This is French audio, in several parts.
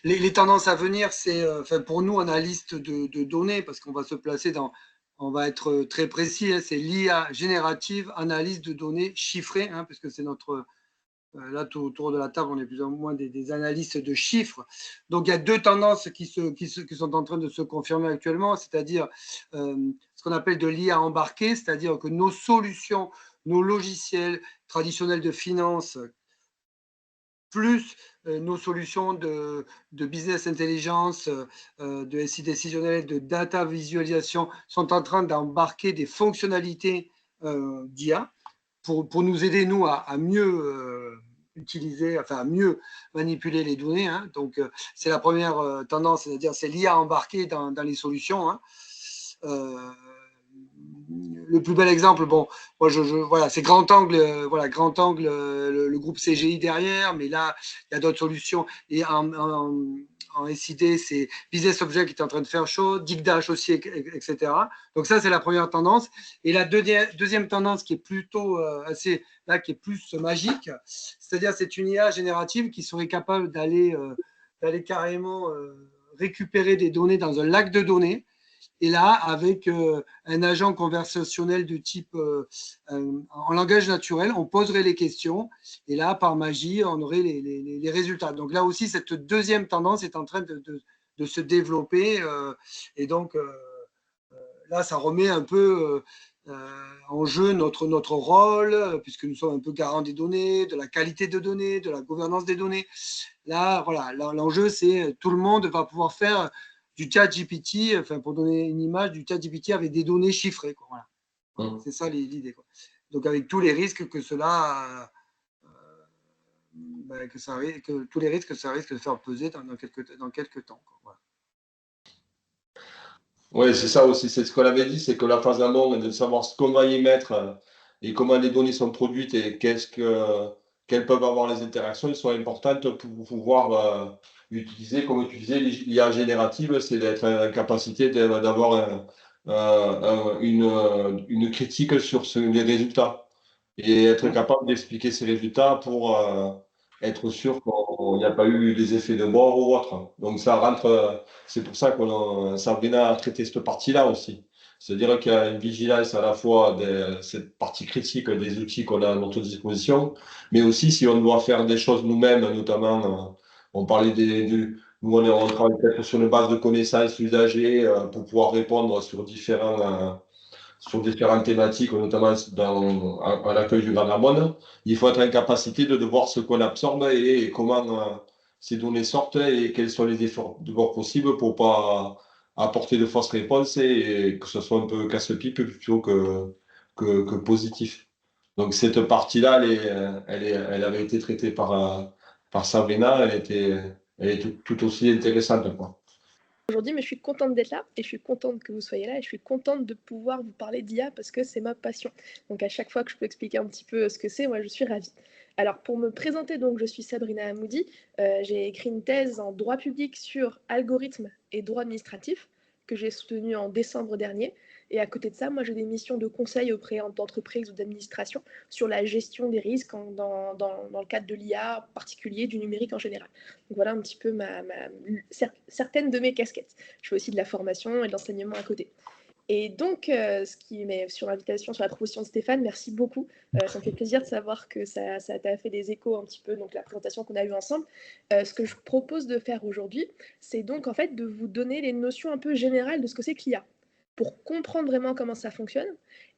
les tendances à venir, c'est, pour nous, analyste de données, parce qu'on va se placer on va être très précis, hein, c'est l'IA générative, analyse de données chiffrées, hein, puisque c'est notre, là, tout autour de la table, on est plus ou moins des analystes de chiffres. Donc, il y a deux tendances qui sont en train de se confirmer actuellement, c'est-à-dire ce qu'on appelle de l'IA embarquée, c'est-à-dire que nos solutions, nos logiciels traditionnels de finance, plus nos solutions de business intelligence, de SI décisionnel, de data visualisation, sont en train d'embarquer des fonctionnalités d'IA pour nous aider, nous, à mieux utiliser, enfin à mieux manipuler les données. Hein. Donc, c'est la première tendance, c'est-à-dire c'est l'IA embarquée dans les solutions. Hein. Le plus bel exemple, bon, moi, voilà, c'est Grand Angle, Grand Angle, le groupe CGI derrière, mais là, il y a d'autres solutions. Et en SID, c'est Business Object qui est en train de faire chaud, DigDash aussi, etc. Donc ça, c'est la première tendance. Et la deuxième tendance qui est plutôt assez, là, qui est plus magique, c'est-à-dire c'est une IA générative qui serait capable d'aller carrément récupérer des données dans un lac de données. Et là, avec un agent conversationnel de type en langage naturel, on poserait les questions et là, par magie, on aurait les résultats. Donc là aussi, cette deuxième tendance est en train de se développer. Et donc, là, ça remet un peu en jeu notre rôle, puisque nous sommes un peu garants des données, de la qualité de données, de la gouvernance des données. Là, voilà, l'enjeu, c'est tout le monde va pouvoir faire du chat GPT, enfin, pour donner une image, du chat GPT avec des données chiffrées. Quoi, voilà. C'est ça l'idée. Quoi. Donc, avec tous les risques que cela. Que tous les risques que ça risque de faire peser dans quelques temps. Quoi, voilà. Oui, c'est ça aussi, c'est ce qu'on avait dit, c'est que la phase amont, de savoir ce qu'on va y mettre et comment les données sont produites et quelles peuvent avoir les interactions, elles sont importantes pour pouvoir utiliser, comme tu disais, l'IA générative, c'est d'être en capacité d'avoir une critique sur les résultats et être capable d'expliquer ces résultats pour être sûr qu'il n'y a pas eu des effets de bord ou autre. Donc ça rentre. C'est pour ça que Sabrina a traité cette partie-là aussi. C'est-à-dire qu'il y a une vigilance à la fois de cette partie critique des outils qu'on a à notre disposition, mais aussi si on doit faire des choses nous-mêmes, notamment, on parlait nous on travaille peut-être sur une base de connaissances usagées pour pouvoir répondre sur différentes thématiques, notamment à l'accueil du Grand Amont. Il faut être en capacité de voir ce qu'on absorbe et comment ces données sortent et quels sont les efforts possibles pour ne pas apporter de fausses réponses et que ce soit un peu casse-pipe plutôt que positif. Donc cette partie-là, elle avait été traitée par Sabrina, elle est tout aussi intéressante, quoi. Aujourd'hui, mais je suis contente d'être là et je suis contente que vous soyez là et je suis contente de pouvoir vous parler d'IA parce que c'est ma passion. Donc à chaque fois que je peux expliquer un petit peu ce que c'est, moi je suis ravie. Alors pour me présenter, donc je suis Sabrina Hamoudi, j'ai écrit une thèse en droit public sur algorithmes et droit administratif que j'ai soutenue en décembre dernier. Et à côté de ça, moi j'ai des missions de conseil auprès d'entreprises ou d'administration sur la gestion des risques dans le cadre de l'IA en particulier, du numérique en général. Donc voilà un petit peu certaines de mes casquettes. Je fais aussi de la formation et de l'enseignement à côté. Et donc, ce qui met sur l'invitation, sur la proposition de Stéphane, merci beaucoup. Ça me fait plaisir de savoir que ça t'a fait des échos un petit peu, donc la présentation qu'on a eue ensemble. Ce que je propose de faire aujourd'hui, c'est donc en fait de vous donner les notions un peu générales de ce que c'est que l'IA, pour comprendre vraiment comment ça fonctionne.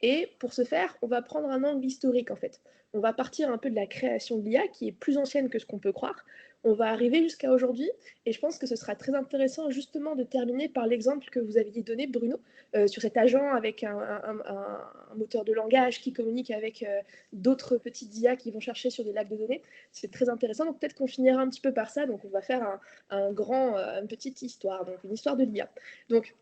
Et pour ce faire, on va prendre un angle historique en fait. On va partir un peu de la création de l'IA, qui est plus ancienne que ce qu'on peut croire. On va arriver jusqu'à aujourd'hui, et je pense que ce sera très intéressant justement de terminer par l'exemple que vous aviez donné, Bruno, sur cet agent avec un moteur de langage qui communique avec d'autres petits IA qui vont chercher sur des lacs de données. C'est très intéressant, donc peut-être qu'on finira un petit peu par ça. Donc on va faire une petite histoire, donc une histoire de l'IA. Donc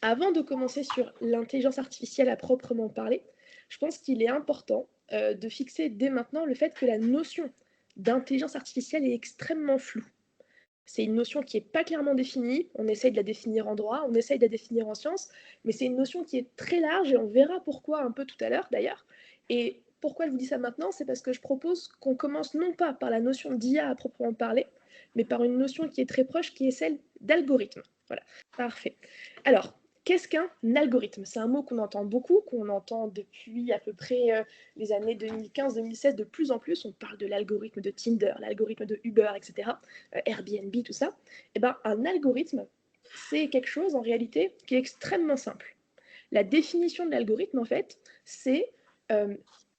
avant de commencer sur l'intelligence artificielle à proprement parler, je pense qu'il est important de fixer dès maintenant le fait que la notion d'intelligence artificielle est extrêmement floue. C'est une notion qui n'est pas clairement définie, on essaye de la définir en droit, on essaye de la définir en sciences, mais c'est une notion qui est très large et on verra pourquoi un peu tout à l'heure d'ailleurs. Et pourquoi je vous dis ça maintenant, c'est parce que je propose qu'on commence non pas par la notion d'IA à proprement parler, mais par une notion qui est très proche, qui est celle d'algorithme. Voilà, parfait. Alors, qu'est-ce qu'un algorithme? C'est un mot qu'on entend beaucoup, qu'on entend depuis à peu près les années 2015-2016, de plus en plus. On parle de l'algorithme de Tinder, l'algorithme de Uber, etc., Airbnb, tout ça. Eh ben, un algorithme, c'est quelque chose en réalité qui est extrêmement simple. La définition de l'algorithme, en fait, c'est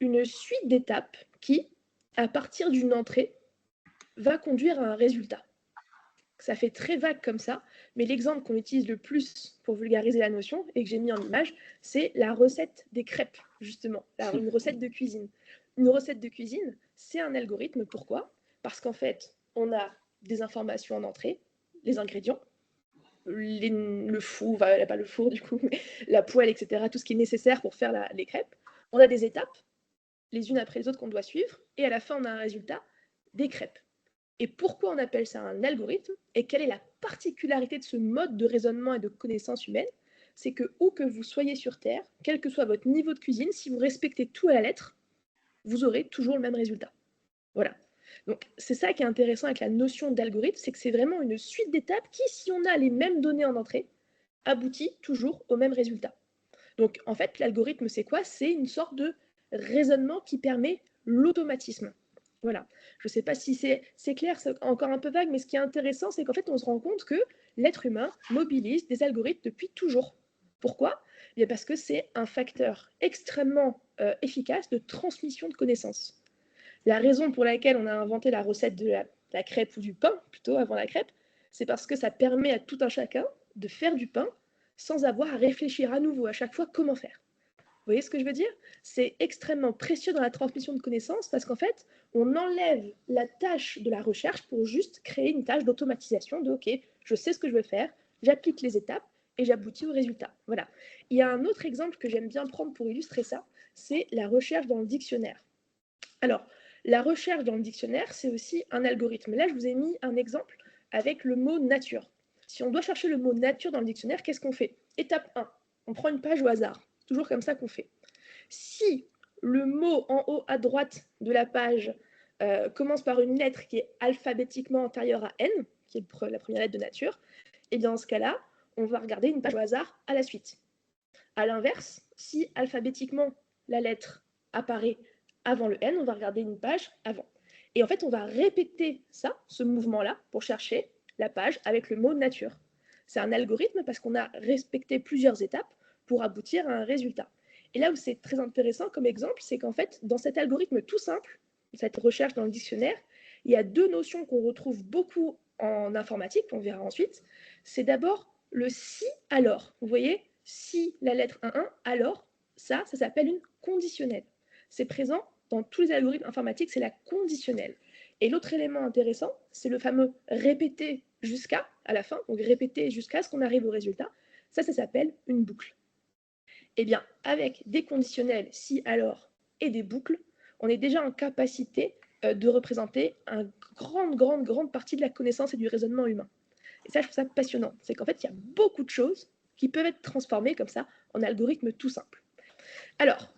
une suite d'étapes qui, à partir d'une entrée, va conduire à un résultat. Ça fait très vague comme ça, mais l'exemple qu'on utilise le plus pour vulgariser la notion, et que j'ai mis en image, c'est la recette des crêpes, justement, une recette de cuisine. Une recette de cuisine, c'est un algorithme. Pourquoi? Parce qu'en fait, on a des informations en entrée, les ingrédients, le four, enfin, pas le four du coup, mais la poêle, etc., tout ce qui est nécessaire pour faire les crêpes. On a des étapes, les unes après les autres qu'on doit suivre, et à la fin, on a un résultat, des crêpes. Et pourquoi on appelle ça un algorithme, et quelle est la particularité de ce mode de raisonnement et de connaissance humaine? C'est que où que vous soyez sur Terre, quel que soit votre niveau de cuisine, si vous respectez tout à la lettre, vous aurez toujours le même résultat. Voilà. Donc c'est ça qui est intéressant avec la notion d'algorithme, c'est que c'est vraiment une suite d'étapes qui, si on a les mêmes données en entrée, aboutit toujours au même résultat. Donc en fait, l'algorithme, c'est quoi? C'est une sorte de raisonnement qui permet l'automatisme. Voilà. Je ne sais pas si c'est clair, c'est encore un peu vague, mais ce qui est intéressant, c'est qu'en fait, on se rend compte que l'être humain mobilise des algorithmes depuis toujours. Pourquoi? Bien parce que c'est un facteur extrêmement efficace de transmission de connaissances. La raison pour laquelle on a inventé la recette de la crêpe ou du pain, plutôt avant la crêpe, c'est parce que ça permet à tout un chacun de faire du pain sans avoir à réfléchir à nouveau à chaque fois comment faire. Vous voyez ce que je veux dire? C'est extrêmement précieux dans la transmission de connaissances parce qu'en fait, on enlève la tâche de la recherche pour juste créer une tâche d'automatisation de OK, je sais ce que je veux faire, j'applique les étapes et j'aboutis au résultat. Voilà. Il y a un autre exemple que j'aime bien prendre pour illustrer ça, c'est la recherche dans le dictionnaire. Alors, la recherche dans le dictionnaire, c'est aussi un algorithme. Là, je vous ai mis un exemple avec le mot nature. Si on doit chercher le mot nature dans le dictionnaire, qu'est-ce qu'on fait? Étape 1, on prend une page au hasard. Toujours comme ça qu'on fait. Si le mot en haut à droite de la page commence par une lettre qui est alphabétiquement antérieure à N, qui est la première lettre de nature, et bien dans ce cas-là, on va regarder une page au hasard à la suite. À l'inverse, si alphabétiquement la lettre apparaît avant le N, on va regarder une page avant. Et en fait, on va répéter ça, ce mouvement-là, pour chercher la page avec le mot nature. C'est un algorithme parce qu'on a respecté plusieurs étapes pour aboutir à un résultat. Et là où c'est très intéressant comme exemple, c'est qu'en fait, dans cet algorithme tout simple, cette recherche dans le dictionnaire, il y a deux notions qu'on retrouve beaucoup en informatique, on verra ensuite. C'est d'abord le si alors. Vous voyez, si la lettre 1, alors ça s'appelle une conditionnelle. C'est présent dans tous les algorithmes informatiques, c'est la conditionnelle. Et l'autre élément intéressant, c'est le fameux répéter jusqu'à, à la fin, donc répéter jusqu'à ce qu'on arrive au résultat. Ça s'appelle une boucle. Eh bien, avec des conditionnels si, alors et des boucles, on est déjà en capacité de représenter une grande partie de la connaissance et du raisonnement humain. Et ça, je trouve ça passionnant. C'est qu'en fait, il y a beaucoup de choses qui peuvent être transformées comme ça en algorithmes tout simples. Alors,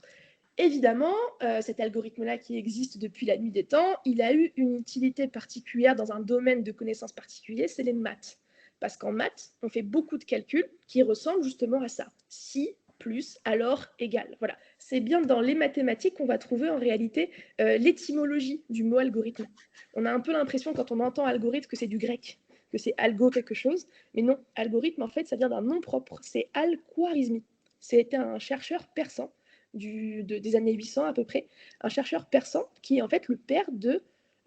évidemment, cet algorithme-là qui existe depuis la nuit des temps, il a eu une utilité particulière dans un domaine de connaissances particulier, c'est les maths. Parce qu'en maths, on fait beaucoup de calculs qui ressemblent justement à ça. Si plus, alors, égal. Voilà. C'est bien dans les mathématiques qu'on va trouver en réalité l'étymologie du mot algorithme. On a un peu l'impression quand on entend algorithme que c'est du grec, que c'est algo quelque chose, mais non, algorithme en fait ça vient d'un nom propre, c'est Al-Khwarizmi. C'était un chercheur persan des années 800 à peu près, un chercheur persan qui est en fait le père de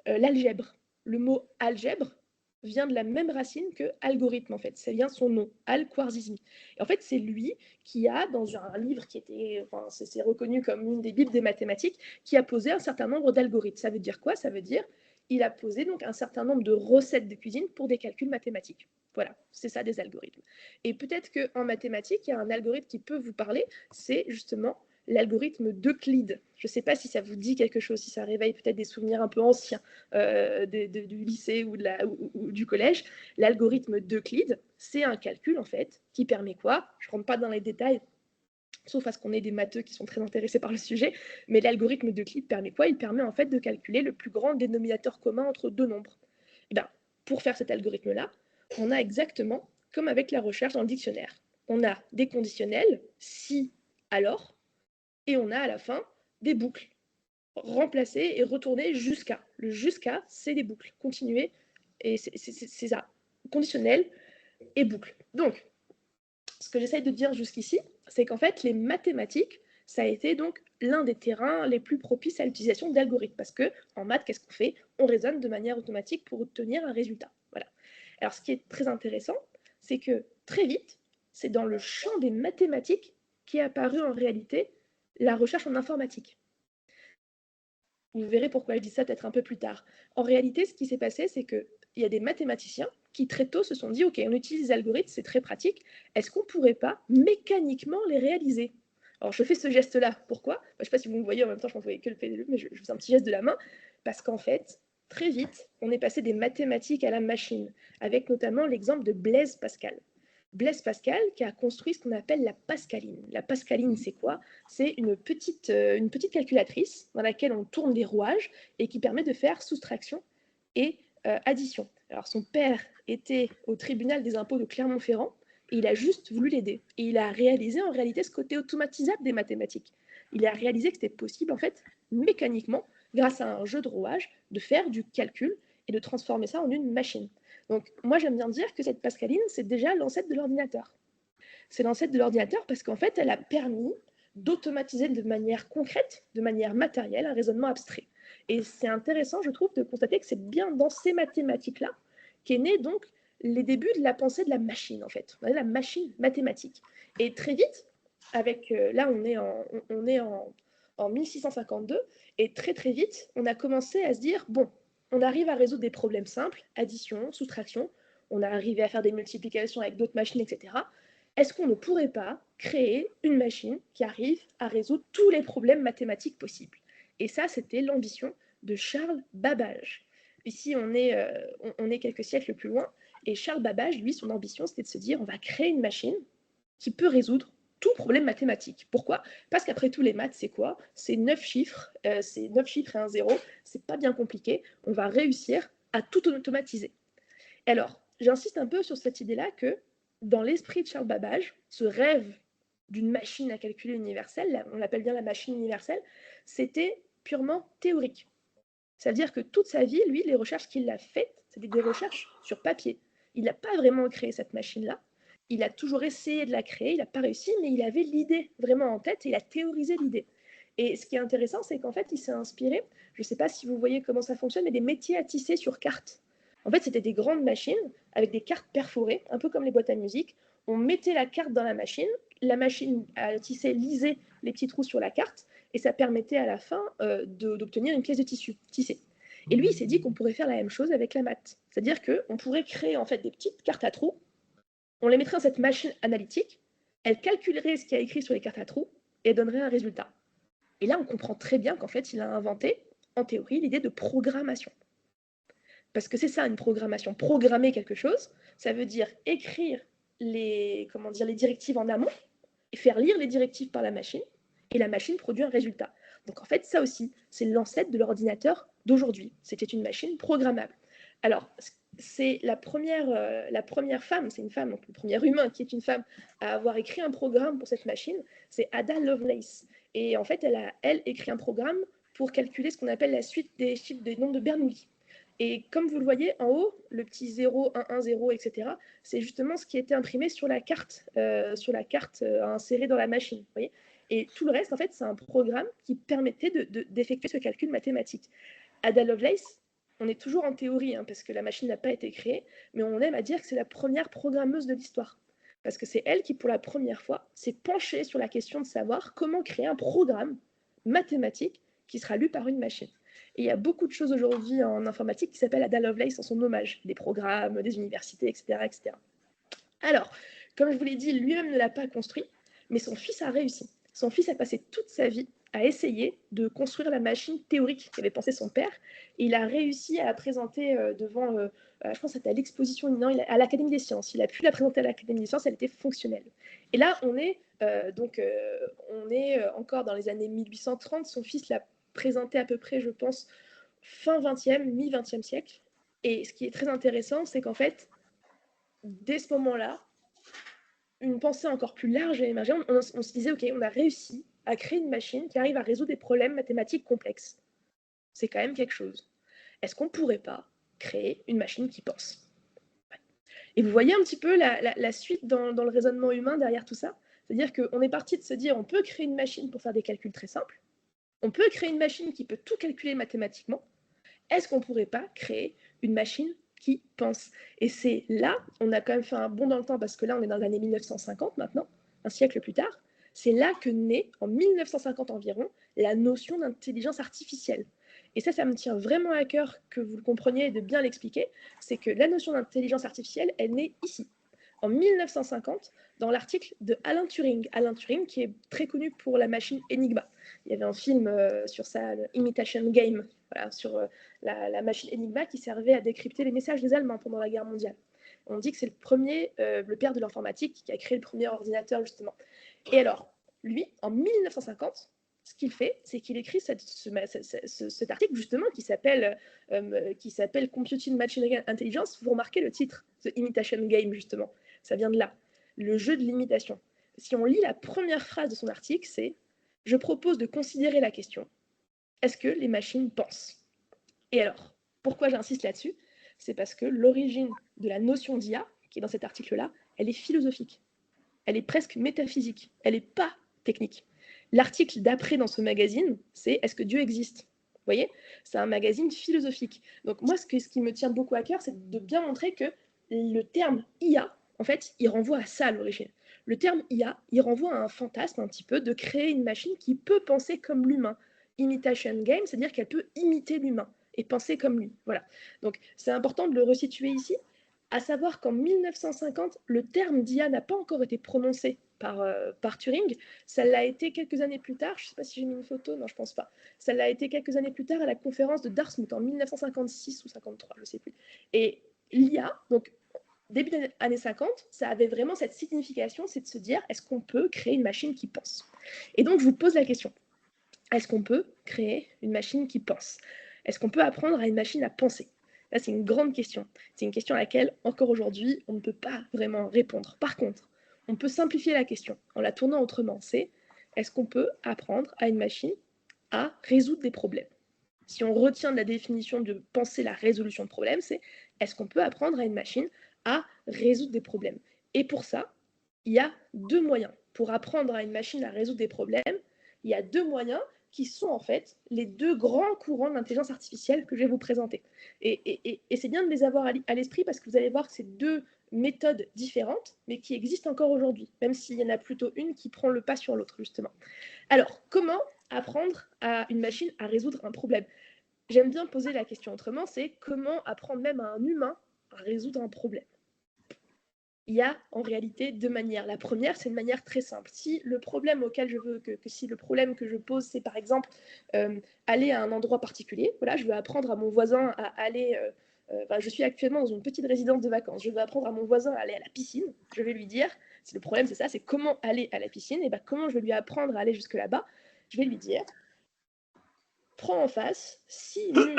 l'algèbre. Le mot algèbre vient de la même racine que algorithme en fait, ça vient de son nom, Al-Khwarizmi. Et en fait c'est lui qui a, dans un livre qui était, enfin, c'est reconnu comme une des bibles des mathématiques, qui a posé un certain nombre d'algorithmes. Ça veut dire quoi? Ça veut dire il a posé donc un certain nombre de recettes de cuisine pour des calculs mathématiques. Voilà, c'est ça des algorithmes. Et peut-être qu'en mathématiques, il y a un algorithme qui peut vous parler, c'est justement l'algorithme d'Euclide. Je ne sais pas si ça vous dit quelque chose, si ça réveille peut-être des souvenirs un peu anciens du lycée ou du collège. L'algorithme d'Euclide, c'est un calcul en fait qui permet quoi? Je ne rentre pas dans les détails, sauf à ce qu'on ait des matheux qui sont très intéressés par le sujet, mais l'algorithme d'Euclide permet quoi? Il permet en fait de calculer le plus grand dénominateur commun entre deux nombres. Et bien, pour faire cet algorithme-là, on a exactement comme avec la recherche dans le dictionnaire. On a des conditionnels, si, alors, et on a à la fin des boucles. Remplacer et retourner jusqu'à. Le jusqu'à, c'est des boucles. Continuer, et c'est ça. Conditionnel et boucle. Donc, ce que j'essaye de dire jusqu'ici, c'est qu'en fait, les mathématiques, ça a été donc l'un des terrains les plus propices à l'utilisation d'algorithmes. Parce que en maths, qu'est-ce qu'on fait? On raisonne de manière automatique pour obtenir un résultat. Voilà. Alors, ce qui est très intéressant, c'est que très vite, c'est dans le champ des mathématiques qu'est apparue en réalité la recherche en informatique. Vous verrez pourquoi je dis ça peut-être un peu plus tard. En réalité, ce qui s'est passé, c'est qu'il y a des mathématiciens qui très tôt se sont dit, OK, on utilise les algorithmes, c'est très pratique, est-ce qu'on ne pourrait pas mécaniquement les réaliser? Alors, je fais ce geste-là. Pourquoi? Je ne sais pas si vous me voyez, en même temps, je ne voyais que le PDE, mais je fais un petit geste de la main, parce qu'en fait, très vite, on est passé des mathématiques à la machine, avec notamment l'exemple de Blaise Pascal. Blaise Pascal qui a construit ce qu'on appelle la pascaline. La pascaline, c'est quoi? C'est une petite calculatrice dans laquelle on tourne des rouages et qui permet de faire soustraction et addition. Alors son père était au tribunal des impôts de Clermont-Ferrand et il a juste voulu l'aider. Et il a réalisé en réalité ce côté automatisable des mathématiques. Il a réalisé que c'était possible en fait mécaniquement, grâce à un jeu de rouages, de faire du calcul et de transformer ça en une machine. Donc moi j'aime bien dire que cette pascaline, c'est déjà l'ancêtre de l'ordinateur. C'est l'ancêtre de l'ordinateur parce qu'en fait, elle a permis d'automatiser de manière concrète, de manière matérielle, un raisonnement abstrait. Et c'est intéressant, je trouve, de constater que c'est bien dans ces mathématiques-là qu'est né donc les débuts de la pensée de la machine, en fait. La machine mathématique. Et très vite, avec là, on est en 1652, et très très vite, on a commencé à se dire, bon, on arrive à résoudre des problèmes simples, addition, soustraction, on a arrivé à faire des multiplications avec d'autres machines, etc. Est-ce qu'on ne pourrait pas créer une machine qui arrive à résoudre tous les problèmes mathématiques possibles? Et ça, c'était l'ambition de Charles Babbage. Ici, on est quelques siècles plus loin, et Charles Babbage, lui, son ambition, c'était de se dire, on va créer une machine qui peut résoudre tout problème mathématique. Pourquoi? Parce qu'après tout, les maths, c'est quoi? C'est 9 chiffres, c'est 9 chiffres et un zéro, c'est pas bien compliqué, on va réussir à tout automatiser. Alors, j'insiste un peu sur cette idée-là que dans l'esprit de Charles Babbage, ce rêve d'une machine à calculer universelle, on l'appelle bien la machine universelle, c'était purement théorique. Ça veut dire que toute sa vie, lui, les recherches qu'il a faites, c'était des recherches sur papier. Il n'a pas vraiment créé cette machine-là. Il a toujours essayé de la créer, il n'a pas réussi, mais il avait l'idée vraiment en tête et il a théorisé l'idée. Et ce qui est intéressant, c'est qu'en fait, il s'est inspiré, je ne sais pas si vous voyez comment ça fonctionne, mais des métiers à tisser sur carte. En fait, c'était des grandes machines avec des cartes perforées, un peu comme les boîtes à musique. On mettait la carte dans la machine à tisser lisait les petits trous sur la carte, et ça permettait à la fin d'obtenir une pièce de tissu tissée. Et lui, il s'est dit qu'on pourrait faire la même chose avec la maths. C'est-à-dire qu'on pourrait créer en fait des petites cartes à trous, on les mettrait dans cette machine analytique, elle calculerait ce qu'il y a écrit sur les cartes à trous et donnerait un résultat. Et là, on comprend très bien qu'en fait, il a inventé, en théorie, l'idée de programmation. Parce que c'est ça, une programmation. Programmer quelque chose, ça veut dire écrire les directives en amont et faire lire les directives par la machine, et la machine produit un résultat. Donc en fait, ça aussi, c'est l'ancêtre de l'ordinateur d'aujourd'hui. C'était une machine programmable. Alors, c'est la première femme, c'est une femme, donc le premier humain qui est une femme, à avoir écrit un programme pour cette machine, c'est Ada Lovelace. Et en fait, elle a écrit un programme pour calculer ce qu'on appelle la suite des chiffres des nombres de Bernoulli. Et comme vous le voyez en haut, le petit 0, 1, 1, 0, etc., c'est justement ce qui était imprimé sur la carte à insérer dans la machine. Vous voyez, et tout le reste, en fait, c'est un programme qui permettait d'effectuer ce calcul mathématique. Ada Lovelace, on est toujours en théorie, hein, parce que la machine n'a pas été créée, mais on aime à dire que c'est la première programmeuse de l'histoire. Parce que c'est elle qui, pour la première fois, s'est penchée sur la question de savoir comment créer un programme mathématique qui sera lu par une machine. Et il y a beaucoup de choses aujourd'hui en informatique qui s'appellent Ada Lovelace en son hommage, des programmes, des universités, etc., etc. Alors, comme je vous l'ai dit, lui-même ne l'a pas construit, mais son fils a réussi. Son fils a passé toute sa vie à essayer de construire la machine théorique qu'avait pensé son père. Et il a réussi à la présenter devant, je pense que c'était à l'exposition, non, à l'Académie des sciences. Il a pu la présenter à l'Académie des sciences, elle était fonctionnelle. Et là, on est encore dans les années 1830. Son fils l'a présenté à peu près, je pense, fin 20e, mi-20e siècle. Et ce qui est très intéressant, c'est qu'en fait, dès ce moment-là, une pensée encore plus large a émergé. On se disait, OK, on a réussi à créer une machine qui arrive à résoudre des problèmes mathématiques complexes. C'est quand même quelque chose. Est-ce qu'on ne pourrait pas créer une machine qui pense? Et vous voyez un petit peu la suite dans le raisonnement humain derrière tout ça? C'est-à-dire qu'on est parti de se dire, on peut créer une machine pour faire des calculs très simples, on peut créer une machine qui peut tout calculer mathématiquement. Est-ce qu'on ne pourrait pas créer une machine qui pense? Et c'est là, on a quand même fait un bond dans le temps, parce que là, on est dans les années 1950 maintenant, un siècle plus tard. C'est là que naît, en 1950 environ, la notion d'intelligence artificielle. Et ça me tient vraiment à cœur que vous le compreniez et de bien l'expliquer. C'est que la notion d'intelligence artificielle, elle naît ici, en 1950, dans l'article de Alan Turing. Alan Turing, qui est très connu pour la machine Enigma. Il y avait un film sur ça, Imitation Game, voilà, sur la machine Enigma qui servait à décrypter les messages des Allemands pendant la guerre mondiale. On dit que c'est le père de l'informatique qui a créé le premier ordinateur, justement. Et alors, lui, en 1950, ce qu'il fait, c'est qu'il écrit cet article, justement, qui s'appelle Computing Machine Intelligence. Vous remarquez le titre, The Imitation Game, justement. Ça vient de là, le jeu de l'imitation. Si on lit la première phrase de son article, c'est « Je propose de considérer la question. Est-ce que les machines pensent ?» Et alors, pourquoi j'insiste là-dessus? C'est parce que l'origine de la notion d'IA, qui est dans cet article-là, elle est philosophique. Elle est presque métaphysique. Elle n'est pas technique. L'article d'après dans ce magazine, c'est « Est-ce que Dieu existe ?» Vous voyez? C'est un magazine philosophique. Donc moi, ce qui me tient beaucoup à cœur, c'est de bien montrer que le terme IA, en fait, il renvoie à ça à l'origine. Le terme IA, il renvoie à un fantasme un petit peu de créer une machine qui peut penser comme l'humain. Imitation game, c'est-à-dire qu'elle peut imiter l'humain et penser comme lui. Voilà. Donc c'est important de le resituer ici, à savoir qu'en 1950, le terme d'IA n'a pas encore été prononcé par Turing. Ça l'a été quelques années plus tard, je ne sais pas si j'ai mis une photo, non je ne pense pas. Ça l'a été quelques années plus tard à la conférence de Dartmouth en 1956 ou 53, je ne sais plus. Et l'IA, donc début des années 50, ça avait vraiment cette signification, c'est de se dire, est-ce qu'on peut créer une machine qui pense? Et donc je vous pose la question, est-ce qu'on peut créer une machine qui pense? Est-ce qu'on peut apprendre à une machine à penser? Là, c'est une grande question. C'est une question à laquelle, encore aujourd'hui, on ne peut pas vraiment répondre. Par contre, on peut simplifier la question en la tournant autrement. C'est, est-ce qu'on peut apprendre à une machine à résoudre des problèmes? Si on retient de la définition de penser la résolution de problèmes, c'est, est-ce qu'on peut apprendre à une machine à résoudre des problèmes? Et pour ça, il y a deux moyens. Pour apprendre à une machine à résoudre des problèmes, il y a deux moyens qui sont en fait les deux grands courants de l'intelligence artificielle que je vais vous présenter. Et c'est bien de les avoir à l'esprit parce que vous allez voir que c'est deux méthodes différentes, mais qui existent encore aujourd'hui, même s'il y en a plutôt une qui prend le pas sur l'autre, justement. Alors, comment apprendre à une machine à résoudre un problème? J'aime bien poser la question autrement, c'est comment apprendre même à un humain à résoudre un problème? Il y a en réalité deux manières. La première, c'est une manière très simple. Si le problème auquel je veux si le problème que je pose, c'est par exemple aller à un endroit particulier, voilà, je veux apprendre à mon voisin à aller. Je suis actuellement dans une petite résidence de vacances. Je veux apprendre à mon voisin à aller à la piscine. Je vais lui dire, si le problème c'est ça, c'est comment aller à la piscine. Et comment je vais lui apprendre à aller jusque là-bas? Je vais lui dire, prends en face, si mur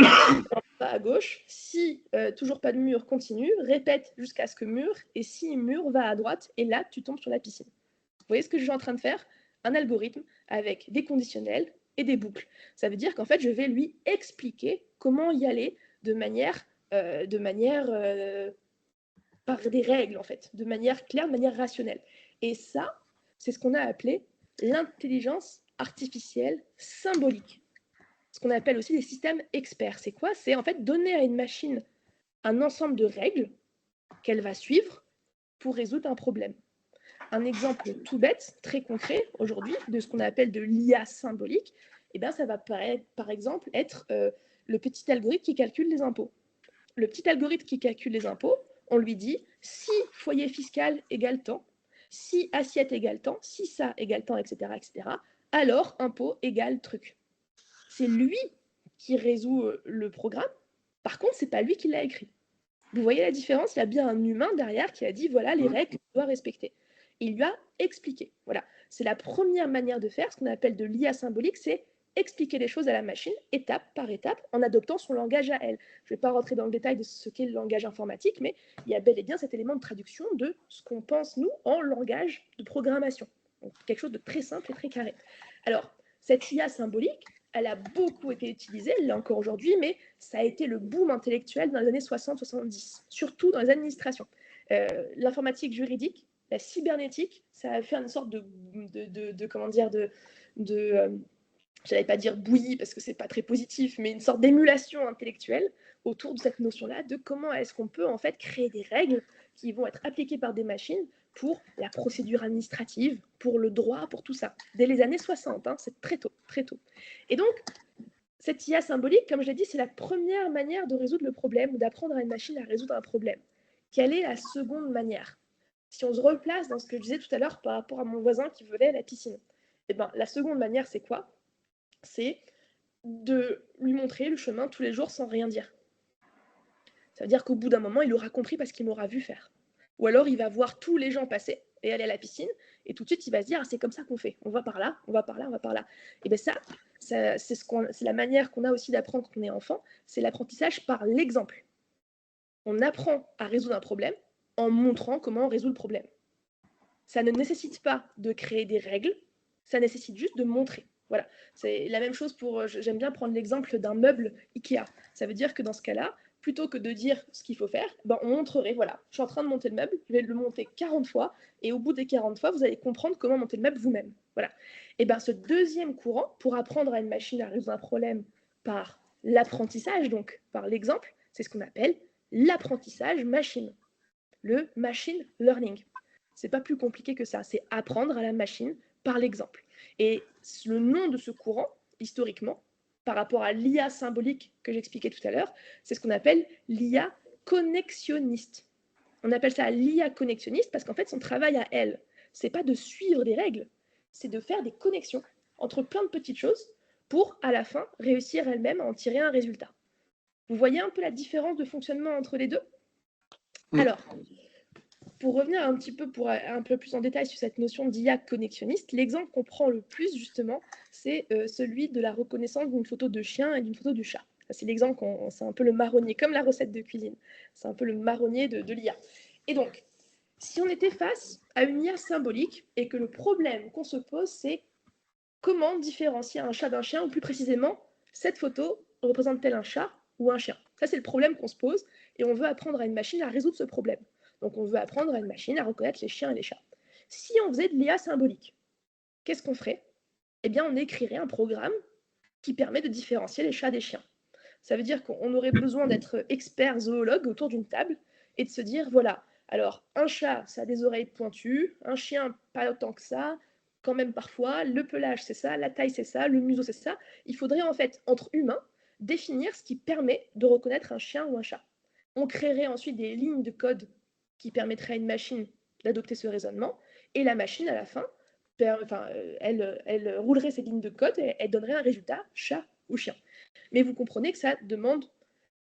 pas à gauche, si toujours pas de mur, continue, répète jusqu'à ce que mur, et si mur va à droite, et là tu tombes sur la piscine. Vous voyez ce que je suis en train de faire? Un algorithme avec des conditionnels et des boucles. Ça veut dire qu'en fait je vais lui expliquer comment y aller de manière par des règles en fait, de manière claire, de manière rationnelle. Et ça, c'est ce qu'on a appelé l'intelligence artificielle symbolique. Ce qu'on appelle aussi les systèmes experts. C'est quoi? C'est en fait donner à une machine un ensemble de règles qu'elle va suivre pour résoudre un problème. Un exemple tout bête, très concret aujourd'hui, de ce qu'on appelle de l'IA symbolique, ça va par exemple être le petit algorithme qui calcule les impôts. Le petit algorithme qui calcule les impôts, on lui dit si foyer fiscal égale temps, si assiette égale temps, si ça égale temps, etc., alors impôt égale truc. C'est lui qui résout le programme. Par contre, c'est pas lui qui l'a écrit. Vous voyez la différence? Il y a bien un humain derrière qui a dit voilà les règles que tu dois respecter. Il lui a expliqué. Voilà, c'est la première manière de faire, ce qu'on appelle de l'IA symbolique, c'est expliquer les choses à la machine, étape par étape, en adoptant son langage à elle. Je ne vais pas rentrer dans le détail de ce qu'est le langage informatique, mais il y a bel et bien cet élément de traduction de ce qu'on pense, nous, en langage de programmation. Donc, quelque chose de très simple et très carré. Alors, cette IA symbolique, elle a beaucoup été utilisée, elle l'est encore aujourd'hui, mais ça a été le boom intellectuel dans les années 60-70, surtout dans les administrations. L'informatique juridique, la cybernétique, ça a fait une sorte j'allais pas dire bouillie parce que c'est pas très positif, mais une sorte d'émulation intellectuelle autour de cette notion-là de comment est-ce qu'on peut en fait créer des règles qui vont être appliquées par des machines pour la procédure administrative, pour le droit, pour tout ça. Dès les années 60, hein, c'est très tôt, très tôt. Et donc, cette IA symbolique, comme je l'ai dit, c'est la première manière de résoudre le problème ou d'apprendre à une machine à résoudre un problème. Quelle est la seconde manière? Si on se replace dans ce que je disais tout à l'heure par rapport à mon voisin qui venait à la piscine, eh ben, la seconde manière, c'est quoi? C'est de lui montrer le chemin tous les jours sans rien dire. Ça veut dire qu'au bout d'un moment, il aura compris parce qu'il m'aura vu faire. Ou alors, il va voir tous les gens passer et aller à la piscine, et tout de suite, il va se dire, ah, c'est comme ça qu'on fait. On va par là, on va par là, on va par là. Et bien ça c'est la manière qu'on a aussi d'apprendre quand on est enfant, c'est l'apprentissage par l'exemple. On apprend à résoudre un problème en montrant comment on résout le problème. Ça ne nécessite pas de créer des règles, ça nécessite juste de montrer. Voilà, c'est la même chose pour, j'aime bien prendre l'exemple d'un meuble Ikea. Ça veut dire que dans ce cas-là, plutôt que de dire ce qu'il faut faire, ben on montrerait, voilà, je suis en train de monter le meuble, je vais le monter 40 fois, et au bout des 40 fois, vous allez comprendre comment monter le meuble vous-même. Voilà. Et bien ce deuxième courant, pour apprendre à une machine à résoudre un problème par l'apprentissage, donc par l'exemple, c'est ce qu'on appelle l'apprentissage machine, le machine learning. C'est pas plus compliqué que ça, c'est apprendre à la machine par l'exemple. Et le nom de ce courant, historiquement, par rapport à l'IA symbolique que j'expliquais tout à l'heure, c'est ce qu'on appelle l'IA connexionniste. On appelle ça l'IA connexionniste parce qu'en fait, son travail à elle, c'est pas de suivre des règles, c'est de faire des connexions entre plein de petites choses pour, à la fin, réussir elle-même à en tirer un résultat. Vous voyez un peu la différence de fonctionnement entre les deux? Alors, pour revenir un petit peu, un peu plus en détail sur cette notion d'IA connexionniste, l'exemple qu'on prend le plus justement, c'est celui de la reconnaissance d'une photo de chien et d'une photo de chat. C'est l'exemple, c'est un peu le marronnier, comme la recette de cuisine. C'est un peu le marronnier de l'IA. Et donc, si on était face à une IA symbolique et que le problème qu'on se pose, c'est comment différencier un chat d'un chien, ou plus précisément, cette photo représente-t-elle un chat ou un chien? Ça, c'est le problème qu'on se pose et on veut apprendre à une machine à résoudre ce problème. Donc, on veut apprendre à une machine à reconnaître les chiens et les chats. Si on faisait de l'IA symbolique, qu'est-ce qu'on ferait? Eh bien, on écrirait un programme qui permet de différencier les chats des chiens. Ça veut dire qu'on aurait besoin d'être expert zoologue autour d'une table et de se dire, voilà, alors un chat, ça a des oreilles pointues, un chien, pas autant que ça, quand même parfois, le pelage, c'est ça, la taille, c'est ça, le museau, c'est ça. Il faudrait en fait, entre humains, définir ce qui permet de reconnaître un chien ou un chat. On créerait ensuite des lignes de code qui permettraient à une machine d'adopter ce raisonnement, et la machine, à la fin, elle roulerait ces lignes de code et elle donnerait un résultat, chat ou chien. Mais vous comprenez que ça demande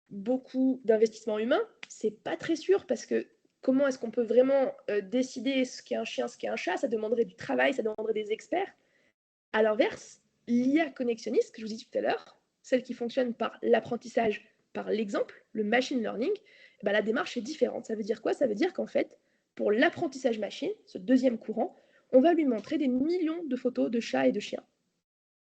beaucoup d'investissement humain. C'est pas très sûr parce que comment est-ce qu'on peut vraiment décider ce qu'est un chien, ce qu'est un chat? Ça demanderait du travail, ça demanderait des experts. À l'inverse, l'IA connexionniste, que je vous ai dit tout à l'heure, celle qui fonctionne par l'apprentissage, par l'exemple, le machine learning, ben la démarche est différente. Ça veut dire quoi? Ça veut dire qu'en fait, pour l'apprentissage machine, ce deuxième courant, on va lui montrer des millions de photos de chats et de chiens.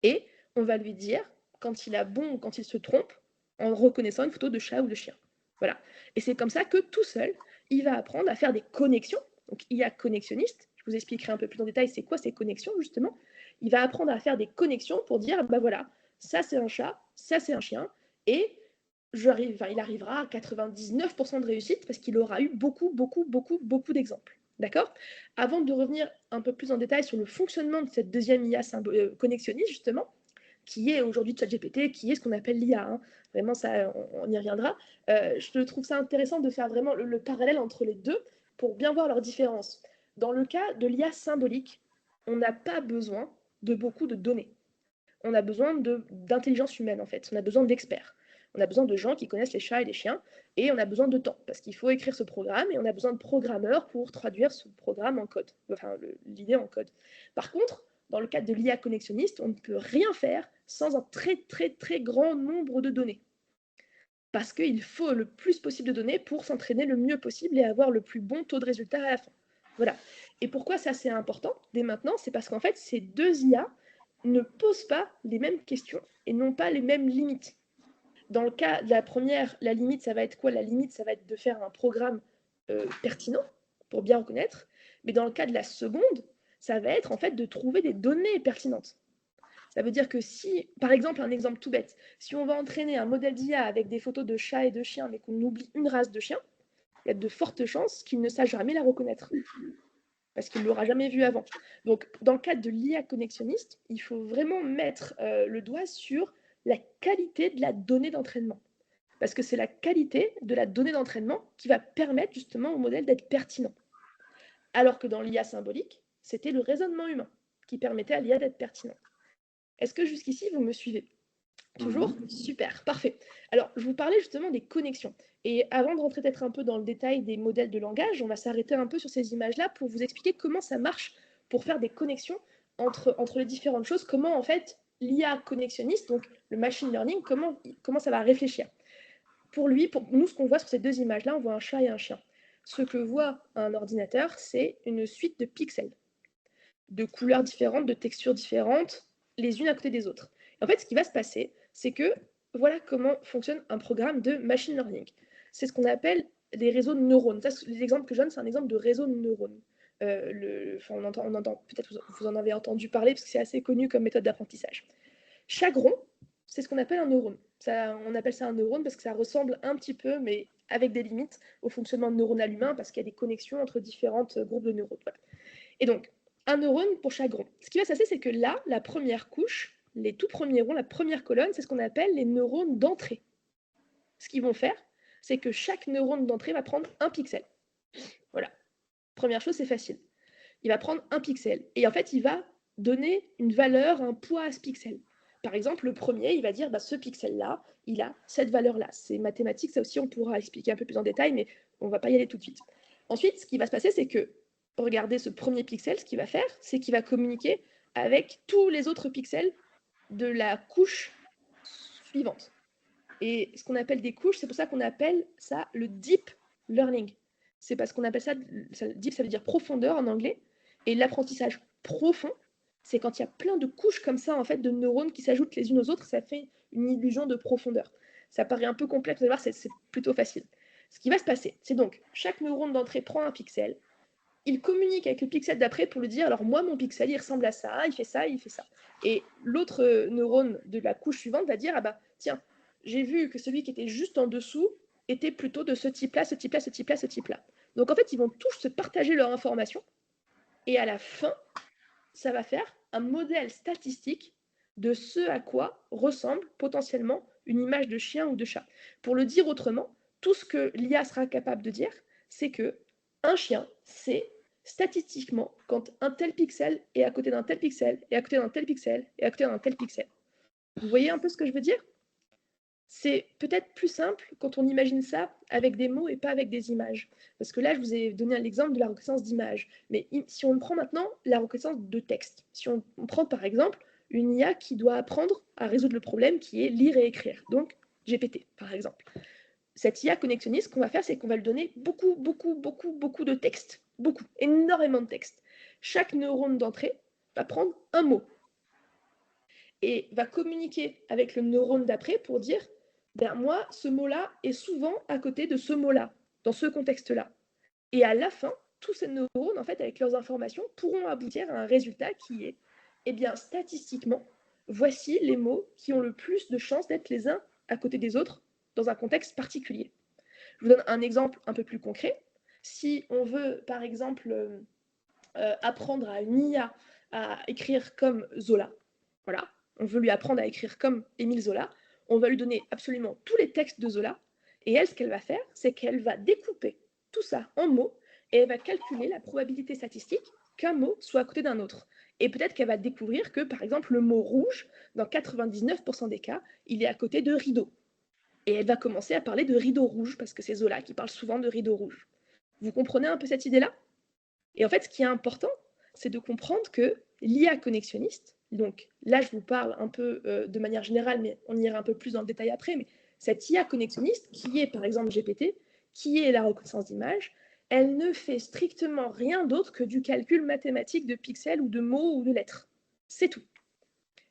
Et on va lui dire quand il a bon ou quand il se trompe en reconnaissant une photo de chat ou de chien. Voilà. Et c'est comme ça que tout seul, il va apprendre à faire des connexions. Donc IA connexionniste, je vous expliquerai un peu plus en détail c'est quoi ces connexions justement. Il va apprendre à faire des connexions pour dire, bah voilà, ça c'est un chat, ça c'est un chien, et il arrivera à 99% de réussite parce qu'il aura eu beaucoup d'exemples. D'accord? Avant de revenir un peu plus en détail sur le fonctionnement de cette deuxième IA connexionniste, justement, qui est aujourd'hui ChatGPT, qui est ce qu'on appelle l'IA. Hein. Vraiment, ça, on y reviendra. Je trouve ça intéressant de faire vraiment le parallèle entre les deux pour bien voir leurs différences. Dans le cas de l'IA symbolique, on n'a pas besoin de beaucoup de données. On a besoin d'intelligence humaine, en fait. On a besoin d'experts. On a besoin de gens qui connaissent les chats et les chiens, et on a besoin de temps, parce qu'il faut écrire ce programme, et on a besoin de programmeurs pour traduire ce programme en code, enfin l'idée en code. Par contre, dans le cadre de l'IA connexionniste, on ne peut rien faire sans un très très très grand nombre de données. Parce qu'il faut le plus possible de données pour s'entraîner le mieux possible et avoir le plus bon taux de résultat à la fin. Voilà. Et pourquoi ça c'est important dès maintenant? C'est parce qu'en fait, ces deux IA ne posent pas les mêmes questions et n'ont pas les mêmes limites. Dans le cas de la première, la limite, ça va être quoi? La limite, ça va être de faire un programme pertinent pour bien reconnaître. Mais dans le cas de la seconde, ça va être en fait de trouver des données pertinentes. Ça veut dire que si, par exemple, un exemple tout bête, si on va entraîner un modèle d'IA avec des photos de chats et de chiens, mais qu'on oublie une race de chien, il y a de fortes chances qu'il ne sache jamais la reconnaître, parce qu'il ne l'aura jamais vue avant. Donc, dans le cadre de l'IA connexionniste, il faut vraiment mettre le doigt sur la qualité de la donnée d'entraînement. Parce que c'est la qualité de la donnée d'entraînement qui va permettre justement au modèle d'être pertinent. Alors que dans l'IA symbolique, c'était le raisonnement humain qui permettait à l'IA d'être pertinent. Est-ce que jusqu'ici, vous me suivez? Toujours? Super, parfait. Alors, je vous parlais justement des connexions. Et avant de rentrer peut-être un peu dans le détail des modèles de langage, on va s'arrêter un peu sur ces images-là pour vous expliquer comment ça marche pour faire des connexions entre les différentes choses, comment en fait l'IA connexionniste, donc le machine learning, comment ça va réfléchir. Pour nous, ce qu'on voit sur ces deux images-là, on voit un chat et un chien. Ce que voit un ordinateur, c'est une suite de pixels, de couleurs différentes, de textures différentes, les unes à côté des autres. En fait, ce qui va se passer, c'est que voilà comment fonctionne un programme de machine learning. C'est ce qu'on appelle des réseaux de neurones. L'exemple que je donne, c'est un exemple de réseau de neurones. On entend peut-être vous en avez entendu parler parce que c'est assez connu comme méthode d'apprentissage. Chaque rond, c'est ce qu'on appelle un neurone. On appelle ça un neurone parce que ça ressemble un petit peu, mais avec des limites, au fonctionnement neuronal humain parce qu'il y a des connexions entre différents groupes de neurones. Voilà. Et donc, un neurone pour chaque rond. Ce qui va se passer, c'est que là, la première couche, les tout premiers ronds, la première colonne, c'est ce qu'on appelle les neurones d'entrée. Ce qu'ils vont faire, c'est que chaque neurone d'entrée va prendre un pixel. Voilà. Première chose, c'est facile. Il va prendre un pixel. Et en fait, il va donner une valeur, un poids à ce pixel. Par exemple, le premier, il va dire, ce pixel-là, il a cette valeur-là. C'est mathématique, ça aussi, on pourra expliquer un peu plus en détail, mais on ne va pas y aller tout de suite. Ensuite, ce qui va se passer, c'est que, regardez ce premier pixel, ce qu'il va faire, c'est qu'il va communiquer avec tous les autres pixels de la couche suivante. Et ce qu'on appelle des couches, c'est pour ça qu'on appelle ça le deep learning. C'est parce qu'on appelle ça, deep, ça veut dire profondeur en anglais, et l'apprentissage profond, c'est quand il y a plein de couches comme ça, en fait, de neurones qui s'ajoutent les unes aux autres, ça fait une illusion de profondeur. Ça paraît un peu complexe, vous allez voir, c'est plutôt facile. Ce qui va se passer, c'est donc, chaque neurone d'entrée prend un pixel, il communique avec le pixel d'après pour lui dire, alors moi, mon pixel, il ressemble à ça, il fait ça, il fait ça. Et l'autre neurone de la couche suivante va dire, tiens, j'ai vu que celui qui était juste en dessous était plutôt de ce type-là, ce type-là, ce type-là, ce type-là. Donc en fait, ils vont tous se partager leur information, et à la fin, ça va faire un modèle statistique de ce à quoi ressemble potentiellement une image de chien ou de chat. Pour le dire autrement, tout ce que l'IA sera capable de dire, c'est que un chien, c'est statistiquement quand un tel pixel est à côté d'un tel pixel, et à côté d'un tel pixel, et à côté d'un tel pixel. Vous voyez un peu ce que je veux dire? C'est peut-être plus simple quand on imagine ça avec des mots et pas avec des images. Parce que là, je vous ai donné l'exemple de la reconnaissance d'image. Mais si on prend maintenant la reconnaissance de texte, si on prend par exemple une IA qui doit apprendre à résoudre le problème qui est lire et écrire, donc GPT par exemple. Cette IA connexionniste, ce qu'on va faire, c'est qu'on va lui donner beaucoup de texte. Beaucoup, énormément de texte. Chaque neurone d'entrée va prendre un mot et va communiquer avec le neurone d'après pour dire moi, ce mot-là est souvent à côté de ce mot-là, dans ce contexte-là. Et à la fin, tous ces neurones, en fait, avec leurs informations, pourront aboutir à un résultat qui est, statistiquement, voici les mots qui ont le plus de chances d'être les uns à côté des autres dans un contexte particulier. Je vous donne un exemple un peu plus concret. Si on veut, par exemple, apprendre à une IA à écrire comme Zola, voilà, on veut lui apprendre à écrire comme Émile Zola, on va lui donner absolument tous les textes de Zola, et elle, ce qu'elle va faire, c'est qu'elle va découper tout ça en mots, et elle va calculer la probabilité statistique qu'un mot soit à côté d'un autre. Et peut-être qu'elle va découvrir que, par exemple, le mot rouge, dans 99% des cas, il est à côté de rideau. Et elle va commencer à parler de rideau rouge, parce que c'est Zola qui parle souvent de rideau rouge. Vous comprenez un peu cette idée-là? Et en fait, ce qui est important, c'est de comprendre que l'IA connexionniste, Donc là, je vous parle un peu de manière générale, mais on ira un peu plus dans le détail après, mais cette IA connexionniste, qui est par exemple GPT, qui est la reconnaissance d'image, elle ne fait strictement rien d'autre que du calcul mathématique de pixels ou de mots ou de lettres. C'est tout.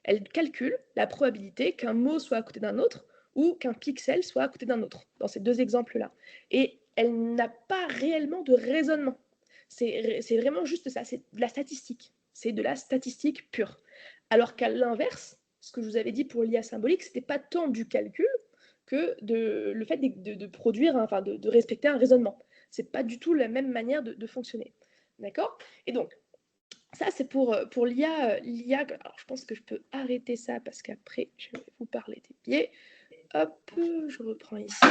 Elle calcule la probabilité qu'un mot soit à côté d'un autre ou qu'un pixel soit à côté d'un autre, dans ces deux exemples-là. Et elle n'a pas réellement de raisonnement. C'est vraiment juste ça, c'est de la statistique. C'est de la statistique pure. Alors qu'à l'inverse, ce que je vous avais dit pour l'IA symbolique, ce n'était pas tant du calcul que le fait de produire, enfin de respecter un raisonnement. Ce n'est pas du tout la même manière de fonctionner. D'accord? Et donc, ça, c'est pour l'IA. Alors, je pense que je peux arrêter ça parce qu'après, je vais vous parler des biais. Hop, je reprends ici.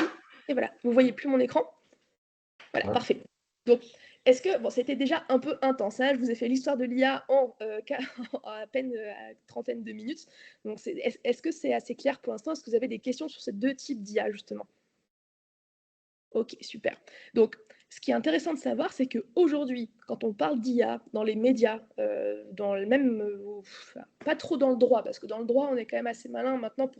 Et voilà, vous voyez plus mon écran? Voilà, parfait. Donc, est-ce que, bon, c'était déjà un peu intense, hein, je vous ai fait l'histoire de l'IA en à peine trentaine de minutes. Donc, est-ce que c'est assez clair pour l'instant? Est-ce que vous avez des questions sur ces deux types d'IA, justement? Ok, super. Donc, ce qui est intéressant de savoir, c'est qu'aujourd'hui, quand on parle d'IA dans les médias, dans le même, pas trop dans le droit, parce que dans le droit, on est quand même assez malin maintenant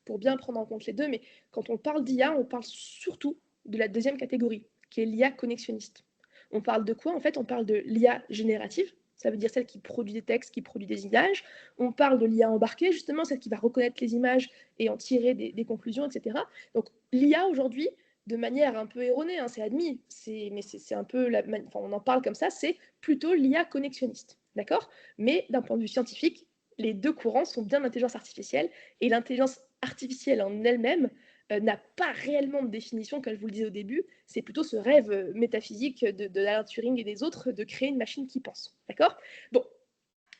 pour bien prendre en compte les deux, mais quand on parle d'IA, on parle surtout de la deuxième catégorie, qui est l'IA connexionniste. On parle de quoi? En fait, on parle de l'IA générative, ça veut dire celle qui produit des textes, qui produit des images. On parle de l'IA embarquée, justement, celle qui va reconnaître les images et en tirer des conclusions, etc. Donc, l'IA aujourd'hui, de manière un peu erronée, hein, c'est admis, mais c'est un peu, enfin, on en parle comme ça, c'est plutôt l'IA connexionniste, d'accord? Mais d'un point de vue scientifique, les deux courants sont bien l'intelligence artificielle, et l'intelligence artificielle en elle-même n'a pas réellement de définition, comme je vous le disais au début, c'est plutôt ce rêve métaphysique de Alan Turing et des autres de créer une machine qui pense, d'accord? Bon,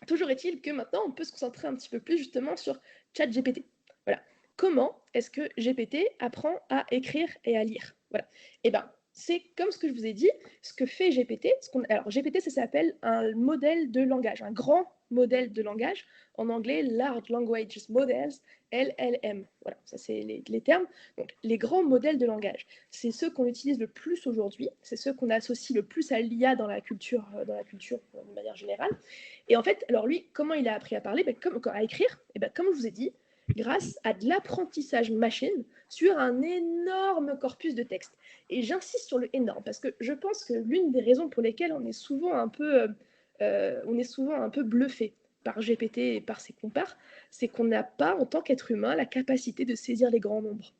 toujours est-il que maintenant, on peut se concentrer un petit peu plus justement sur ChatGPT. Voilà. Comment est-ce que GPT apprend à écrire et à lire? Voilà. Eh bien, c'est comme ce que je vous ai dit, ce que fait GPT. Alors, GPT, ça s'appelle un modèle de langage, un grand modèle de langage. En anglais, Large Language Models, LLM. Voilà, ça c'est les termes. Donc, les grands modèles de langage, c'est ceux qu'on utilise le plus aujourd'hui, c'est ceux qu'on associe le plus à l'IA dans la culture de manière générale. Et en fait, alors lui, comment il a appris à parler? À écrire, comme je vous ai dit, grâce à de l'apprentissage machine sur un énorme corpus de texte. Et j'insiste sur le énorme, parce que je pense que l'une des raisons pour lesquelles on est souvent un peu bluffé par GPT et par ses compars, c'est qu'on n'a pas, en tant qu'être humain, la capacité de saisir les grands nombres.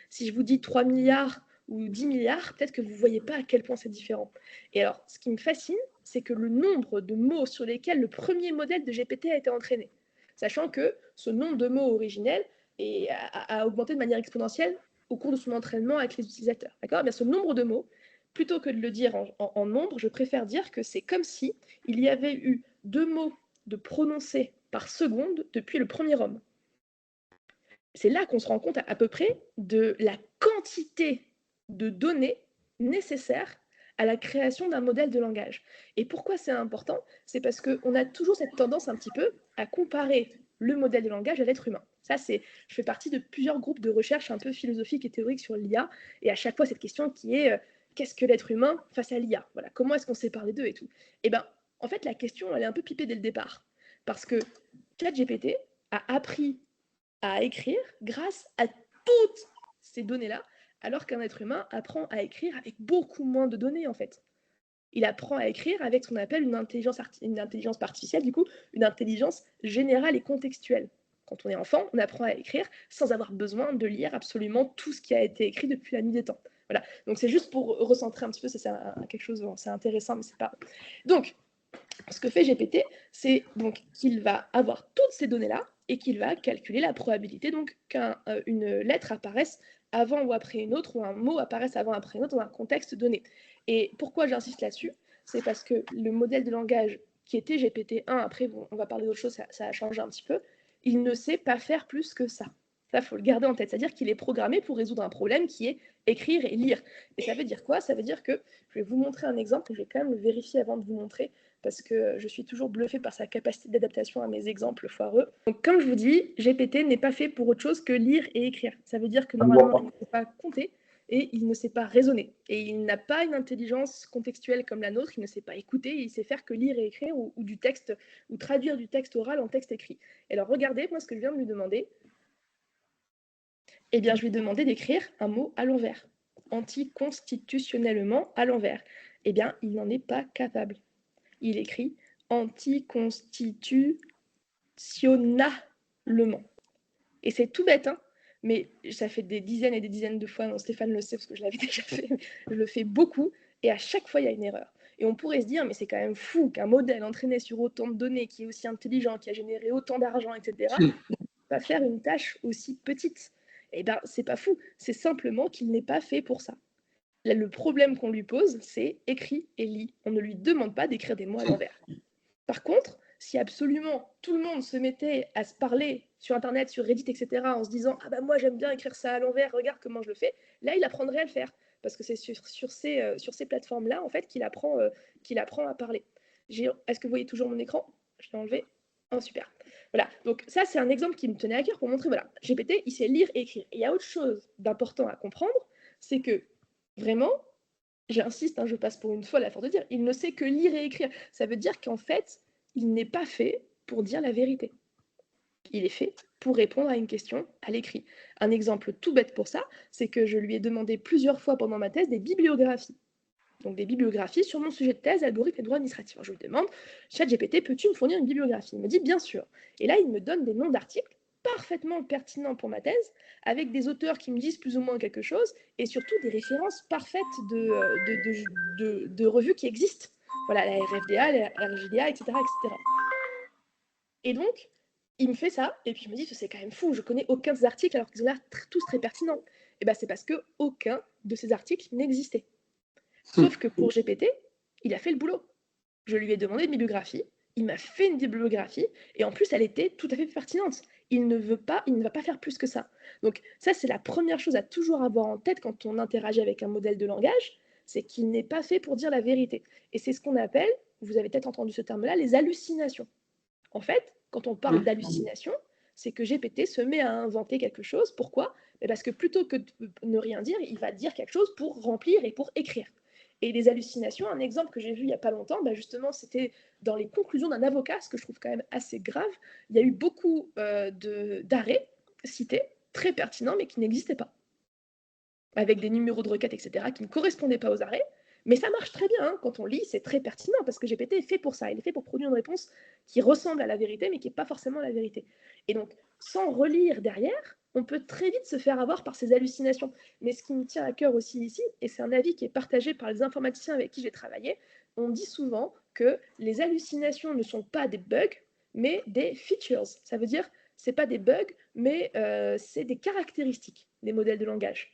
Si je vous dis 3 milliards ou 10 milliards, peut-être que vous ne voyez pas à quel point c'est différent. Et alors, ce qui me fascine, c'est que le nombre de mots sur lesquels le premier modèle de GPT a été entraîné, sachant que ce nombre de mots originels a augmenté de manière exponentielle au cours de son entraînement avec les utilisateurs. D'accord? Ce nombre de mots, plutôt que de le dire en nombre, je préfère dire que c'est comme si il y avait eu 2 mots de prononcés par seconde depuis le premier homme. C'est là qu'on se rend compte à peu près de la quantité de données nécessaires à la création d'un modèle de langage. Et pourquoi c'est important? C'est parce qu'on a toujours cette tendance un petit peu à comparer le modèle de langage à l'être humain. Ça, je fais partie de plusieurs groupes de recherche un peu philosophiques et théoriques sur l'IA, et à chaque fois cette question qui est qu'est-ce que l'être humain face à l'IA? Voilà, comment est-ce qu'on sépare les deux et tout? Et en fait, la question, elle est un peu pipée dès le départ, parce que ChatGPT a appris à écrire grâce à toutes ces données-là, alors qu'un être humain apprend à écrire avec beaucoup moins de données, en fait. Il apprend à écrire avec ce qu'on appelle une intelligence artificielle, du coup, une intelligence générale et contextuelle. Quand on est enfant, on apprend à écrire sans avoir besoin de lire absolument tout ce qui a été écrit depuis la nuit des temps. Voilà. Donc c'est juste pour recentrer un petit peu, c'est quelque chose, c'est intéressant, mais c'est pas. Donc, ce que fait GPT, c'est donc qu'il va avoir toutes ces données-là et qu'il va calculer la probabilité donc qu'une lettre apparaisse avant ou après une autre, ou un mot apparaisse avant ou après une autre dans un contexte donné. Et pourquoi j'insiste là-dessus? C'est parce que le modèle de langage qui était GPT-1, après on va parler d'autre chose, ça a changé un petit peu, il ne sait pas faire plus que ça. Ça, il faut le garder en tête. C'est-à-dire qu'il est programmé pour résoudre un problème qui est écrire et lire. Et ça veut dire quoi? Ça veut dire que, je vais vous montrer un exemple, et je vais quand même le vérifier avant de vous montrer, parce que je suis toujours bluffée par sa capacité d'adaptation à mes exemples foireux. Donc, comme je vous dis, GPT n'est pas fait pour autre chose que lire et écrire. Ça veut dire que normalement, il ne peut pas compter, et il ne sait pas raisonner. Et il n'a pas une intelligence contextuelle comme la nôtre, il ne sait pas écouter, il sait faire que lire et écrire ou du texte, ou traduire du texte oral en texte écrit. Et alors regardez, moi ce que je viens de lui demander, eh bien je lui ai demandé d'écrire un mot à l'envers, anticonstitutionnellement à l'envers. Eh bien il n'en est pas capable. Il écrit anticonstitutionnellement. Et c'est tout bête, hein, mais ça fait des dizaines et des dizaines de fois, non, Stéphane le sait parce que je l'avais déjà fait, je le fais beaucoup, et à chaque fois il y a une erreur. Et on pourrait se dire, mais c'est quand même fou qu'un modèle entraîné sur autant de données, qui est aussi intelligent, qui a généré autant d'argent, etc., ne peut pas faire une tâche aussi petite. Eh bien, c'est pas fou, c'est simplement qu'il n'est pas fait pour ça. Là, le problème qu'on lui pose, c'est écrit et lit. On ne lui demande pas d'écrire des mots à l'envers. Par contre, si absolument tout le monde se mettait à se parler sur Internet, sur Reddit, etc., en se disant « Ah bah moi j'aime bien écrire ça à l'envers, regarde comment je le fais », là il apprendrait à le faire. Parce que c'est sur ces plateformes-là, en fait, qu'il apprend à parler. Est-ce que vous voyez toujours mon écran? Je l'ai enlevé. Oh, super. Voilà, donc ça c'est un exemple qui me tenait à cœur pour montrer, voilà, GPT, il sait lire et écrire. Et il y a autre chose d'important à comprendre, c'est que vraiment, j'insiste, hein, je passe pour une folle à force de dire, il ne sait que lire et écrire. Ça veut dire qu'en fait, il n'est pas fait pour dire la vérité. Il est fait pour répondre à une question à l'écrit. Un exemple tout bête pour ça, c'est que je lui ai demandé plusieurs fois pendant ma thèse des bibliographies. Donc des bibliographies sur mon sujet de thèse, algorithme et droit administratif. Alors, je lui demande, ChatGPT, peux-tu me fournir une bibliographie? Il me dit bien sûr. Et là, il me donne des noms d'articles parfaitement pertinents pour ma thèse, avec des auteurs qui me disent plus ou moins quelque chose, et surtout des références parfaites de revues qui existent. Voilà, la RFDA, la RJDA, etc., etc. Et donc, il me fait ça, et puis je me dis, c'est quand même fou, je connais aucun de ces articles alors qu'ils ont l'air tous très pertinents. Et bien, c'est parce qu'aucun de ces articles n'existait. Sauf que pour GPT, il a fait le boulot. Je lui ai demandé une bibliographie, il m'a fait une bibliographie, et en plus, elle était tout à fait pertinente. Il ne va pas faire plus que ça. Donc ça, c'est la première chose à toujours avoir en tête quand on interagit avec un modèle de langage, c'est qu'il n'est pas fait pour dire la vérité. Et c'est ce qu'on appelle, vous avez peut-être entendu ce terme-là, les hallucinations. En fait, quand on parle d'hallucination, c'est que GPT se met à inventer quelque chose. Pourquoi? Parce que plutôt que de ne rien dire, il va dire quelque chose pour remplir et pour écrire. Et les hallucinations, un exemple que j'ai vu il n'y a pas longtemps, justement, c'était dans les conclusions d'un avocat, ce que je trouve quand même assez grave. Il y a eu beaucoup d'arrêts cités, très pertinents, mais qui n'existaient pas, avec des numéros de requête, etc., qui ne correspondaient pas aux arrêts. Mais ça marche très bien, hein. Quand on lit, c'est très pertinent, parce que GPT est fait pour ça. Il est fait pour produire une réponse qui ressemble à la vérité, mais qui n'est pas forcément la vérité. Et donc, sans relire derrière, on peut très vite se faire avoir par ces hallucinations. Mais ce qui me tient à cœur aussi ici, et c'est un avis qui est partagé par les informaticiens avec qui j'ai travaillé, on dit souvent que les hallucinations ne sont pas des bugs, mais des features. Ça veut dire, c'est pas des bugs, mais c'est des caractéristiques des modèles de langage.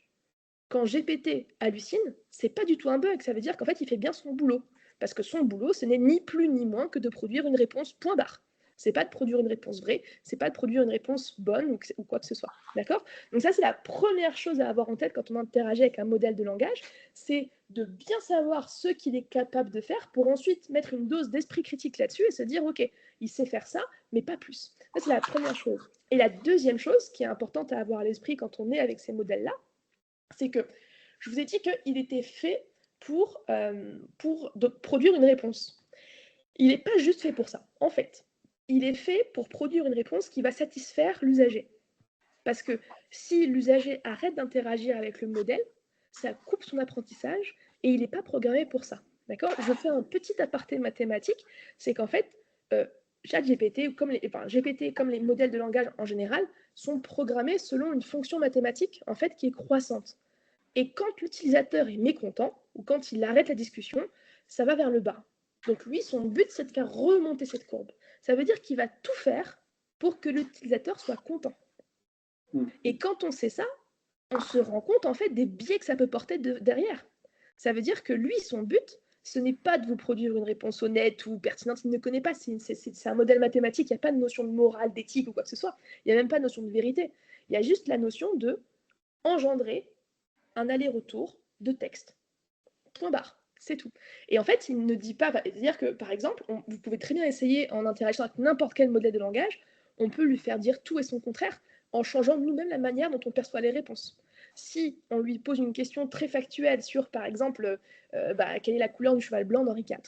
Quand GPT hallucine, c'est pas du tout un bug, ça veut dire qu'en fait, il fait bien son boulot. Parce que son boulot, ce n'est ni plus ni moins que de produire une réponse point barre. C'est pas de produire une réponse vraie, c'est pas de produire une réponse bonne ou quoi que ce soit. D'accord? Donc ça, c'est la première chose à avoir en tête quand on interagit avec un modèle de langage, c'est de bien savoir ce qu'il est capable de faire pour ensuite mettre une dose d'esprit critique là-dessus et se dire, OK, il sait faire ça, mais pas plus. Ça, c'est la première chose. Et la deuxième chose qui est importante à avoir à l'esprit quand on est avec ces modèles-là, c'est que je vous ai dit qu'il était fait pour produire une réponse. Il n'est pas juste fait pour ça. En fait, il est fait pour produire une réponse qui va satisfaire l'usager. Parce que si l'usager arrête d'interagir avec le modèle, ça coupe son apprentissage et il n'est pas programmé pour ça. D'accord? Je fais un petit aparté mathématique, c'est qu'en fait, ChatGPT, GPT, comme les modèles de langage en général, sont programmés selon une fonction mathématique en fait qui est croissante. Et quand l'utilisateur est mécontent, ou quand il arrête la discussion, ça va vers le bas. Donc lui, son but, c'est de faire remonter cette courbe. Ça veut dire qu'il va tout faire pour que l'utilisateur soit content. Et quand on sait ça, on se rend compte en fait des biais que ça peut porter derrière. Ça veut dire que lui, son but, ce n'est pas de vous produire une réponse honnête ou pertinente, il ne connaît pas, c'est un modèle mathématique, il n'y a pas de notion de morale, d'éthique ou quoi que ce soit, il n'y a même pas de notion de vérité, il y a juste la notion de engendrer un aller-retour de texte. Point barre, c'est tout. Et en fait, il ne dit pas, c'est-à-dire que par exemple, vous pouvez très bien essayer en interagissant avec n'importe quel modèle de langage, on peut lui faire dire tout et son contraire en changeant nous-mêmes la manière dont on perçoit les réponses. Si on lui pose une question très factuelle sur, par exemple, quelle est la couleur du cheval blanc d'Henri IV,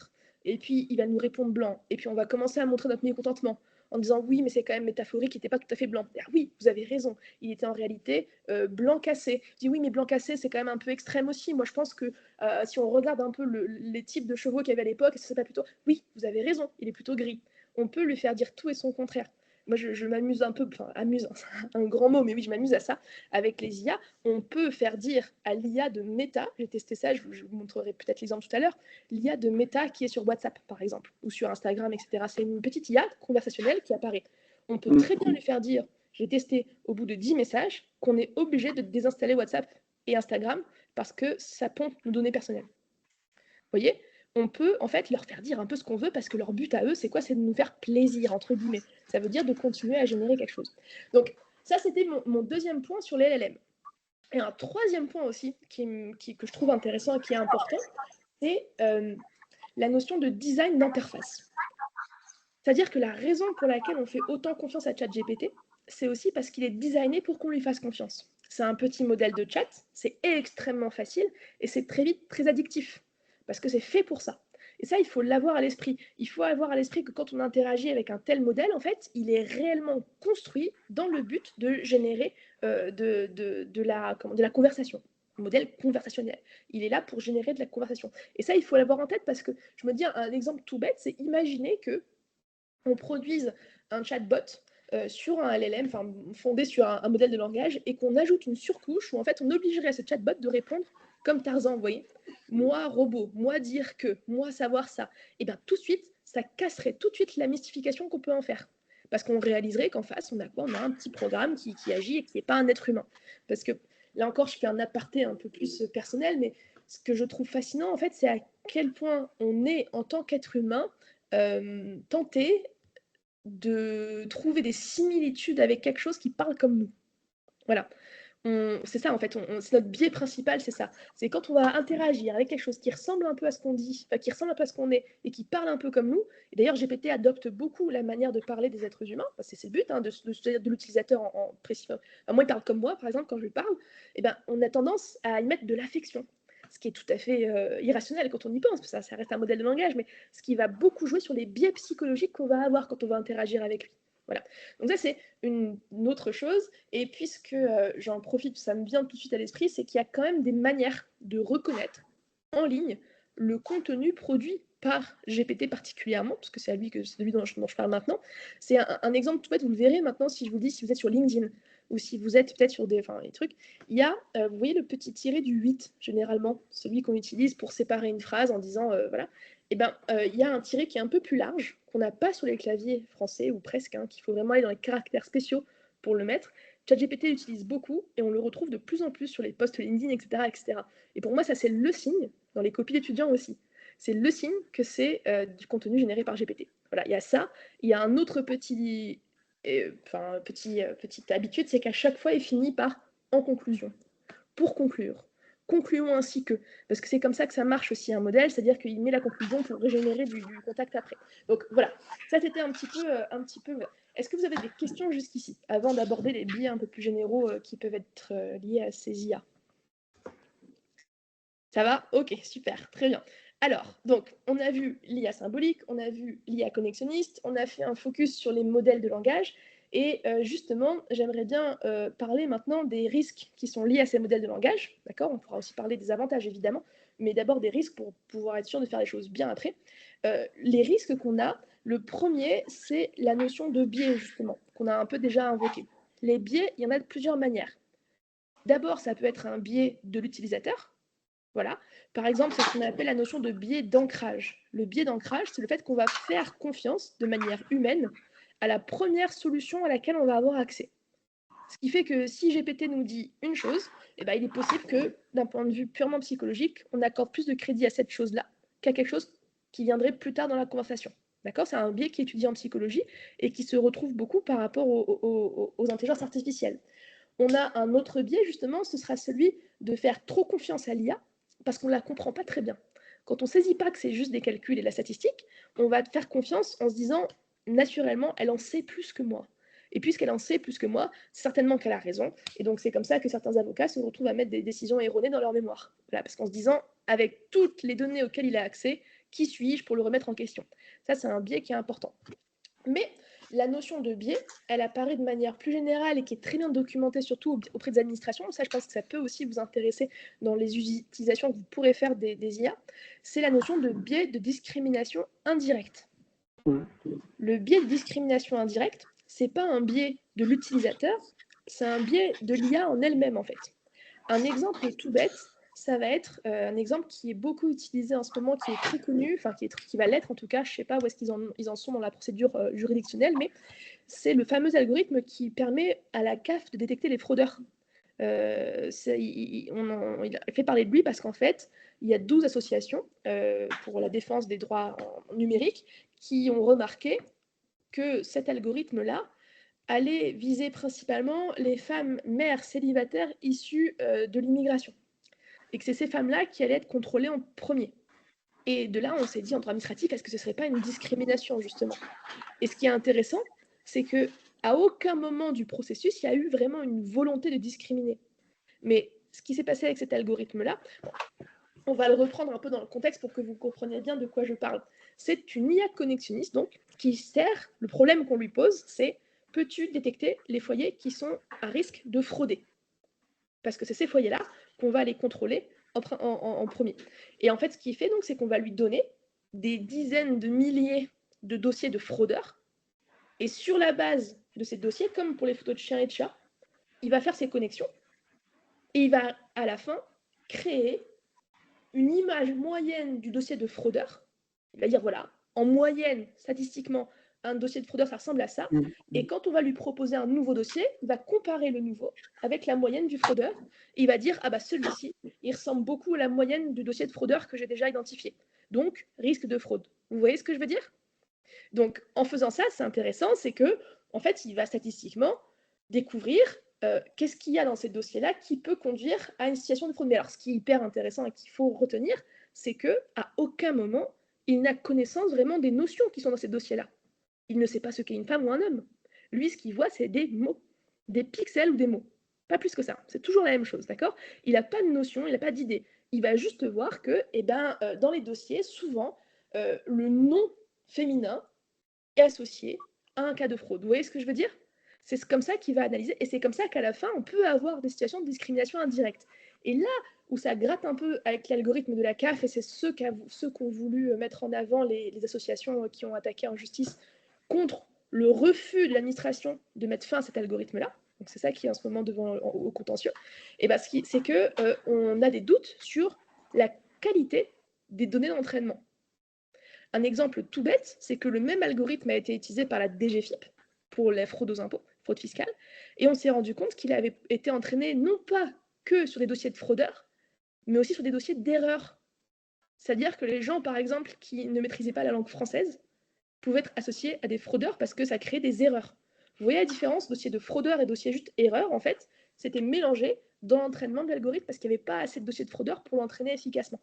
et puis il va nous répondre blanc, et puis on va commencer à montrer notre mécontentement en disant oui, mais c'est quand même métaphorique, il n'était pas tout à fait blanc. Ah oui, vous avez raison, il était en réalité blanc cassé. Je dis oui, mais blanc cassé, c'est quand même un peu extrême aussi. Moi, je pense que si on regarde un peu les types de chevaux qu'il y avait à l'époque, c'est pas plutôt oui, vous avez raison, il est plutôt gris. On peut lui faire dire tout et son contraire. Moi, je m'amuse un peu, enfin, amuse, un grand mot, mais oui, je m'amuse à ça. Avec les IA, on peut faire dire à l'IA de Meta, j'ai testé ça, je vous montrerai peut-être l'exemple tout à l'heure, l'IA de Meta qui est sur WhatsApp, par exemple, ou sur Instagram, etc. C'est une petite IA conversationnelle qui apparaît. On peut très bien lui faire dire, j'ai testé au bout de 10 messages, qu'on est obligé de désinstaller WhatsApp et Instagram parce que ça pompe nos données personnelles. Vous voyez, on peut en fait leur faire dire un peu ce qu'on veut parce que leur but à eux, c'est quoi? C'est de nous faire plaisir, entre guillemets. Ça veut dire de continuer à générer quelque chose. Donc, ça, c'était mon deuxième point sur les LLM. Et un troisième point aussi que je trouve intéressant et qui est important, c'est la notion de design d'interface. C'est-à-dire que la raison pour laquelle on fait autant confiance à ChatGPT, c'est aussi parce qu'il est designé pour qu'on lui fasse confiance. C'est un petit modèle de chat, c'est extrêmement facile et c'est très vite très addictif parce que c'est fait pour ça. Et ça, il faut l'avoir à l'esprit. Il faut avoir à l'esprit que quand on interagit avec un tel modèle, en fait, il est réellement construit dans le but de générer de la conversation. Un modèle conversationnel. Il est là pour générer de la conversation. Et ça, il faut l'avoir en tête parce que je me dis, un exemple tout bête, c'est imaginer que on produise un chatbot sur un LLM, fondé sur un modèle de langage, et qu'on ajoute une surcouche où en fait on obligerait ce chatbot de répondre comme Tarzan, vous voyez, moi robot, moi dire que, moi savoir ça, et bien tout de suite, ça casserait tout de suite la mystification qu'on peut en faire. Parce qu'on réaliserait qu'en face, on a quoi? On a un petit programme qui agit et qui n'est pas un être humain. Parce que là encore, je fais un aparté un peu plus personnel, mais ce que je trouve fascinant, en fait, c'est à quel point on est, en tant qu'être humain, tenté de trouver des similitudes avec quelque chose qui parle comme nous. Voilà. C'est ça en fait, c'est notre biais principal, c'est ça. C'est quand on va interagir avec quelque chose qui ressemble un peu à ce qu'on dit, qui ressemble un peu à ce qu'on est et qui parle un peu comme nous. Et d'ailleurs, GPT adopte beaucoup la manière de parler des êtres humains. C'est le but de l'utilisateur en précis. Moi, il parle comme moi, par exemple, quand je lui parle. Et ben, on a tendance à y mettre de l'affection, ce qui est tout à fait irrationnel quand on y pense, parce que ça reste un modèle de langage, mais ce qui va beaucoup jouer sur les biais psychologiques qu'on va avoir quand on va interagir avec lui. Voilà. Donc ça, c'est une autre chose. Et puisque j'en profite, ça me vient tout de suite à l'esprit, c'est qu'il y a quand même des manières de reconnaître en ligne le contenu produit par GPT particulièrement, parce que c'est celui dont je parle maintenant. C'est un exemple tout bête, vous le verrez maintenant si je vous dis si vous êtes sur LinkedIn ou si vous êtes peut-être sur des trucs. Il y a, vous voyez le petit tiré du 8, généralement, celui qu'on utilise pour séparer une phrase en disant, voilà. Et ben, il y a un tiré qui est un peu plus large, qu'on n'a pas sur les claviers français, ou presque, qu'il faut vraiment aller dans les caractères spéciaux pour le mettre. ChatGPT l'utilise beaucoup et on le retrouve de plus en plus sur les posts LinkedIn, etc., etc. Et pour moi, ça, c'est le signe, dans les copies d'étudiants aussi, c'est le signe que c'est du contenu généré par GPT. Voilà, il y a ça. Il y a un autre petite habitude, c'est qu'à chaque fois, il finit par en conclusion. Pour conclure. Concluons ainsi que. Parce que c'est comme ça que ça marche aussi un modèle, c'est-à-dire qu'il met la conclusion pour régénérer du contact après. Donc voilà, ça c'était un petit peu. Est-ce que vous avez des questions jusqu'ici, avant d'aborder les biais un peu plus généraux qui peuvent être liés à ces IA? Ça va? Ok, super, très bien. Alors, donc, on a vu l'IA symbolique, on a vu l'IA connexionniste, on a fait un focus sur les modèles de langage, et justement, j'aimerais bien parler maintenant des risques qui sont liés à ces modèles de langage, d'accord? On pourra aussi parler des avantages, évidemment, mais d'abord des risques pour pouvoir être sûr de faire les choses bien après. Les risques qu'on a, le premier, c'est la notion de biais, justement, qu'on a un peu déjà invoqué. Les biais, il y en a de plusieurs manières. D'abord, ça peut être un biais de l'utilisateur. Voilà. Par exemple, c'est ce qu'on appelle la notion de biais d'ancrage. Le biais d'ancrage, c'est le fait qu'on va faire confiance de manière humaine à la première solution à laquelle on va avoir accès. Ce qui fait que si GPT nous dit une chose, eh ben, il est possible que, d'un point de vue purement psychologique, on accorde plus de crédit à cette chose-là qu'à quelque chose qui viendrait plus tard dans la conversation. D'accord? C'est un biais qui est étudié en psychologie et qui se retrouve beaucoup par rapport aux intelligences artificielles. On a un autre biais, justement, ce sera celui de faire trop confiance à l'IA parce qu'on ne la comprend pas très bien. Quand on ne saisit pas que c'est juste des calculs et de la statistique, on va faire confiance en se disant, naturellement, elle en sait plus que moi. Et puisqu'elle en sait plus que moi, c'est certainement qu'elle a raison. Et donc c'est comme ça que certains avocats se retrouvent à mettre des décisions erronées dans leur mémoire. Voilà, parce qu'en se disant, avec toutes les données auxquelles il a accès, qui suis-je pour le remettre en question? Ça, c'est un biais qui est important. Mais la notion de biais, elle apparaît de manière plus générale et qui est très bien documentée, surtout auprès des administrations. Ça, je pense que ça peut aussi vous intéresser dans les utilisations que vous pourrez faire des IA. C'est la notion de biais de discrimination indirecte. Le biais de discrimination indirecte, c'est pas un biais de l'utilisateur, c'est un biais de l'IA en elle-même, en fait. Un exemple tout bête, ça va être un exemple qui est beaucoup utilisé en ce moment, qui est très connu, enfin qui va l'être en tout cas, je ne sais pas où est-ce qu'ils en sont dans la procédure juridictionnelle, mais c'est le fameux algorithme qui permet à la CAF de détecter les fraudeurs. Il a fait parler de lui parce qu'en fait, il y a 12 associations pour la défense des droits numériques qui ont remarqué que cet algorithme-là allait viser principalement les femmes mères célibataires issues de l'immigration. Et que c'est ces femmes-là qui allaient être contrôlées en premier. Et de là, on s'est dit en droit administratif, est-ce que ce ne serait pas une discrimination, justement? Et ce qui est intéressant, c'est qu'à aucun moment du processus, il y a eu vraiment une volonté de discriminer. Mais ce qui s'est passé avec cet algorithme-là, on va le reprendre un peu dans le contexte pour que vous compreniez bien de quoi je parle. C'est une IA connexionniste, donc, qui sert, le problème qu'on lui pose, c'est peux-tu détecter les foyers qui sont à risque de frauder? Parce que c'est ces foyers-là qu'on va aller contrôler en premier. Et en fait, ce qu'il fait, donc, c'est qu'on va lui donner des dizaines de milliers de dossiers de fraudeurs. Et sur la base de ces dossiers, comme pour les photos de chiens et de chats, il va faire ses connexions. Et il va, à la fin, créer une image moyenne du dossier de fraudeur. Il va dire, voilà, en moyenne, statistiquement, un dossier de fraudeur, ça ressemble à ça. Et quand on va lui proposer un nouveau dossier, il va comparer le nouveau avec la moyenne du fraudeur. Et il va dire, ah bah celui-ci, il ressemble beaucoup à la moyenne du dossier de fraudeur que j'ai déjà identifié. Donc, risque de fraude. Vous voyez ce que je veux dire? Donc, en faisant ça, c'est intéressant, c'est que, en fait, il va statistiquement découvrir qu'est-ce qu'il y a dans ces dossiers-là qui peut conduire à une situation de fraude. Mais alors, ce qui est hyper intéressant et qu'il faut retenir, c'est qu'à aucun moment, il n'a connaissance vraiment des notions qui sont dans ces dossiers-là. Il ne sait pas ce qu'est une femme ou un homme. Lui, ce qu'il voit, c'est des mots, des pixels ou des mots. Pas plus que ça. C'est toujours la même chose, d'accord? Il n'a pas de notion, il n'a pas d'idée. Il va juste voir que, dans les dossiers, souvent, le nom féminin est associé à un cas de fraude. Vous voyez ce que je veux dire? C'est comme ça qu'il va analyser, et c'est comme ça qu'à la fin, on peut avoir des situations de discrimination indirecte. Et là où ça gratte un peu avec l'algorithme de la CAF, et c'est ceux qu'ont voulu mettre en avant les associations qui ont attaqué en justice contre le refus de l'administration de mettre fin à cet algorithme-là, donc c'est ça qui est en ce moment devant au contentieux, et ben, c'est qu'on a des doutes sur la qualité des données d'entraînement. Un exemple tout bête, c'est que le même algorithme a été utilisé par la DGFiP pour la fraude aux impôts, fraude fiscale, et on s'est rendu compte qu'il avait été entraîné non pas que sur des dossiers de fraudeurs, mais aussi sur des dossiers d'erreurs. C'est-à-dire que les gens, par exemple, qui ne maîtrisaient pas la langue française, pouvaient être associés à des fraudeurs parce que ça crée des erreurs. Vous voyez la différence, dossier de fraudeur et dossier juste erreur, en fait, c'était mélangé dans l'entraînement de l'algorithme parce qu'il n'y avait pas assez de dossiers de fraudeurs pour l'entraîner efficacement.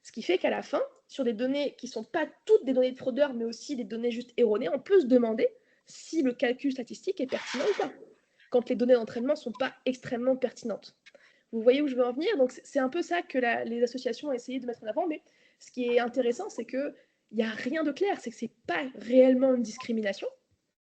Ce qui fait qu'à la fin, sur des données qui ne sont pas toutes des données de fraudeurs, mais aussi des données juste erronées, on peut se demander si le calcul statistique est pertinent ou pas, quand les données d'entraînement ne sont pas extrêmement pertinentes. Vous voyez où je veux en venir? Donc c'est un peu ça que les associations ont essayé de mettre en avant, mais ce qui est intéressant, c'est qu'il n'y a rien de clair, c'est que ce n'est pas réellement une discrimination.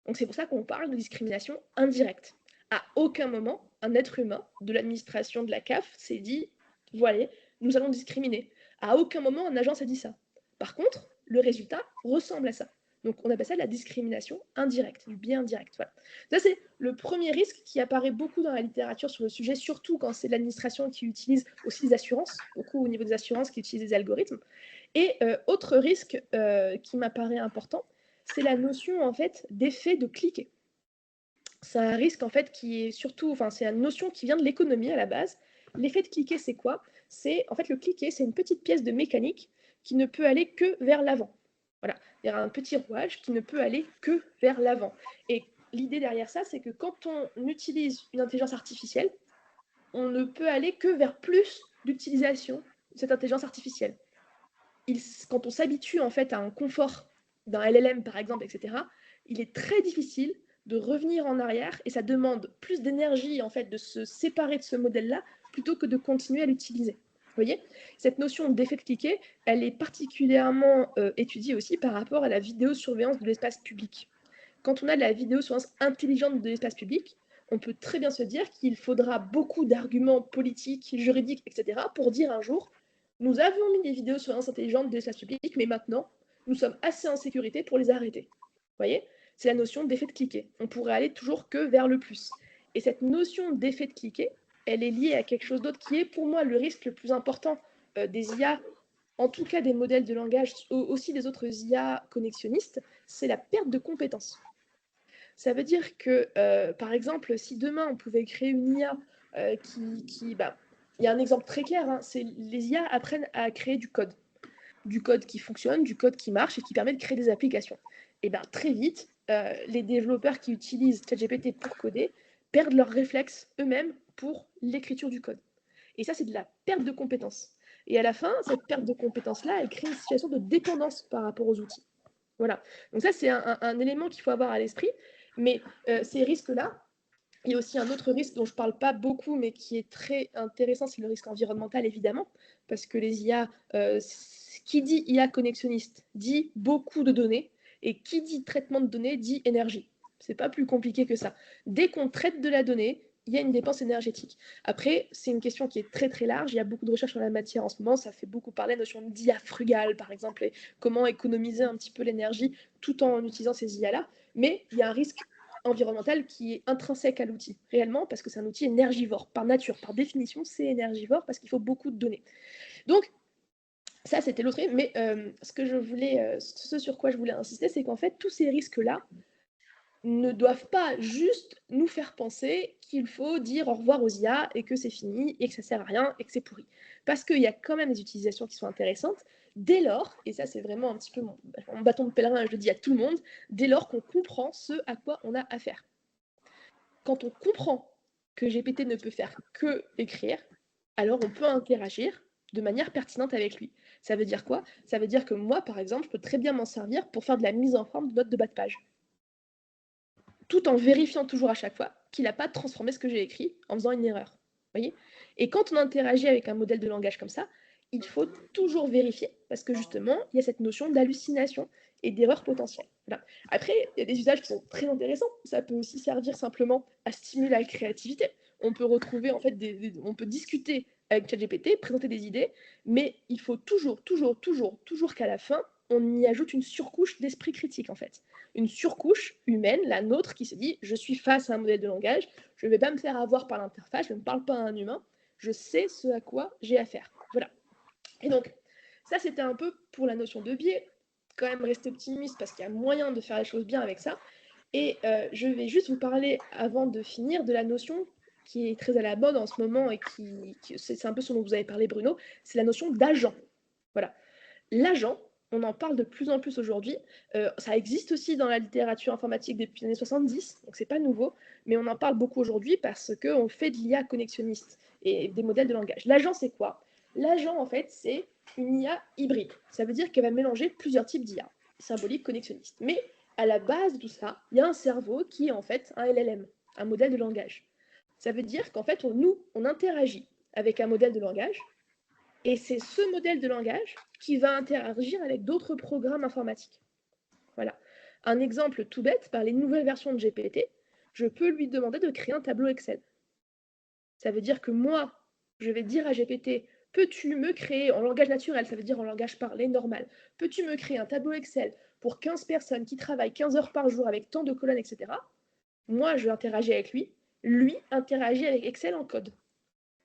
Donc c'est pour ça qu'on parle de discrimination indirecte. À aucun moment, un être humain de l'administration de la CAF s'est dit, voilà, nous allons discriminer. À aucun moment, un agent s'est dit ça. Par contre, le résultat ressemble à ça. Donc, on appelle ça la discrimination indirecte, du biais indirect. Voilà. Ça, c'est le premier risque qui apparaît beaucoup dans la littérature sur le sujet, surtout quand c'est l'administration qui utilise aussi des assurances, beaucoup au niveau des assurances qui utilisent des algorithmes. Et autre risque qui m'apparaît important, c'est la notion en fait d'effet de cliquer. C'est un risque en fait qui est surtout, enfin c'est une notion qui vient de l'économie à la base. L'effet de cliquer, c'est quoi? C'est en fait le cliquer, c'est une petite pièce de mécanique qui ne peut aller que vers l'avant. Voilà, il y a un petit rouage qui ne peut aller que vers l'avant. Et l'idée derrière ça, c'est que quand on utilise une intelligence artificielle, on ne peut aller que vers plus d'utilisation de cette intelligence artificielle. Quand on s'habitue en fait à un confort d'un LLM par exemple, etc., il est très difficile de revenir en arrière et ça demande plus d'énergie en fait de se séparer de ce modèle-là plutôt que de continuer à l'utiliser. Vous voyez, cette notion d'effet de cliquet, elle est particulièrement étudiée aussi par rapport à la vidéosurveillance de l'espace public. Quand on a de la vidéosurveillance intelligente de l'espace public, on peut très bien se dire qu'il faudra beaucoup d'arguments politiques, juridiques, etc. pour dire un jour, nous avions mis des vidéosurveillance intelligentes de l'espace public, mais maintenant, nous sommes assez en sécurité pour les arrêter. Vous voyez, c'est la notion d'effet de cliquet. On pourrait aller toujours que vers le plus. Et cette notion d'effet de cliquet, elle est liée à quelque chose d'autre qui est pour moi le risque le plus important des IA, en tout cas des modèles de langage, aussi des autres IA connexionnistes, c'est la perte de compétences. Ça veut dire que, par exemple, si demain on pouvait créer une IA il y a un exemple très clair, hein, c'est les IA apprennent à créer du code qui fonctionne, du code qui marche et qui permet de créer des applications. Et bien très vite, les développeurs qui utilisent ChatGPT pour coder perdent leurs réflexes eux-mêmes pour l'écriture du code. Et ça, c'est de la perte de compétences. Et à la fin, cette perte de compétences-là, elle crée une situation de dépendance par rapport aux outils. Voilà. Donc ça, c'est un élément qu'il faut avoir à l'esprit. Mais ces risques-là, il y a aussi un autre risque dont je ne parle pas beaucoup, mais qui est très intéressant, c'est le risque environnemental, évidemment, parce que les IA, qui dit IA connexionniste, dit beaucoup de données, et qui dit traitement de données, dit énergie. Ce n'est pas plus compliqué que ça. Dès qu'on traite de la donnée, il y a une dépense énergétique. Après, c'est une question qui est très très large, il y a beaucoup de recherches en la matière en ce moment, ça fait beaucoup parler de la notion d'IA frugale, par exemple, et comment économiser un petit peu l'énergie tout en utilisant ces IA-là, mais il y a un risque environnemental qui est intrinsèque à l'outil, réellement, parce que c'est un outil énergivore, par nature, par définition, c'est énergivore, parce qu'il faut beaucoup de données. Donc, ça, c'était l'autre, mais ce sur quoi je voulais insister, c'est qu'en fait, tous ces risques-là ne doivent pas juste nous faire penser qu'il faut dire au revoir aux IA et que c'est fini et que ça sert à rien et que c'est pourri. Parce qu'il y a quand même des utilisations qui sont intéressantes dès lors, et ça c'est vraiment un petit peu mon bâton de pèlerin, je le dis à tout le monde, dès lors qu'on comprend ce à quoi on a affaire. Quand on comprend que GPT ne peut faire que écrire, alors on peut interagir de manière pertinente avec lui. Ça veut dire quoi? Ça veut dire que moi, par exemple, je peux très bien m'en servir pour faire de la mise en forme de notes de bas de page, tout en vérifiant toujours à chaque fois qu'il n'a pas transformé ce que j'ai écrit en faisant une erreur. Voyez? Et quand on interagit avec un modèle de langage comme ça, il faut toujours vérifier, parce que justement, il y a cette notion d'hallucination et d'erreur potentielle. Voilà. Après, il y a des usages qui sont très intéressants. Ça peut aussi servir simplement à stimuler la créativité. On peut retrouver, en fait, on peut discuter avec ChatGPT, présenter des idées, mais il faut toujours qu'à la fin, on y ajoute une surcouche d'esprit critique, en fait. Une surcouche humaine, la nôtre, qui se dit, je suis face à un modèle de langage, je ne vais pas me faire avoir par l'interface, je ne parle pas à un humain, je sais ce à quoi j'ai affaire. Voilà. Et donc, ça, c'était un peu pour la notion de biais. Quand même rester optimiste parce qu'il y a moyen de faire les choses bien avec ça. Et je vais juste vous parler, avant de finir, de la notion qui est très à la mode en ce moment et c'est un peu ce dont vous avez parlé, Bruno, c'est la notion d'agent. Voilà. L'agent, on en parle de plus en plus aujourd'hui. Ça existe aussi dans la littérature informatique depuis les années 70, donc c'est pas nouveau, mais on en parle beaucoup aujourd'hui parce qu'on fait de l'IA connexionniste et des modèles de langage. L'agent, c'est quoi? L'agent, en fait, c'est une IA hybride. Ça veut dire qu'elle va mélanger plusieurs types d'IA, symbolique, connexionnistes. Mais à la base de tout ça, il y a un cerveau qui est en fait un LLM, un modèle de langage. Ça veut dire qu'en fait, on interagit avec un modèle de langage, et c'est ce modèle de langage qui va interagir avec d'autres programmes informatiques. Voilà. Un exemple tout bête, par les nouvelles versions de GPT, je peux lui demander de créer un tableau Excel. Ça veut dire que moi, je vais dire à GPT, peux-tu me créer en langage naturel, ça veut dire en langage parlé normal, peux-tu me créer un tableau Excel pour 15 personnes qui travaillent 15 heures par jour avec tant de colonnes, etc. Moi, je interagis avec lui interagit avec Excel en code.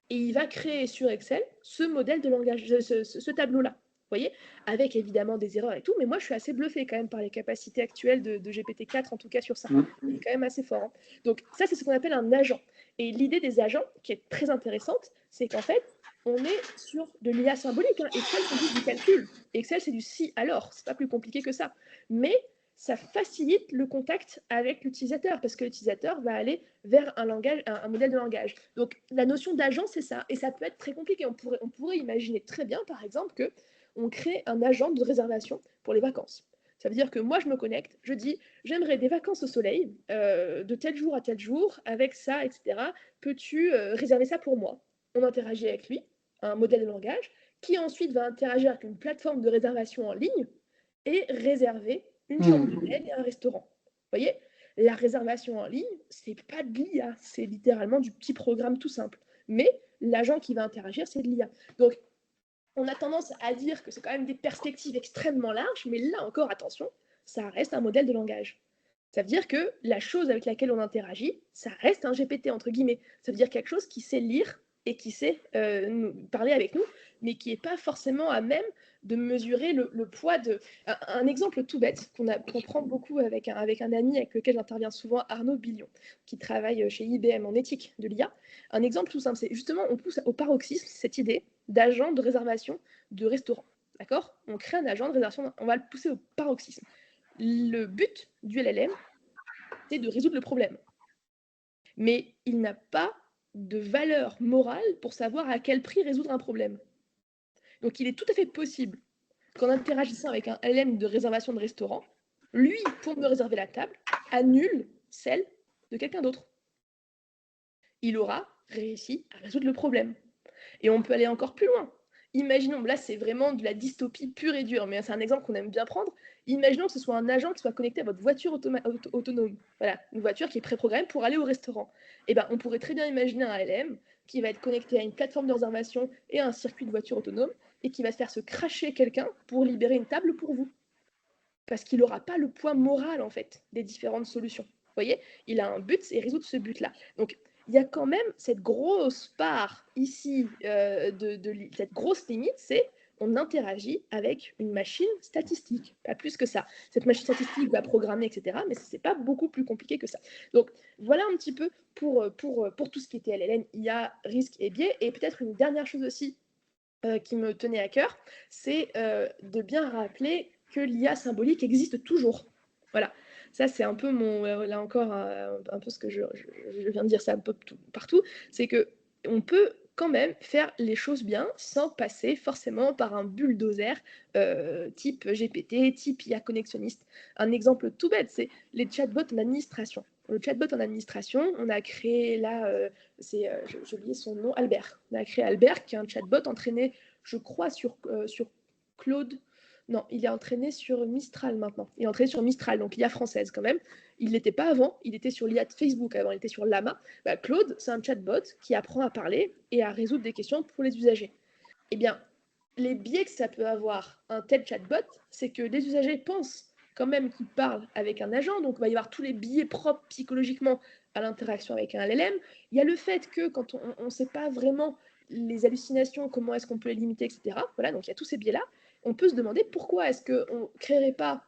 Et il va créer sur Excel ce modèle de langage, ce tableau-là. Vous voyez, avec évidemment des erreurs et tout, mais moi je suis assez bluffée quand même par les capacités actuelles de GPT-4, en tout cas sur ça. Il est quand même assez fort. Hein. Donc ça, c'est ce qu'on appelle un agent. Et l'idée des agents, qui est très intéressante, c'est qu'en fait, on est sur de l'IA symbolique. Hein. Excel, c'est juste du calcul. Excel, c'est du si alors. C'est pas plus compliqué que ça. Mais ça facilite le contact avec l'utilisateur parce que l'utilisateur va aller vers un modèle de langage. Donc la notion d'agent, c'est ça, et ça peut être très compliqué. On pourrait imaginer très bien, par exemple, qu'on crée un agent de réservation pour les vacances. Ça veut dire que moi, je me connecte, je dis, j'aimerais des vacances au soleil, de tel jour à tel jour, avec ça, etc. Peux-tu réserver ça pour moi? On interagit avec lui, un modèle de langage, qui ensuite va interagir avec une plateforme de réservation en ligne et réserver une chambre d'hôtel et un restaurant. Vous voyez? La réservation en ligne, c'est pas de l'IA, c'est littéralement du petit programme tout simple. Mais l'agent qui va interagir, c'est de l'IA. Donc, on a tendance à dire que c'est quand même des perspectives extrêmement larges, mais là encore, attention, ça reste un modèle de langage. Ça veut dire que la chose avec laquelle on interagit, ça reste un GPT, entre guillemets. Ça veut dire quelque chose qui sait lire et qui sait parler avec nous, mais qui n'est pas forcément à même de mesurer le poids de... Un exemple tout bête qu'on prend beaucoup avec un ami avec lequel j'interviens souvent, Arnaud Billion, qui travaille chez IBM en éthique de l'IA. Un exemple tout simple, c'est justement, on pousse au paroxysme cette idée d'agent de réservation de restaurant. D'accord? On crée un agent de réservation, on va le pousser au paroxysme. Le but du LLM, c'est de résoudre le problème. Mais il n'a pas de valeur morale pour savoir à quel prix résoudre un problème. Donc il est tout à fait possible qu'en interagissant avec un LLM de réservation de restaurant, lui, pour me réserver la table, annule celle de quelqu'un d'autre. Il aura réussi à résoudre le problème. Et on peut aller encore plus loin. Imaginons, là c'est vraiment de la dystopie pure et dure, mais c'est un exemple qu'on aime bien prendre. Imaginons que ce soit un agent qui soit connecté à votre voiture autonome. Voilà, une voiture qui est préprogrammée pour aller au restaurant. Et ben, on pourrait très bien imaginer un LM qui va être connecté à une plateforme de réservation et à un circuit de voiture autonome et qui va se faire se cracher quelqu'un pour libérer une table pour vous. Parce qu'il n'aura pas le poids moral en fait des différentes solutions. Vous voyez, il a un but et résoudre ce but-là. Donc il y a quand même cette grosse part ici, cette grosse limite, c'est on interagit avec une machine statistique, pas plus que ça. Cette machine statistique va programmer, etc., mais ce n'est pas beaucoup plus compliqué que ça. Donc voilà un petit peu pour tout ce qui était LLM, IA, risque et biais. Et peut-être une dernière chose aussi qui me tenait à cœur, c'est de bien rappeler que l'IA symbolique existe toujours. Voilà, ça c'est un peu mon, là encore, un peu ce que je viens de dire ça un peu partout, c'est que on peut quand même faire les choses bien sans passer forcément par un bulldozer type GPT, type IA connexionniste. Un exemple tout bête, c'est les chatbots en administration. Le chatbot en administration, on a créé là, j'ai oublié son nom, Albert. On a créé Albert, qui est un chatbot entraîné, je crois, sur Claude. Non, il est entraîné sur Mistral maintenant. Il est entraîné sur Mistral, donc l'IA française quand même. Il ne l'était pas avant, il était sur l'IA de Facebook avant, il était sur Llama. Bah, Claude, c'est un chatbot qui apprend à parler et à résoudre des questions pour les usagers. Eh bien, les biais que ça peut avoir un tel chatbot, c'est que les usagers pensent quand même qu'il parle avec un agent, donc il va y avoir tous les biais propres psychologiquement à l'interaction avec un LLM. Il y a le fait que quand on ne sait pas vraiment les hallucinations, comment est-ce qu'on peut les limiter, etc. Voilà, donc il y a tous ces biais-là. On peut se demander pourquoi est-ce qu'on ne créerait pas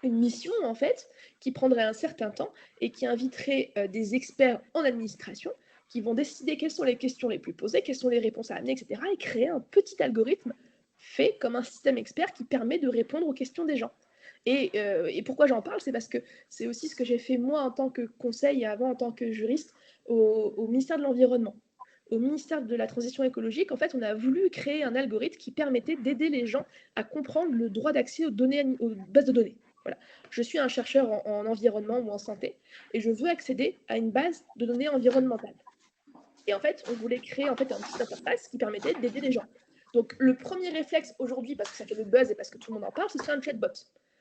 une mission, en fait, qui prendrait un certain temps et qui inviterait des experts en administration qui vont décider quelles sont les questions les plus posées, quelles sont les réponses à amener, etc. et créer un petit algorithme fait comme un système expert qui permet de répondre aux questions des gens. Et pourquoi j'en parle, c'est parce que c'est aussi ce que j'ai fait moi en tant que conseil et avant en tant que juriste au ministère de l'Environnement. Au ministère de la Transition écologique, en fait, on a voulu créer un algorithme qui permettait d'aider les gens à comprendre le droit d'accès aux bases de données. Voilà. Je suis un chercheur en environnement ou en santé et je veux accéder à une base de données environnementale. Et en fait, on voulait créer en fait un petit interface qui permettait d'aider les gens. Donc, le premier réflexe aujourd'hui, parce que ça fait le buzz et parce que tout le monde en parle, ce serait un chatbot.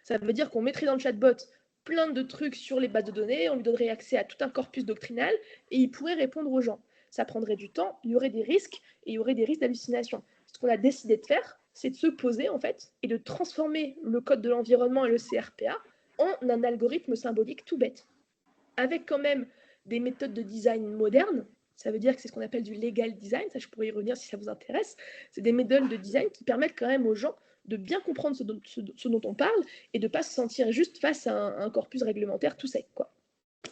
Ça veut dire qu'on mettrait dans le chatbot plein de trucs sur les bases de données, on lui donnerait accès à tout un corpus doctrinal et il pourrait répondre aux gens. Ça prendrait du temps, il y aurait des risques et il y aurait des risques d'hallucination. Ce qu'on a décidé de faire, c'est de se poser en fait et de transformer le code de l'environnement et le CRPA en un algorithme symbolique tout bête, avec quand même des méthodes de design modernes. Ça veut dire que c'est ce qu'on appelle du legal design, ça je pourrais y revenir si ça vous intéresse. C'est des méthodes de design qui permettent quand même aux gens de bien comprendre ce dont on parle et de ne pas se sentir juste face à un corpus réglementaire tout sec, quoi.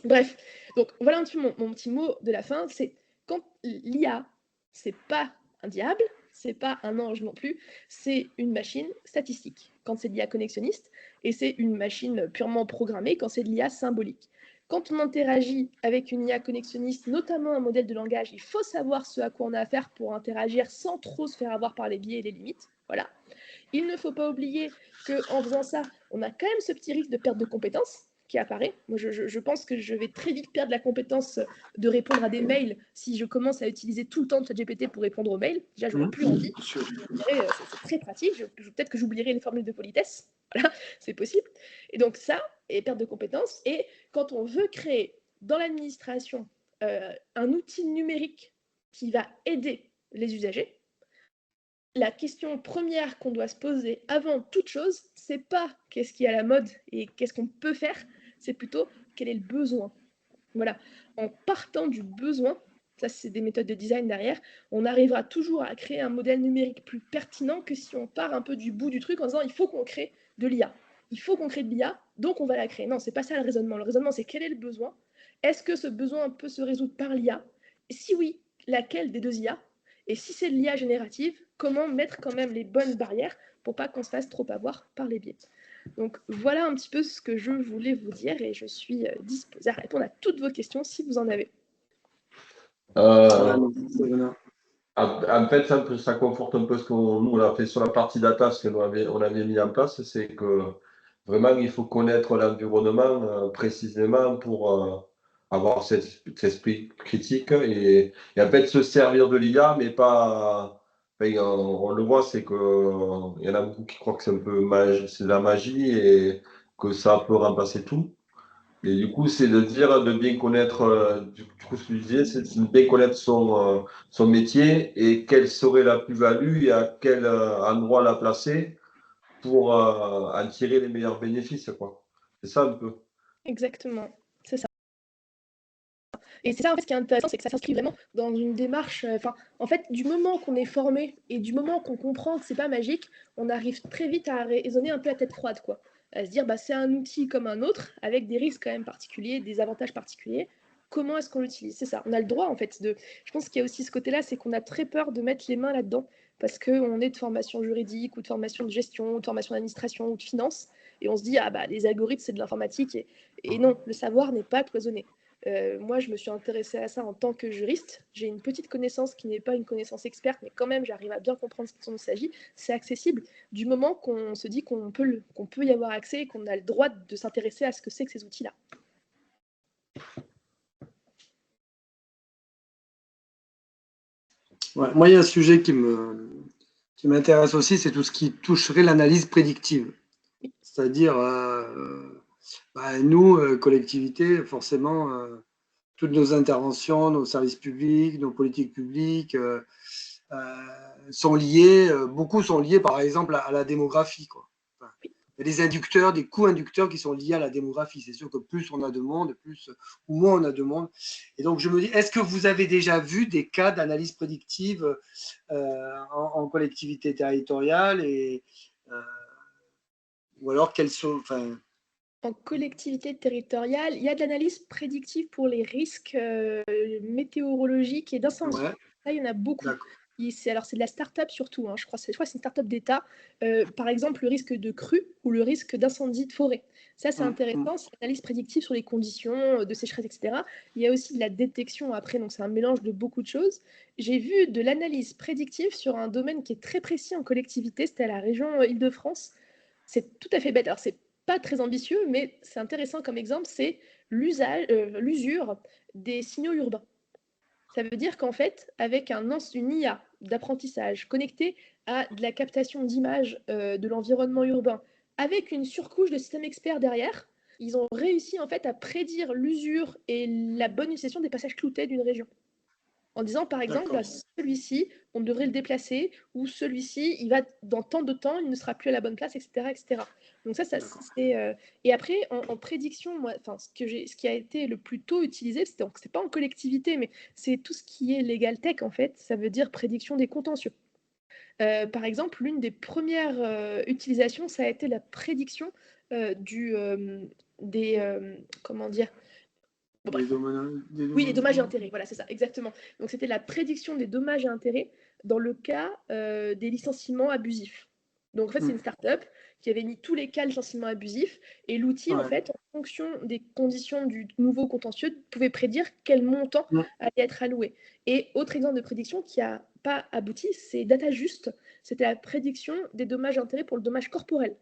Bref, donc voilà un petit peu mon petit mot de la fin, c'est quand l'IA, c'est pas un diable, c'est pas un ange non plus, c'est une machine statistique quand c'est de l'IA connexionniste, et c'est une machine purement programmée quand c'est de l'IA symbolique. Quand on interagit avec une IA connexionniste, notamment un modèle de langage, il faut savoir ce à quoi on a affaire pour interagir sans trop se faire avoir par les biais et les limites. Voilà. Il ne faut pas oublier qu'en faisant ça, on a quand même ce petit risque de perte de compétences qui apparaît. Moi, je pense que je vais très vite perdre la compétence de répondre à des mails si je commence à utiliser tout le temps ChatGPT pour répondre aux mails. Déjà, j'aurais plus envie. C'est très pratique. Peut-être que j'oublierai les formules de politesse. Voilà, c'est possible. Et donc ça, et perte de compétences. Et quand on veut créer dans l'administration un outil numérique qui va aider les usagers, la question première qu'on doit se poser avant toute chose, c'est pas qu'est-ce qui est à la mode et qu'est-ce qu'on peut faire, c'est plutôt quel est le besoin. Voilà. En partant du besoin, ça c'est des méthodes de design derrière, on arrivera toujours à créer un modèle numérique plus pertinent que si on part un peu du bout du truc en disant il faut qu'on crée de l'IA. Il faut qu'on crée de l'IA, donc on va la créer. Non, c'est pas ça le raisonnement. Le raisonnement, c'est quel est le besoin? Est-ce que ce besoin peut se résoudre par l'IA? Si oui, laquelle des deux IA? Et si c'est de l'IA générative, comment mettre quand même les bonnes barrières pour pas qu'on se fasse trop avoir par les biais? Donc voilà un petit peu ce que je voulais vous dire et je suis disposée à répondre à toutes vos questions si vous en avez. En fait, ça conforte un peu ce qu'on nous on a fait sur la partie data, ce on avait mis en place, c'est que vraiment il faut connaître l'environnement précisément pour avoir cet esprit critique et en fait se servir de l'IA, mais pas. Enfin, on le voit, c'est que il y en a beaucoup qui croient que c'est un peu c'est de la magie et que ça peut remplacer tout. Et du coup, c'est de dire, de bien connaître, du coup, ce que je disais, c'est de bien connaître son métier et quelle serait la plus-value et à quel endroit la placer pour en tirer les meilleurs bénéfices, quoi. C'est ça un peu. Exactement, c'est ça. Et c'est ça, en fait, ce qui est intéressant, c'est que ça s'inscrit vraiment dans une démarche. En fait, du moment qu'on est formé et du moment qu'on comprend que c'est pas magique, on arrive très vite à raisonner un peu à tête froide, quoi. À se dire, bah, c'est un outil comme un autre, avec des risques quand même particuliers, des avantages particuliers. Comment est-ce qu'on l'utilise? C'est ça. On a le droit, en fait, de. Je pense qu'il y a aussi ce côté-là, c'est qu'on a très peur de mettre les mains là-dedans parce qu'on est de formation juridique ou de formation de gestion ou de formation d'administration ou de finance. Et on se dit, ah bah, les algorithmes, c'est de l'informatique. Et non, le savoir n'est pas cloisonné. Moi, je me suis intéressée à ça en tant que juriste. J'ai une petite connaissance qui n'est pas une connaissance experte, mais quand même, j'arrive à bien comprendre ce dont il s'agit. C'est accessible du moment qu'on se dit qu'on peut y avoir accès et qu'on a le droit de s'intéresser à ce que c'est que ces outils-là. Ouais, moi, il y a un sujet qui m'intéresse aussi, c'est tout ce qui toucherait l'analyse prédictive. C'est-à-dire, nous, collectivités, forcément, toutes nos interventions, nos services publics, nos politiques publiques sont liées, beaucoup sont liés par exemple à la démographie, quoi. Enfin, il y a des inducteurs, des coûts inducteurs qui sont liés à la démographie. C'est sûr que plus on a de monde, plus ou moins on a de monde. Et donc je me dis, est-ce que vous avez déjà vu des cas d'analyse prédictive en collectivité territoriale ou alors quelles sont, enfin, En collectivité territoriale, il y a de l'analyse prédictive pour les risques météorologiques et d'incendie. ouais, Là, il y en a beaucoup. Alors, c'est de la start-up surtout, hein, je crois que c'est une start-up d'État. Par exemple, le risque de crue ou le risque d'incendie de forêt. Ça, c'est intéressant, c'est l'analyse prédictive sur les conditions de sécheresse, etc. Il y a aussi de la détection après, donc c'est un mélange de beaucoup de choses. J'ai vu de l'analyse prédictive sur un domaine qui est très précis en collectivité, c'était à la région Île-de-France. C'est tout à fait bête. Alors, c'est pas très ambitieux, mais c'est intéressant comme exemple, c'est l'usure des signaux urbains. Ça veut dire qu'en fait, avec une IA d'apprentissage connectée à de la captation d'images de l'environnement urbain, avec une surcouche de systèmes experts derrière, ils ont réussi en fait à prédire l'usure et la bonne utilisation des passages cloutés d'une région. En disant par exemple, bah, celui-ci, on devrait le déplacer, ou celui-ci, il va dans tant de temps, il ne sera plus à la bonne place, etc. etc. Donc ça c'est. Et après, en prédiction, moi, ce qui a été le plus tôt utilisé, c'est pas en collectivité, mais c'est tout ce qui est legal tech en fait, ça veut dire prédiction des contentieux. Par exemple, l'une des premières utilisations, ça a été la prédiction comment dire, bon, oui, les dommages et intérêts, voilà, c'est ça, exactement. Donc, c'était la prédiction des dommages et intérêts dans le cas des licenciements abusifs. Donc, en fait, c'est une start-up qui avait mis tous les cas licenciements abusifs et l'outil, en Ouais. fait, en fonction des conditions du nouveau contentieux, pouvait prédire quel montant allait être alloué. Et autre exemple de prédiction qui n'a pas abouti, c'est DataJust. C'était la prédiction des dommages et intérêts pour le dommage corporel.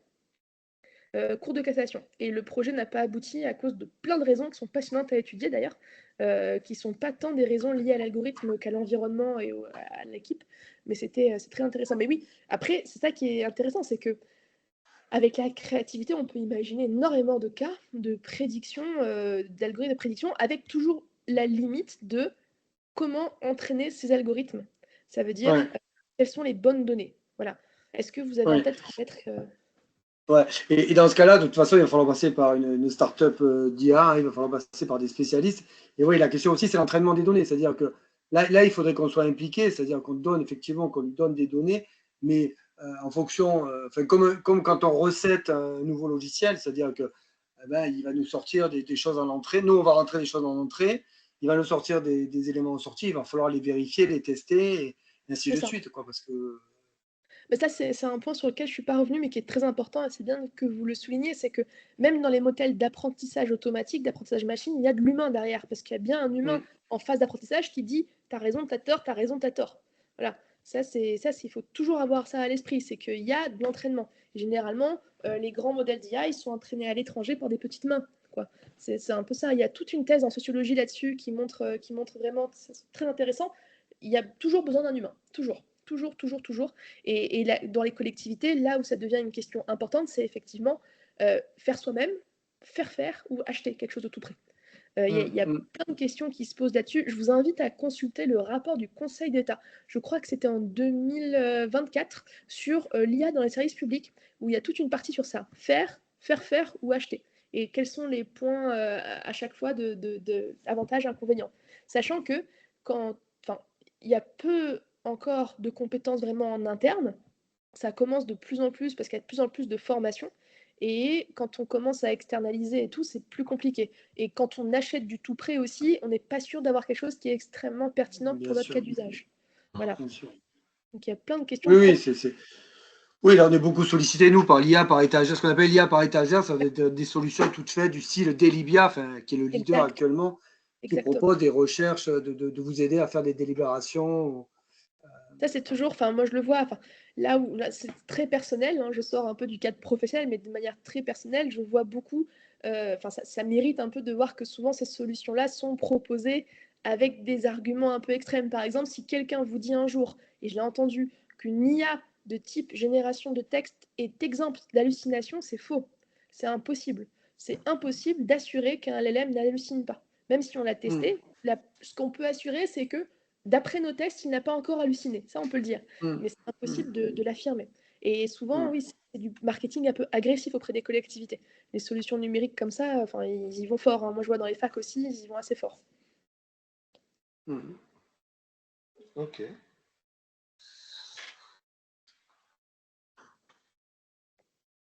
Cour de cassation. Et le projet n'a pas abouti à cause de plein de raisons qui sont passionnantes à étudier d'ailleurs, qui ne sont pas tant des raisons liées à l'algorithme qu'à l'environnement et à l'équipe, mais c'est très intéressant. Mais oui, après, c'est ça qui est intéressant, c'est que avec la créativité, on peut imaginer énormément de cas de prédiction, d'algorithmes de prédiction, avec toujours la limite de comment entraîner ces algorithmes. Ça veut dire quelles sont les bonnes données. Voilà. Est-ce que vous avez en tête peut-être Ouais. Et dans ce cas-là, de toute façon, il va falloir passer par une start-up d'IA, hein, il va falloir passer par des spécialistes. Et oui, la question aussi, c'est l'entraînement des données. C'est-à-dire que là, il faudrait qu'on soit impliqué, c'est-à-dire qu'on donne effectivement, qu'on lui donne des données, mais en fonction, comme quand on recette un nouveau logiciel, c'est-à-dire que il va nous sortir des choses en entrée. Nous, on va rentrer des choses en entrée, il va nous sortir des éléments en sortie, il va falloir les vérifier, les tester, et ainsi de suite, quoi, parce que mais ça, c'est un point sur lequel je ne suis pas revenue, mais qui est très important, et c'est bien que vous le souligniez, c'est que même dans les modèles d'apprentissage automatique, d'apprentissage machine, il y a de l'humain derrière, parce qu'il y a bien un humain en phase d'apprentissage qui dit « t'as raison, t'as tort, t'as raison, t'as tort ». Voilà, il faut toujours avoir ça à l'esprit, c'est qu'il y a de l'entraînement. Généralement, les grands modèles d'IA, ils sont entraînés à l'étranger par des petites mains, quoi. C'est un peu ça. Il y a toute une thèse en sociologie là-dessus qui montre vraiment, c'est très intéressant. Il y a toujours besoin d'un humain, toujours. Toujours, toujours, toujours. Et là, dans les collectivités, là où ça devient une question importante, c'est effectivement faire soi-même, faire ou acheter quelque chose de tout près. Il y a plein de questions qui se posent là-dessus. Je vous invite à consulter le rapport du Conseil d'État. Je crois que c'était en 2024 sur l'IA dans les services publics, où il y a toute une partie sur ça. Faire ou acheter. Et quels sont les points à chaque fois d'avantages, inconvénients. Sachant que il y a peu encore de compétences vraiment en interne. Ça commence de plus en plus parce qu'il y a de plus en plus de formations. Et quand on commence à externaliser et tout, c'est plus compliqué. Et quand on achète du tout prêt aussi, on n'est pas sûr d'avoir quelque chose qui est extrêmement pertinent pour notre cas d'usage. Voilà. Donc il y a plein de questions. Oui, oui, là on est beaucoup sollicité, nous, par l'IA par étagère. Ce qu'on appelle l'IA par étagère, ça va être des solutions toutes faites du style Delibia, qui est le leader actuellement, qui propose des recherches, de vous aider à faire des délibérations. Ça, c'est toujours, moi je le vois, là c'est très personnel, hein, je sors un peu du cadre professionnel, mais de manière très personnelle, je vois beaucoup, ça mérite un peu de voir que souvent ces solutions-là sont proposées avec des arguments un peu extrêmes. Par exemple, si quelqu'un vous dit un jour, et je l'ai entendu, qu'une IA de type génération de texte est exemple d'hallucination, c'est faux. C'est impossible. C'est impossible d'assurer qu'un LLM n'hallucine pas. Même si on l'a testé, ce qu'on peut assurer, c'est que d'après nos tests, il n'a pas encore halluciné. Ça, on peut le dire. Mais c'est impossible de l'affirmer. Et souvent, oui, c'est du marketing un peu agressif auprès des collectivités. Les solutions numériques comme ça, ils y vont fort. Hein. Moi, je vois dans les facs aussi, ils y vont assez fort. Ok.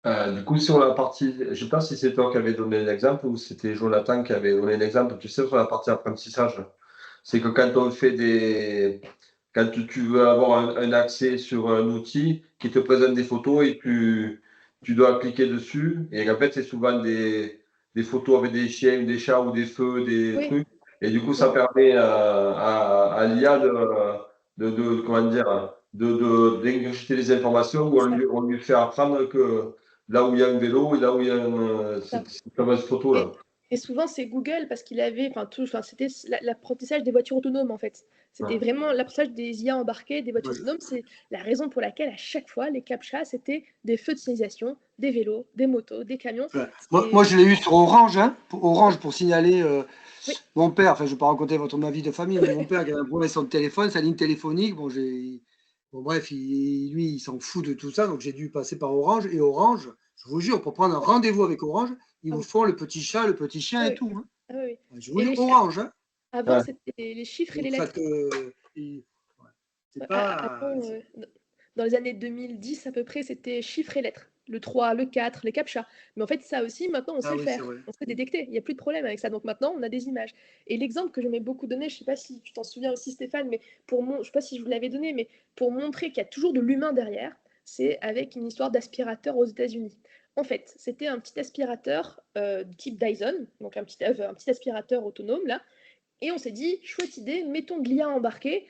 Du coup, sur la partie, je ne sais pas si c'est toi qui avais donné l'exemple ou c'était Jonathan qui avait donné l'exemple, tu sais, sur la partie apprentissage. C'est que quand on fait quand tu veux avoir un accès sur un outil qui te présente des photos et tu dois cliquer dessus, et en fait, c'est souvent des photos avec des chiens, des chats ou des feux, des trucs. Et du coup, ça permet à l'IA comment dire, d'ingurgiter les informations où on lui fait apprendre que là où il y a un vélo et là où il y a cette fameuse photo-là. Et souvent, c'est Google parce qu'il avait, c'était l'apprentissage des voitures autonomes en fait. C'était vraiment l'apprentissage des IA embarquées, des voitures autonomes. C'est la raison pour laquelle à chaque fois, les CAPTCHA, c'était des feux de signalisation, des vélos, des motos, des camions. Moi, je l'ai eu sur Orange, Orange pour signaler mon père. Je ne vais pas raconter ma vie de famille, mais mon père qui avait un problème sur le téléphone, sa ligne téléphonique. Bref, lui, il s'en fout de tout ça, donc j'ai dû passer par Orange. Et Orange, je vous jure, pour prendre un rendez-vous avec Orange, ils vous font le petit chat, le petit chien et tout. Je vous dis Orange. Avant, c'était les chiffres et les lettres. C'est pas. Dans les années 2010 à peu près, c'était chiffres et lettres. Le 3, le 4, les CAPTCHA. Mais en fait, ça aussi, maintenant, on sait le faire. On sait détecter. Il n'y a plus de problème avec ça. Donc maintenant, on a des images. Et l'exemple que j'aimais beaucoup donner, je ne sais pas si tu t'en souviens aussi, Stéphane, mais je ne sais pas si je vous l'avais donné, mais pour montrer qu'il y a toujours de l'humain derrière, c'est avec une histoire d'aspirateur aux États-Unis. En fait, c'était un petit aspirateur type Dyson, donc un petit aspirateur autonome là, et on s'est dit, chouette idée, mettons de l'IA embarqué.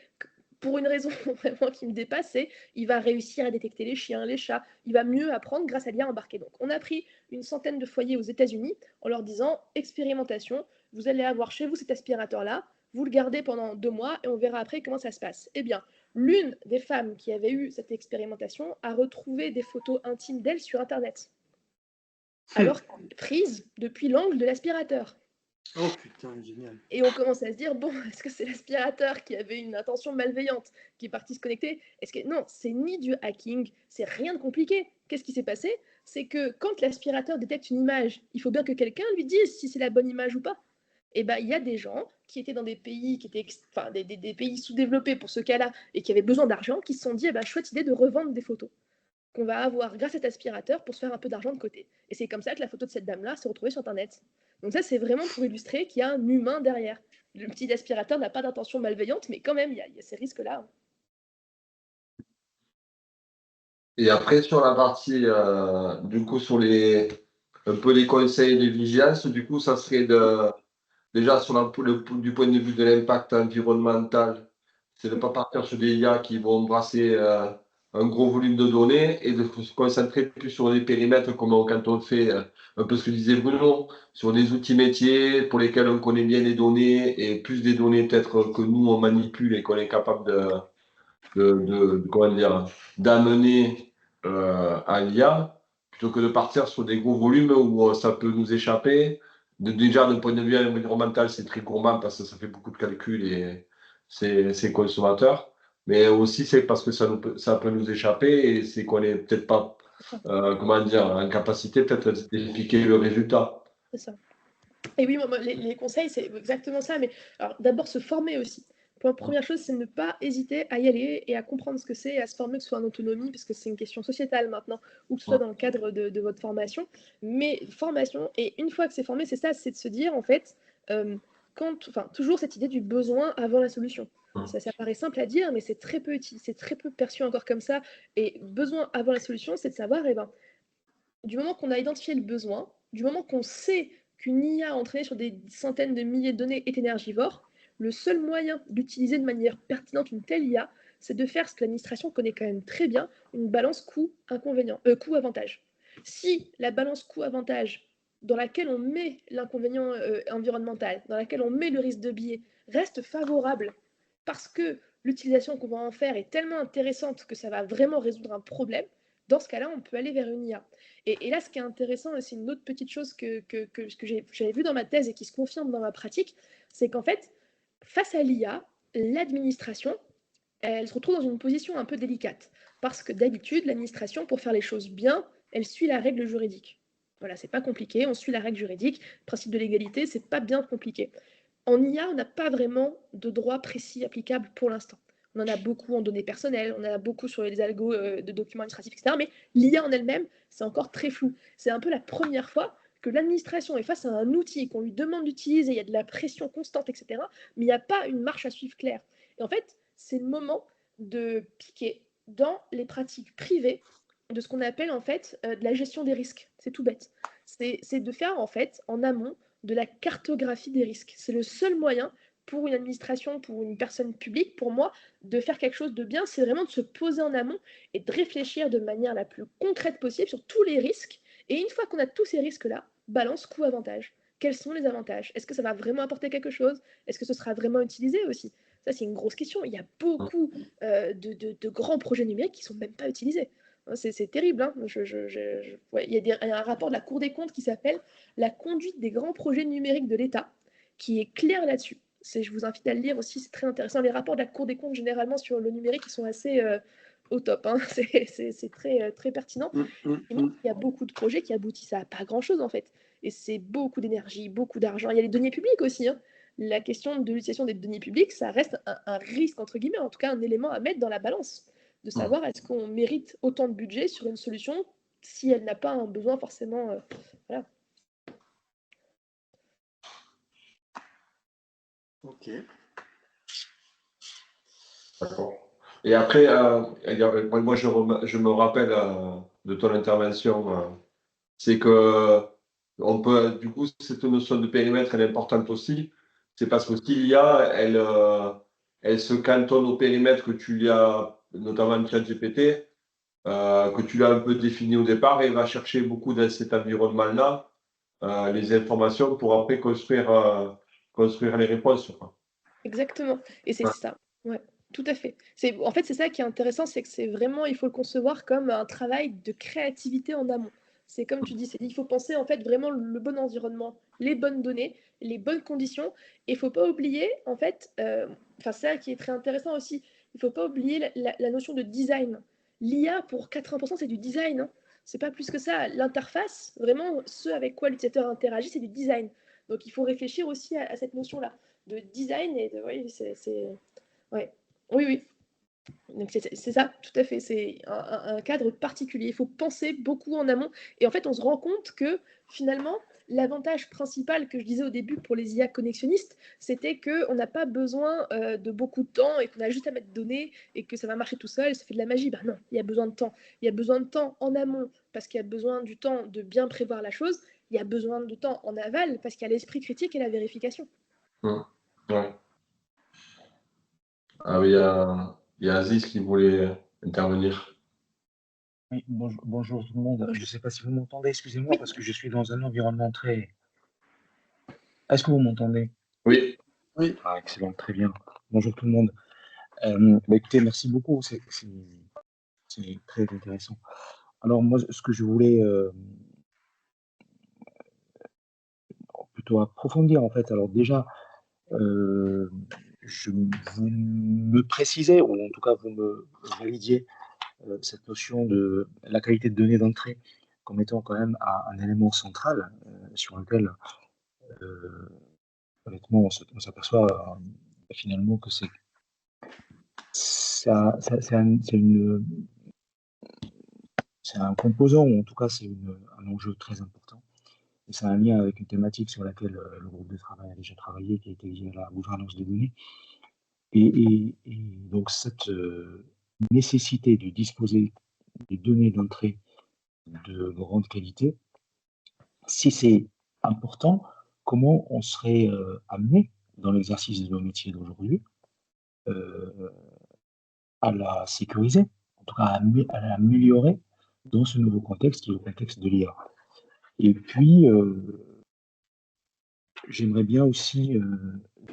Pour une raison vraiment qui me dépasse, c'est il va réussir à détecter les chiens, les chats, il va mieux apprendre grâce à l'IA embarqué. Donc on a pris une centaine de foyers aux États-Unis en leur disant, expérimentation, vous allez avoir chez vous cet aspirateur-là, vous le gardez pendant 2 mois et on verra après comment ça se passe. Eh bien, l'une des femmes qui avait eu cette expérimentation a retrouvé des photos intimes d'elle sur Internet, alors prises depuis l'angle de l'aspirateur. Oh putain, génial. Et on commence à se dire, bon, est-ce que c'est l'aspirateur qui avait une intention malveillante, qui est parti se connecter? Non, c'est ni du hacking, c'est rien de compliqué. Qu'est-ce qui s'est passé? C'est que quand l'aspirateur détecte une image, il faut bien que quelqu'un lui dise si c'est la bonne image ou pas. Et bien, il y a des gens qui étaient dans des pays qui étaient des pays sous-développés pour ce cas-là et qui avaient besoin d'argent, qui se sont dit, chouette idée de revendre des photos qu'on va avoir grâce à cet aspirateur pour se faire un peu d'argent de côté. Et c'est comme ça que la photo de cette dame-là s'est retrouvée sur Internet. Donc ça, c'est vraiment pour illustrer qu'il y a un humain derrière. Le petit aspirateur n'a pas d'intention malveillante, mais quand même, il y a ces risques-là. Et après, sur la partie, du coup, sur un peu les conseils de vigilance, du coup, ça serait déjà du point de vue de l'impact environnemental, c'est de ne pas partir sur des IA qui vont embrasser un gros volume de données et de se concentrer plus sur des périmètres comme quand on fait un peu ce que disait Bruno, sur des outils métiers pour lesquels on connaît bien les données et plus des données peut-être que nous on manipule et qu'on est capable comment dire, d'amener à l'IA, plutôt que de partir sur des gros volumes où ça peut nous échapper. Déjà, d'un point de vue environnemental, c'est très gourmand parce que ça fait beaucoup de calculs et c'est consommateur. Mais aussi, c'est parce que ça peut nous échapper et c'est qu'on n'est peut-être pas, comment dire, en capacité peut-être d'expliquer le résultat. C'est ça. Et oui, moi, les conseils, c'est exactement ça. Mais alors, d'abord, se former aussi. La première chose, c'est ne pas hésiter à y aller et à comprendre ce que c'est et à se former, que ce soit en autonomie, parce que c'est une question sociétale maintenant, ou que ce soit dans le cadre de votre formation. Mais formation, et une fois que c'est formé, c'est ça, c'est de se dire, en fait, toujours cette idée du besoin avant la solution. Ça paraît simple à dire, mais c'est très peu perçu encore comme ça. Et besoin avant la solution, c'est de savoir, du moment qu'on a identifié le besoin, du moment qu'on sait qu'une IA entraînée sur des centaines de milliers de données est énergivore, le seul moyen d'utiliser de manière pertinente une telle IA, c'est de faire ce que l'administration connaît quand même très bien, une balance coût-avantage. Si la balance coût-avantage dans laquelle on met l'inconvénient environnemental, dans laquelle on met le risque de biais, reste favorable parce que l'utilisation qu'on va en faire est tellement intéressante que ça va vraiment résoudre un problème, dans ce cas-là, on peut aller vers une IA. Et là, ce qui est intéressant, c'est une autre petite chose que j'avais vu dans ma thèse et qui se confirme dans ma pratique, c'est qu'en fait, face à l'IA, l'administration, elle se retrouve dans une position un peu délicate. Parce que d'habitude, l'administration, pour faire les choses bien, elle suit la règle juridique. Voilà, c'est pas compliqué, on suit la règle juridique. Le principe de l'égalité, c'est pas bien compliqué. En IA, on n'a pas vraiment de droit précis applicable pour l'instant. On en a beaucoup en données personnelles, on en a beaucoup sur les algos de documents administratifs, etc. Mais l'IA en elle-même, c'est encore très flou. C'est un peu la première fois que l'administration est face à un outil qu'on lui demande d'utiliser, il y a de la pression constante, etc. Mais il n'y a pas une marche à suivre claire. Et en fait, c'est le moment de piquer dans les pratiques privées de ce qu'on appelle en fait de la gestion des risques. C'est tout bête. C'est de faire en fait en amont de la cartographie des risques. C'est le seul moyen pour une administration, pour une personne publique, pour moi, de faire quelque chose de bien, c'est vraiment de se poser en amont et de réfléchir de manière la plus concrète possible sur tous les risques. Et une fois qu'on a tous ces risques-là, balance coût-avantage. Quels sont les avantages? Est-ce que ça va vraiment apporter quelque chose? Est-ce que ce sera vraiment utilisé aussi? Ça, c'est une grosse question. Il y a beaucoup de grands projets numériques qui ne sont même pas utilisés. C'est terrible. Hein. Ouais, il y a un rapport de la Cour des comptes qui s'appelle La conduite des grands projets numériques de l'État, qui est clair là-dessus. Je vous invite à le lire aussi, c'est très intéressant. Les rapports de la Cour des comptes, généralement, sur le numérique, ils sont assez au top. Hein. C'est très, très pertinent. Et il y a beaucoup de projets qui aboutissent à pas grand-chose, en fait. Et c'est beaucoup d'énergie, beaucoup d'argent. Il y a les deniers publics aussi. Hein. La question de l'utilisation des deniers publics, ça reste un risque, entre guillemets, en tout cas un élément à mettre dans la balance, de savoir est-ce qu'on mérite autant de budget sur une solution si elle n'a pas un besoin forcément... voilà. Ok. D'accord. Et après, moi, je me rappelle de ton intervention, c'est que on peut, du coup, cette notion de périmètre, elle est importante aussi. C'est parce que s'il y a, elle se cantonne au périmètre que tu lui as, notamment le ChatGPT, que tu l'as un peu défini au départ, et va chercher beaucoup dans cet environnement-là les informations pour après construire les réponses, quoi. Exactement. Et c'est Ouais. ça. Ouais, tout à fait. En fait, c'est ça qui est intéressant, c'est que c'est vraiment, il faut le concevoir comme un travail de créativité en amont. C'est comme tu dis, il faut penser en fait vraiment le bon environnement, les bonnes données, les bonnes conditions. Et il ne faut pas oublier, en fait, enfin, c'est ça qui est très intéressant aussi, il ne faut pas oublier la notion de design. L'IA, pour 80%, c'est du design, hein. C'est pas plus que ça. L'interface, vraiment, ce avec quoi l'utilisateur interagit, c'est du design. Donc il faut réfléchir aussi à cette notion-là de design et de, oui, ouais. Oui, oui. Donc c'est ça, tout à fait. C'est un cadre particulier. Il faut penser beaucoup en amont. Et en fait, on se rend compte que finalement, l'avantage principal que je disais au début pour les IA connexionnistes, c'était qu'on n'a pas besoin de beaucoup de temps et qu'on a juste à mettre données et que ça va marcher tout seul, ça fait de la magie. Ben non, il y a besoin de temps. Il y a besoin de temps en amont parce qu'il y a besoin du temps de bien prévoir la chose. Il y a besoin de temps en aval parce qu'il y a l'esprit critique et la vérification. Ouais. Ah oui, il y a Aziz qui voulait intervenir. Oui, bonjour tout le monde. Je ne sais pas si vous m'entendez, excusez-moi, Oui. parce que je suis dans un environnement très... Est-ce que vous m'entendez? Oui. Oui. Ah, excellent, très bien. Bonjour tout le monde. Écoutez, merci beaucoup, c'est très intéressant. Alors moi, ce que je voulais plutôt approfondir, en fait, alors déjà, vous me précisez, ou en tout cas vous me validiez cette notion de la qualité de données d'entrée comme étant quand même un élément central sur lequel, honnêtement, on s'aperçoit finalement que c'est un composant, ou en tout cas c'est un enjeu très important. Et c'est un lien avec une thématique sur laquelle le groupe de travail a déjà travaillé, qui a été liée à la gouvernance des données. Et donc cette nécessité de disposer des données d'entrée de grande qualité, si c'est important, comment on serait amené dans l'exercice de nos métiers d'aujourd'hui euh, à la sécuriser, en tout cas à l'améliorer dans ce nouveau contexte qui est le contexte de l'IA. Et puis, j'aimerais bien aussi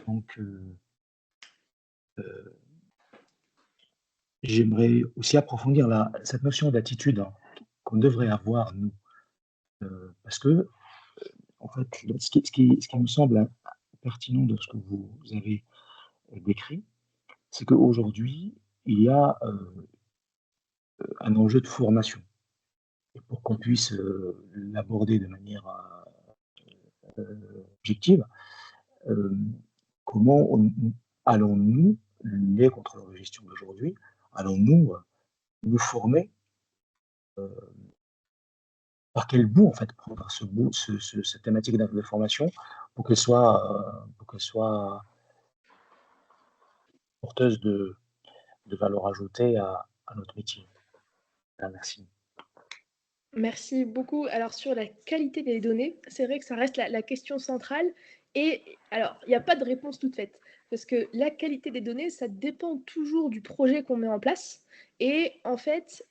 donc j'aimerais aussi approfondir cette notion d'attitude, hein, qu'on devrait avoir, nous. Parce que, en fait, ce qui me semble pertinent de ce que vous avez décrit, c'est qu'aujourd'hui, il y a un enjeu de formation. Et pour qu'on puisse l'aborder de manière objective, euh, comment allons-nous, les contrôleurs de gestion d'aujourd'hui, allons-nous nous former par quel bout en fait prendre ce bout, cette thématique de formation pour qu'elle soit porteuse de valeur ajoutée à notre métier. Ah, merci. Merci beaucoup. Alors sur la qualité des données, c'est vrai que ça reste la question centrale. Et alors, il n'y a pas de réponse toute faite. Parce que la qualité des données, ça dépend toujours du projet qu'on met en place. Et en fait,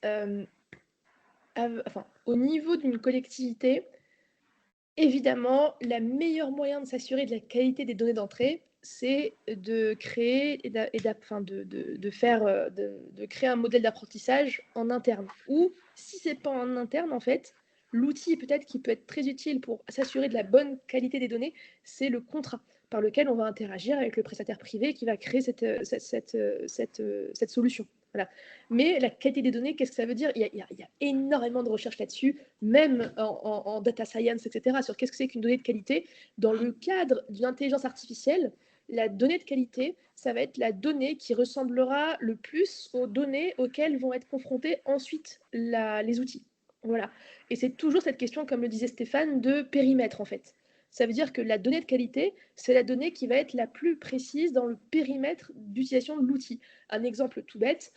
enfin, au niveau d'une collectivité, évidemment, le meilleur moyen de s'assurer de la qualité des données d'entrée, c'est de créer de créer un modèle d'apprentissage en interne. Ou si c'est pas en interne, en fait, l'outil peut-être qui peut être très utile pour s'assurer de la bonne qualité des données, c'est le contrat par lequel on va interagir avec le prestataire privé qui va créer cette solution. Voilà. Mais la qualité des données, qu'est-ce que ça veut dire? Il y a énormément de recherches là-dessus, même en data science, etc., sur qu'est-ce que c'est qu'une donnée de qualité. Dans le cadre d'une intelligence artificielle, la donnée de qualité, ça va être la donnée qui ressemblera le plus aux données auxquelles vont être confrontés ensuite les outils. Voilà. Et c'est toujours cette question, comme le disait Stéphane, de périmètre, en fait. Ça veut dire que la donnée de qualité, c'est la donnée qui va être la plus précise dans le périmètre d'utilisation de l'outil. Un exemple tout bête,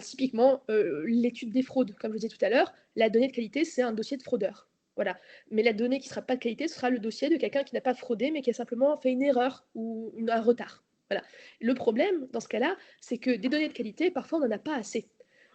typiquement, l'étude des fraudes, comme je disais tout à l'heure, la donnée de qualité, c'est un dossier de fraudeur. Voilà. Mais la donnée qui ne sera pas de qualité, ce sera le dossier de quelqu'un qui n'a pas fraudé, mais qui a simplement fait une erreur ou un retard. Voilà. Le problème, dans ce cas-là, c'est que des données de qualité, parfois, on n'en a pas assez.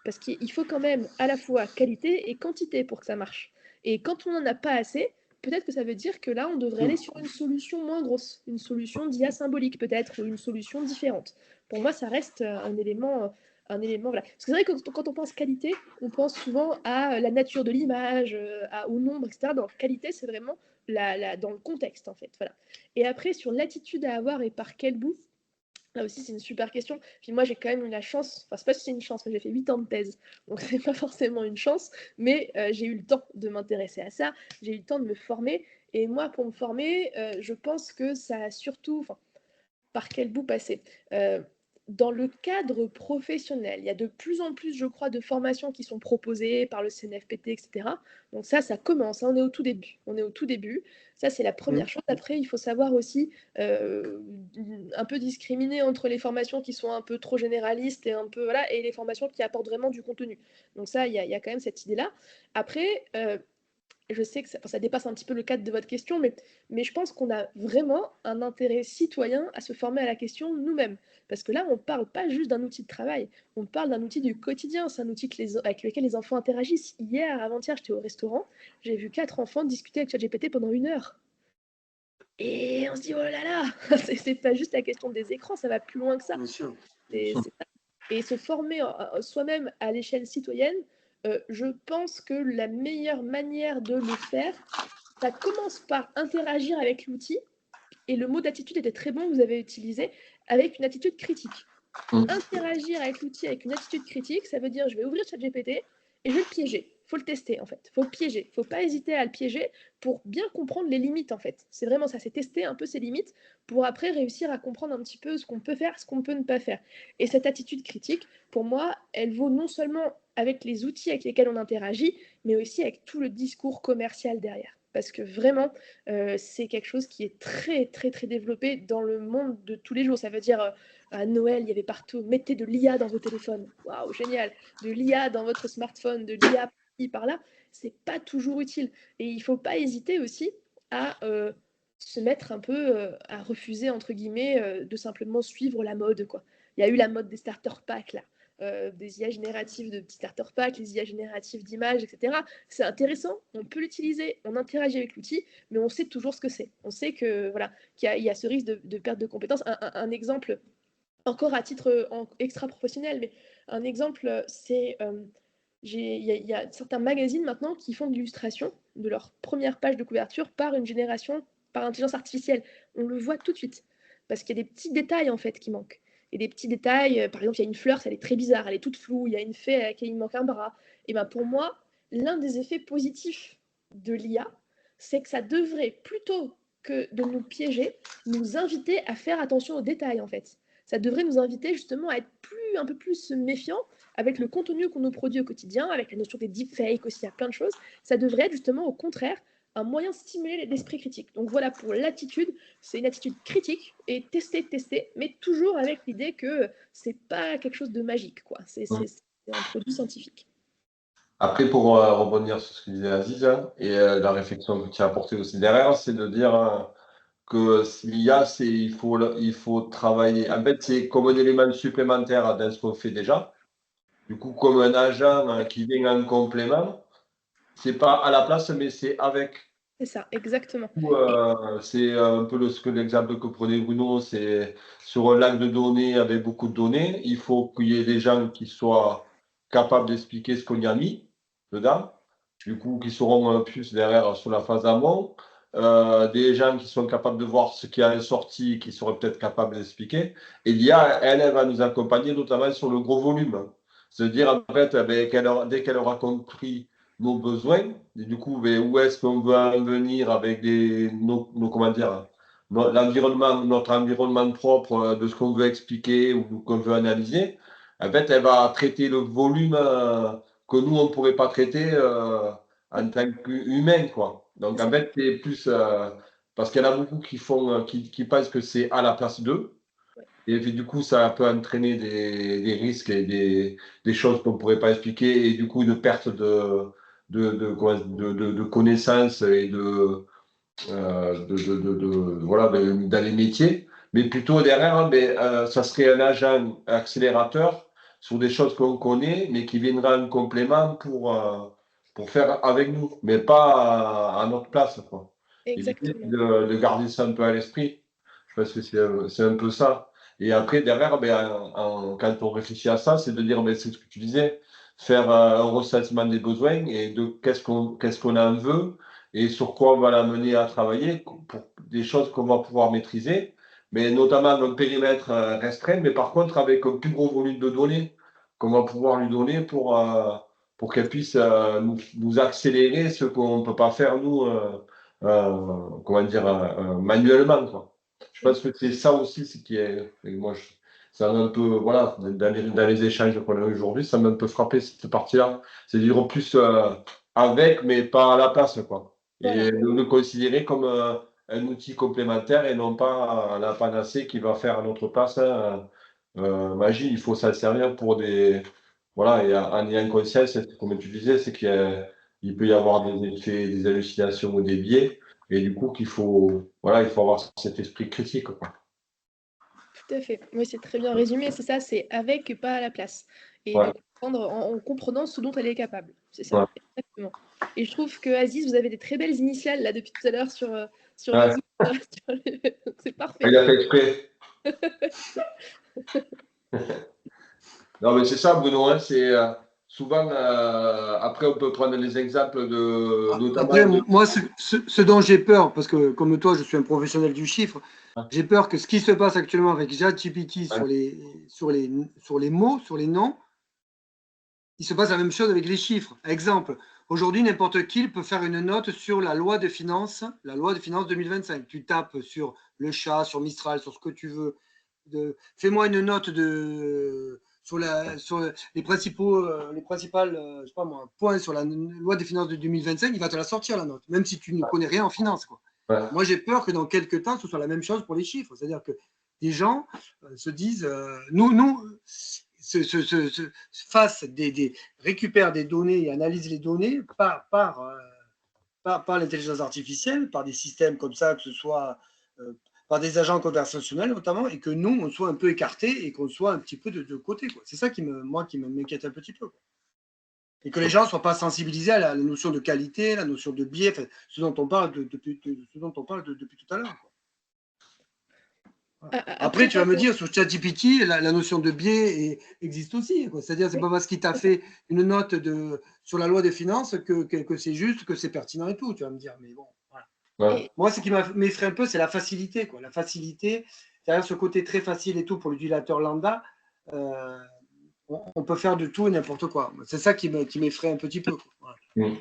Parce qu'il faut quand même à la fois qualité et quantité pour que ça marche. Et quand on n'en a pas assez, peut-être que ça veut dire que là, on devrait aller sur une solution moins grosse, une solution d'IA symbolique peut-être, ou une solution différente. Pour moi, ça reste un élément voilà. Parce que c'est vrai que quand on pense qualité, on pense souvent à la nature de l'image, au nombre, etc. Dans qualité, c'est vraiment dans le contexte, en fait. Voilà. Et après, sur l'attitude à avoir et par quel bout, là aussi, c'est une super question. Puis moi, j'ai quand même eu la chance, enfin, c'est pas si c'est une chance, mais j'ai fait 8 ans de thèse, donc c'est pas forcément une chance, mais j'ai eu le temps de m'intéresser à ça, j'ai eu le temps de me former, et moi, pour me former, je pense que ça a surtout, enfin, par quel bout passer dans le cadre professionnel, il y a de plus en plus, je crois, de formations qui sont proposées par le CNFPT, etc. Donc ça commence, hein, on est au tout début. On est au tout début. Ça, c'est la première chose. Après, il faut savoir aussi un peu discriminer entre les formations qui sont un peu trop généralistes et un peu voilà, et les formations qui apportent vraiment du contenu. Donc ça, il y a quand même cette idée-là. Après, je sais que ça dépasse un petit peu le cadre de votre question, mais je pense qu'on a vraiment un intérêt citoyen à se former à la question nous-mêmes. Parce que là, on ne parle pas juste d'un outil de travail, on parle d'un outil du quotidien, c'est un outil avec lequel les enfants interagissent. Hier, avant-hier, j'étais au restaurant, j'ai vu 4 enfants discuter avec ChatGPT pendant 1 heure. Et on se dit, oh là là, c'est pas juste la question des écrans, ça va plus loin que ça. Bien sûr. Et se former soi-même à l'échelle citoyenne, je pense que la meilleure manière de le faire, ça commence par interagir avec l'outil. Et le mot d'attitude était très bon, vous avez utilisé, avec une attitude critique. Interagir avec l'outil avec une attitude critique, ça veut dire je vais ouvrir ChatGPT et je vais le piéger. Il faut le tester en fait. Il faut le piéger. Il ne faut pas hésiter à le piéger pour bien comprendre les limites en fait. C'est vraiment ça, c'est tester un peu ses limites pour après réussir à comprendre un petit peu ce qu'on peut faire, ce qu'on peut ne pas faire. Et cette attitude critique, pour moi, elle vaut non seulement avec les outils avec lesquels on interagit, mais aussi avec tout le discours commercial derrière. Parce que vraiment, c'est quelque chose qui est très, très, très développé dans le monde de tous les jours. Ça veut dire, à Noël, il y avait partout, mettez de l'IA dans vos téléphones. Waouh, génial. De l'IA dans votre smartphone, de l'IA par là, c'est pas toujours utile. Et il faut pas hésiter aussi à se mettre un peu, à refuser, entre guillemets, de simplement suivre la mode, quoi. Il y a eu la mode des starter packs, là. Des IA génératives de petits starter packs, les IA génératives d'images, etc. C'est intéressant, on peut l'utiliser, on interagit avec l'outil, mais on sait toujours ce que c'est. On sait que voilà, qu'il y a ce risque de perte de compétences. Exemple, encore à titre extra-professionnel, mais un exemple, c'est il y a certains magazines maintenant qui font de l'illustration de leur première page de couverture par une génération, par intelligence artificielle. On le voit tout de suite, parce qu'il y a des petits détails en fait qui manquent. Et des petits détails, par exemple, il y a une fleur, elle est très bizarre, elle est toute floue, il y a une fée à laquelle il manque un bras. Et ben pour moi, l'un des effets positifs de l'IA, c'est que ça devrait, plutôt que de nous piéger, nous inviter à faire attention aux détails en fait. Ça devrait nous inviter justement à être un peu plus méfiants avec le contenu qu'on nous produit au quotidien, avec la notion des deepfakes aussi, il y a plein de choses. Ça devrait être justement au contraire un moyen de stimuler l'esprit critique. Donc voilà, pour l'attitude, c'est une attitude critique et tester, mais toujours avec l'idée que c'est pas quelque chose de magique, quoi. C'est un produit scientifique. Après, pour rebondir sur ce que disait Aziz, hein, et la réflexion que tu as apportée aussi derrière, c'est de dire que l'IA, il faut travailler. En fait, c'est comme un élément supplémentaire dans ce qu'on fait déjà. Du coup, comme un agent qui vient en complément, c'est pas à la place, mais c'est avec. C'est ça, exactement. C'est un peu l'exemple que prenait Bruno, c'est sur un lac de données avec beaucoup de données, il faut qu'il y ait des gens qui soient capables d'expliquer ce qu'on y a mis dedans, du coup qui seront plus derrière sur la phase amont, des gens qui sont capables de voir ce qui est sorti, qui seraient peut-être capables d'expliquer, et l'IA, elle va nous accompagner notamment sur le gros volume, c'est-à-dire en fait, dès qu'elle aura compris nos besoins, et du coup, où est-ce qu'on veut en venir avec comment dire, notre environnement propre de ce qu'on veut expliquer ou qu'on veut analyser. En fait, elle va traiter le volume que nous, on ne pourrait pas traiter en tant qu'humain, quoi. Donc, en fait, c'est plus parce qu'il y en a beaucoup qui pensent que c'est à la place d'eux. Et puis, du coup, ça peut entraîner des risques et des choses qu'on ne pourrait pas expliquer, et du coup, une perte de connaissances et voilà, dans les métiers. Mais plutôt derrière, ça serait un agent accélérateur sur des choses qu'on connaît, mais qui viendra en complément pour faire avec nous, mais pas à notre place, quoi. Et l'idée, Exactement. c'est de garder ça un peu à l'esprit. Je pense que c'est un peu ça. Et après, derrière, quand on réfléchit à ça, c'est de dire, c'est ce que tu disais, faire un recensement des besoins et de qu'est-ce qu'on en veut et sur quoi on va l'amener à travailler pour des choses qu'on va pouvoir maîtriser, mais notamment dans un périmètre restreint, mais par contre avec un plus gros volume de données qu'on va pouvoir lui donner pour qu'elle puisse nous accélérer ce qu'on ne peut pas faire, nous, comment dire, manuellement, quoi. Je pense que c'est ça aussi, ce qui est. Ça m'a un peu, voilà, dans les échanges qu'on a eu aujourd'hui, ça m'a un peu frappé cette partie-là. C'est dire plus avec, mais pas à la place, quoi. Voilà. Et de le considérer comme un outil complémentaire et non pas la panacée qui va faire à notre place magie. Il faut s'en servir pour des. Voilà, et en ayant conscience, comme tu disais, c'est qu'il peut y avoir des effets, des hallucinations ou des biais. Et du coup, il faut avoir cet esprit critique, quoi. Tout à fait. Oui, c'est très bien résumé. C'est ça, c'est avec et pas à la place. Et Ouais. de comprendre en comprenant ce dont elle est capable. C'est ça, Ouais. exactement. Et je trouve que Aziz, vous avez des très belles initiales là depuis tout à l'heure sur Ouais. les C'est parfait. Il a fait exprès. Non, mais c'est ça, Bruno, hein, c'est souvent, après, on peut prendre les exemples notamment Après, moi, ce dont j'ai peur, parce que comme toi, je suis un professionnel du chiffre, j'ai peur que ce qui se passe actuellement avec ChatGPT sur les mots, sur les noms, il se passe la même chose avec les chiffres. Exemple, aujourd'hui, n'importe qui peut faire une note sur la loi de finances 2025. Tu tapes sur le chat, sur Mistral, sur ce que tu veux. Fais-moi une note sur les principales je sais pas moi, points sur la loi des finances de 2025, il va te la sortir la note, même si tu ne connais rien en finance, quoi. Ouais. Moi, j'ai peur que dans quelques temps, ce soit la même chose pour les chiffres. C'est-à-dire que des gens se disent, récupèrent des données et analysent les données par l'intelligence artificielle, par des systèmes comme ça, que ce soit par des agents conversationnels notamment, et que nous, on soit un peu écartés et qu'on soit un petit peu de côté, quoi. C'est ça qui m'inquiète un petit peu, quoi. Et que les gens ne soient pas sensibilisés à la notion de qualité, la notion de biais, ce dont on parle depuis tout à l'heure, quoi. Après, tu vas me dire, sur ChatGPT, la notion de biais existe aussi, quoi. C'est-à-dire, c'est pas parce qu'il t'a fait une note sur la loi des finances que c'est juste, que c'est pertinent et tout. Tu vas me dire, mais bon, voilà. Ouais. Moi, ce qui m'effraie un peu, c'est la facilité, quoi. La facilité, derrière ce côté très facile et tout pour l'utilisateur lambda, on peut faire de tout et n'importe quoi. C'est ça qui m'effraie un petit peu, quoi. Voilà.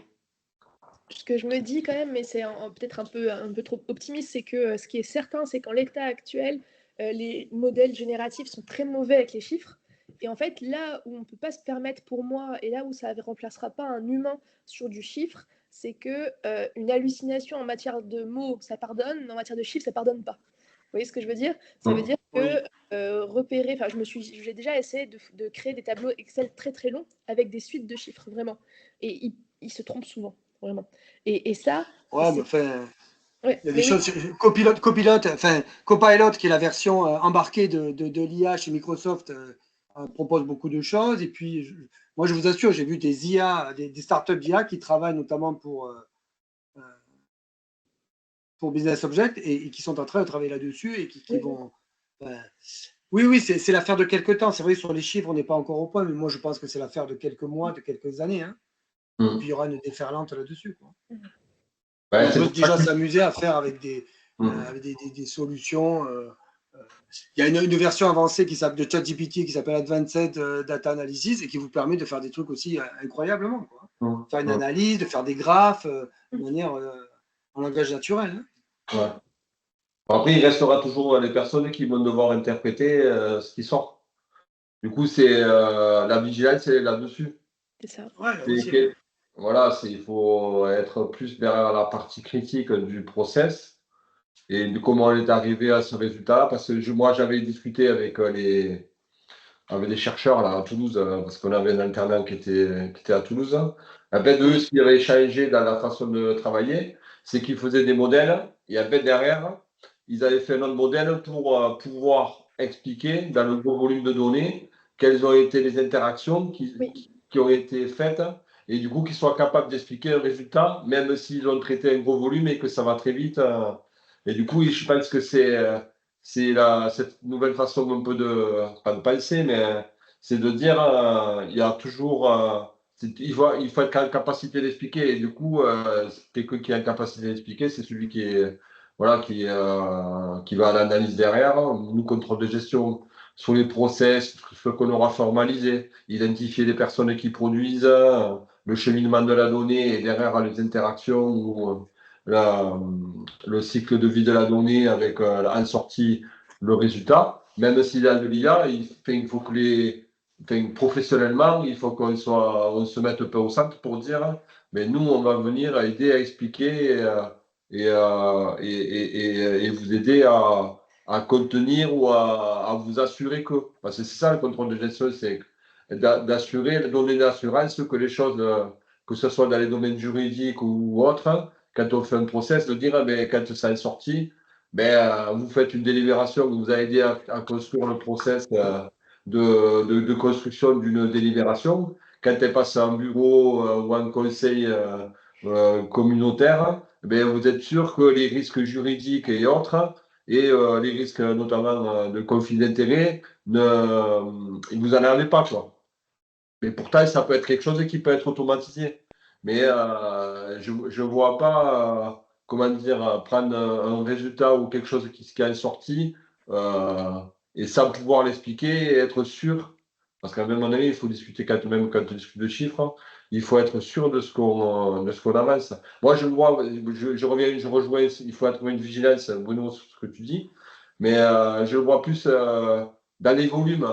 Ce que je me dis quand même, mais c'est peut-être un peu trop optimiste, c'est que ce qui est certain, c'est qu'en l'état actuel, les modèles génératifs sont très mauvais avec les chiffres. Et en fait, là où on ne peut pas se permettre pour moi, et là où ça ne remplacera pas un humain sur du chiffre, c'est que une hallucination en matière de mots, ça pardonne, mais en matière de chiffres, ça ne pardonne pas. Vous voyez ce que je veux dire? Ça veut dire que repérer, enfin, j'ai déjà essayé de créer des tableaux Excel très très longs avec des suites de chiffres, vraiment. Et ils se trompent souvent. Vraiment. Et ça. Ouais, mais enfin. Ouais, Il y a des choses. Copilot, Copilot, qui est la version embarquée de l'IA chez Microsoft, propose beaucoup de choses. Et puis, moi, je vous assure, j'ai vu des IA, des startups d'IA qui travaillent notamment pour Business Object et qui sont en train de travailler là-dessus et qui vont. Oui, c'est l'affaire de quelques temps. C'est vrai, sur les chiffres, on n'est pas encore au point, mais moi, je pense que c'est l'affaire de quelques mois, de quelques années. Hein. Et puis, il y aura une déferlante là-dessus, quoi. On peut déjà s'amuser à faire avec des solutions. Il y a une version avancée de ChatGPT qui s'appelle Advanced Data Analysis et qui vous permet de faire des trucs aussi incroyablement, quoi. Faire une analyse, de faire des graphes de manière en langage naturel. Hein. Ouais. Après, il restera toujours les personnes qui vont devoir interpréter ce qui sort. Du coup, c'est la vigilance, elle est là-dessus. C'est ça. Ouais, voilà, il faut être plus derrière la partie critique du process et de comment on est arrivé à ce résultat. Parce que moi, j'avais discuté avec avec des chercheurs là, à Toulouse, parce qu'on avait un internat qui était à Toulouse. En fait, eux, ce qu'ils avaient changé dans la façon de travailler, c'est qu'ils faisaient des modèles, et en fait, derrière, ils avaient fait un autre modèle pour pouvoir expliquer dans le gros volume de données quelles ont été les interactions Oui, qui ont été faites, et du coup, qu'ils soient capables d'expliquer un résultat, même s'ils ont traité un gros volume et que ça va très vite. Et du coup, je pense que c'est cette nouvelle façon un peu pas de penser, mais c'est de dire, il y a toujours, il faut être en capacité d'expliquer. Et du coup, quelqu'un qui est en capacité d'expliquer, c'est celui voilà, qui va à l'analyse derrière, nous, contrôle de gestion sur les process, ce qu'on aura formalisé, identifier les personnes qui produisent, le cheminement de la donnée et derrière les interactions ou la, le cycle de vie de la donnée avec en sortie le résultat. Même s'il y a de l'IA, il faut que professionnellement, il faut on se mette un peu au centre pour dire, mais nous, on va venir aider à expliquer et vous aider à contenir ou à vous assurer que, parce que c'est ça le contrôle de gestion, c'est d'assurer, de donner l'assurance que les choses, que ce soit dans les domaines juridiques ou autres, quand on fait un process, de dire, ben, quand ça est sorti, vous faites une délibération, vous avez aidé à construire le process de construction d'une délibération. Quand elle passe à un bureau ou à un conseil communautaire, ben, vous êtes sûr que les risques juridiques et autres, et les risques notamment de conflit d'intérêts, vous n'en avez pas, quoi. Mais pourtant, ça peut être quelque chose qui peut être automatisé. Mais je ne vois pas, comment dire, prendre un résultat ou quelque chose qui est sorti euh, et sans pouvoir l'expliquer et être sûr. Parce qu'à un moment donné, il faut discuter, même quand on discute de chiffres, hein, il faut être sûr de ce qu'on avance. Moi, je vois, je rejoins, il faut être une vigilance, Bruno, sur ce que tu dis, mais je le vois plus dans les volumes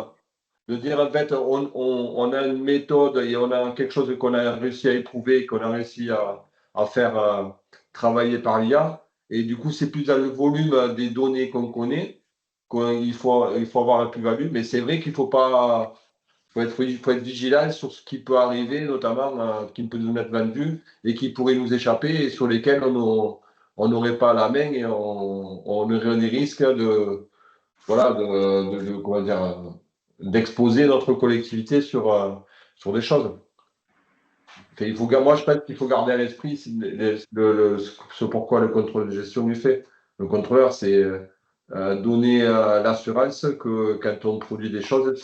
de dire en fait, on a une méthode et on a quelque chose qu'on a réussi à éprouver, qu'on a réussi à faire travailler par l'IA. Et du coup, c'est plus dans le volume des données qu'on connaît il faut avoir la plus-value. Mais c'est vrai qu'il faut être vigilant sur ce qui peut arriver, notamment qui peut nous mettre vendu et qui pourrait nous échapper et sur lesquels on n'aurait pas la main et on aurait des risques voilà, comment dire, d'exposer notre collectivité sur des choses. Moi, je pense qu'il faut garder à l'esprit ce pourquoi le contrôle de gestion est fait. Le contrôleur, c'est donner l'assurance que quand on produit des choses,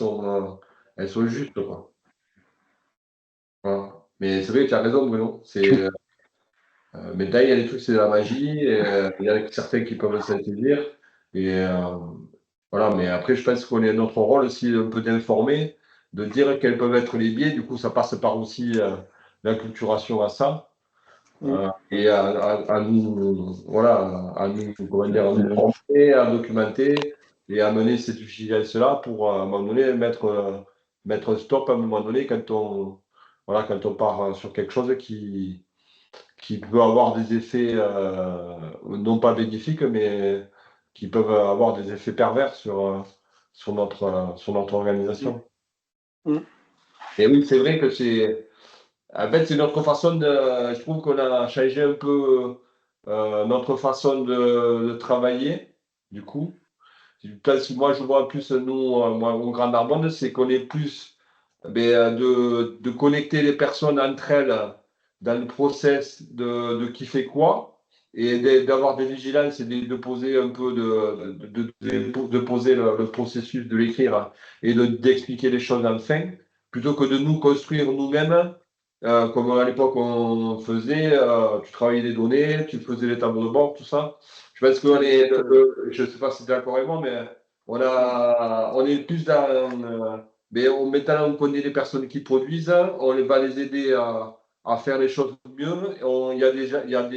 elles sont justes, quoi. Voilà. Mais c'est vrai que tu as raison, Bruno. Mais là, il y a des trucs, c'est de la magie. Il y a certains qui peuvent s'interdire. Et voilà, mais après, je pense qu'on est notre rôle aussi un peu d'informer, de dire quels peuvent être les biais. Du coup, ça passe par aussi l'inculturation à ça. Et à nous, voilà, à nous, comment dire, à nous former, à documenter et à mener cette vigilance-là pour, à un moment donné, mettre un stop à un moment donné voilà, quand on part sur quelque chose qui peut avoir des effets non pas bénéfiques, mais qui peuvent avoir des effets pervers sur notre organisation. Et oui, c'est vrai que en fait, c'est notre façon je trouve qu'on a changé un peu notre façon de travailler, du coup. Moi, je vois plus, nous, moi, au Grand Narbonne, c'est qu'on est plus de connecter les personnes entre elles dans le process de qui fait quoi et d'avoir des vigilances et de poser un peu de poser le processus de l'écrire et d'expliquer les choses enfin, plutôt que de nous construire nous-mêmes, comme à l'époque on faisait, tu travaillais les données, tu faisais les tableaux de bord, tout ça. Je pense qu'on est, je ne sais pas si tu es d'accord avec moi, mais on est plus dans mais maintenant, on connaît les personnes qui produisent, va les aider à faire les choses mieux. Il y a déjà, il y a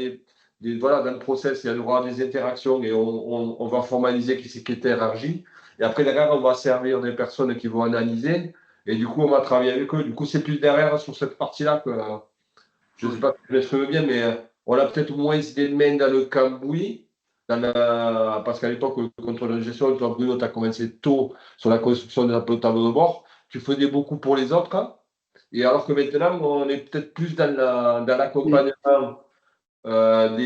voilà, dans le process, il y aura des interactions et on va formaliser qui c'est qui est hiérarchie. Et après, derrière, on va servir des personnes qui vont analyser. Et du coup, on va travailler avec eux. Du coup, c'est plus derrière sur cette partie-là Je ne sais pas si je m'exprime bien, mais on a peut-être moins les mains dans le cambouis. Parce qu'à l'époque, le contrôle de gestion, toi, Bruno, tu as commencé tôt sur la construction de tableau de bord. Tu faisais beaucoup pour les autres. Hein. Et alors que maintenant, on est peut-être plus dans l'accompagnement d'un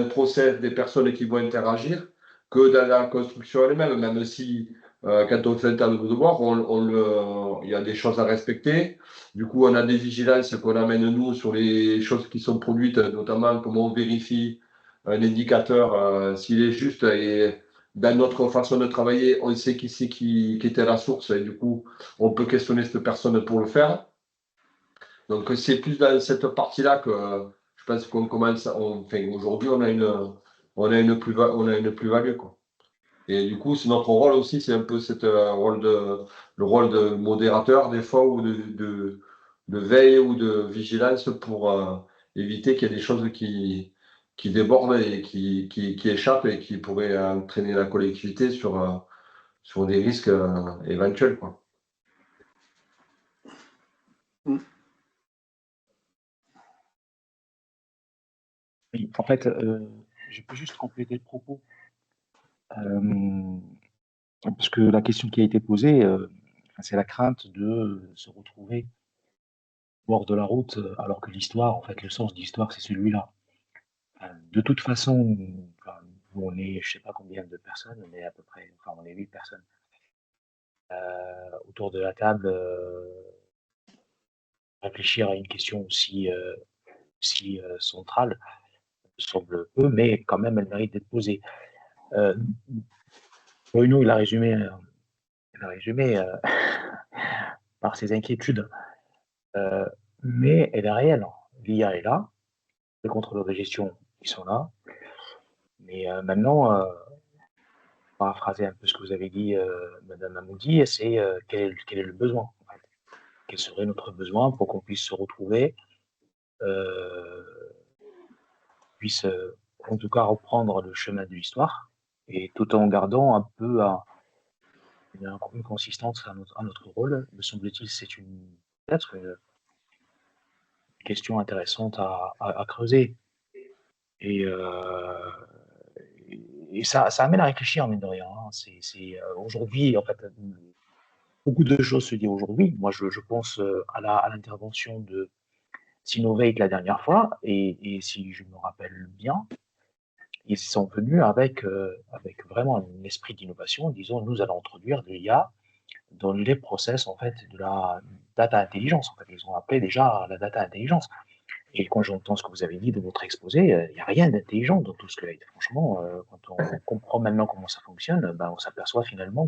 process des personnes qui vont interagir que dans la construction elle-même, même si quand on fait un tableau de bord, il y a des choses à respecter. Du coup, on a des vigilances qu'on amène nous sur les choses qui sont produites, notamment comment on vérifie un indicateur s'il est juste. Et dans notre façon de travailler, on sait qui c'est qui était la source et du coup, on peut questionner cette personne pour le faire. Donc, c'est plus dans cette partie-là que je pense qu'on commence. Enfin, aujourd'hui, on a une plus-value, quoi. Et du coup, c'est notre rôle aussi, c'est un peu le rôle de modérateur, des fois, ou de veille ou de vigilance pour éviter qu'il y ait des choses qui débordent et qui échappent et qui pourraient entraîner la collectivité sur des risques éventuels, quoi. Oui, en fait, je peux juste compléter le propos. Parce que la question qui a été posée, c'est la crainte de se retrouver au bord de la route, alors que l'histoire, en fait, le sens de l'histoire, c'est celui-là. De toute façon, enfin, nous, on est, je sais pas combien de personnes, mais à peu près, enfin, on est 8 personnes autour de la table, réfléchir à une question aussi centrale semble peu, mais quand même, elle mérite d'être posée. Bruno, il a résumé par ses inquiétudes, mais elle est réelle. L'IA est là, les contrôleurs de gestion, ils sont là, mais maintenant, paraphraser un peu ce que vous avez dit, Madame Amoudi, c'est quel est le besoin, en fait. Quel serait notre besoin pour qu'on puisse se retrouver, puisse en tout cas reprendre le chemin de l'histoire, et tout en gardant un peu une consistance à notre rôle. Me semble-t-il, c'est peut-être une question intéressante à creuser. Et ça amène à réfléchir, mine de rien. Hein. Aujourd'hui, en fait, beaucoup de choses se disent aujourd'hui. Moi, je pense à l'intervention de Sinovate la dernière fois, et si je me rappelle bien, ils sont venus avec vraiment un esprit d'innovation, en disant nous allons introduire de l'IA dans les process en fait de la data intelligence. En fait, ils ont appelé déjà la data intelligence. Et quand j'entends ce que vous avez dit de votre exposé, il n'y a rien d'intelligent dans tout ce que vous avez dit. Franchement, quand on comprend maintenant comment ça fonctionne, ben, on s'aperçoit finalement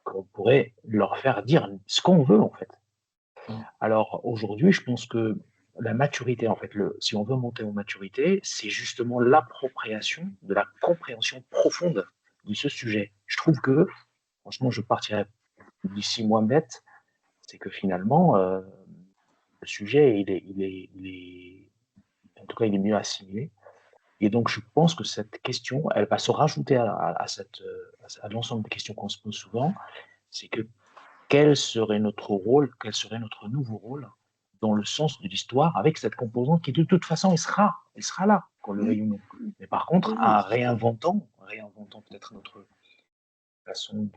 qu'on pourrait leur faire dire ce qu'on veut en fait. Alors aujourd'hui, je pense que la maturité, en fait, si on veut monter en maturité, c'est justement l'appropriation de la compréhension profonde de ce sujet. Je trouve que, franchement, je partirais d'ici moins bête, c'est que finalement, le sujet, en tout cas, il est mieux assimilé. Et donc, je pense que cette question, elle va se rajouter à l'ensemble des questions qu'on se pose souvent, c'est que quel serait notre rôle, quel serait notre nouveau rôle dans le sens de l'histoire avec cette composante qui, de toute façon, elle sera là, qu'on le veuille ou non. Mais par contre, en réinventant peut-être notre façon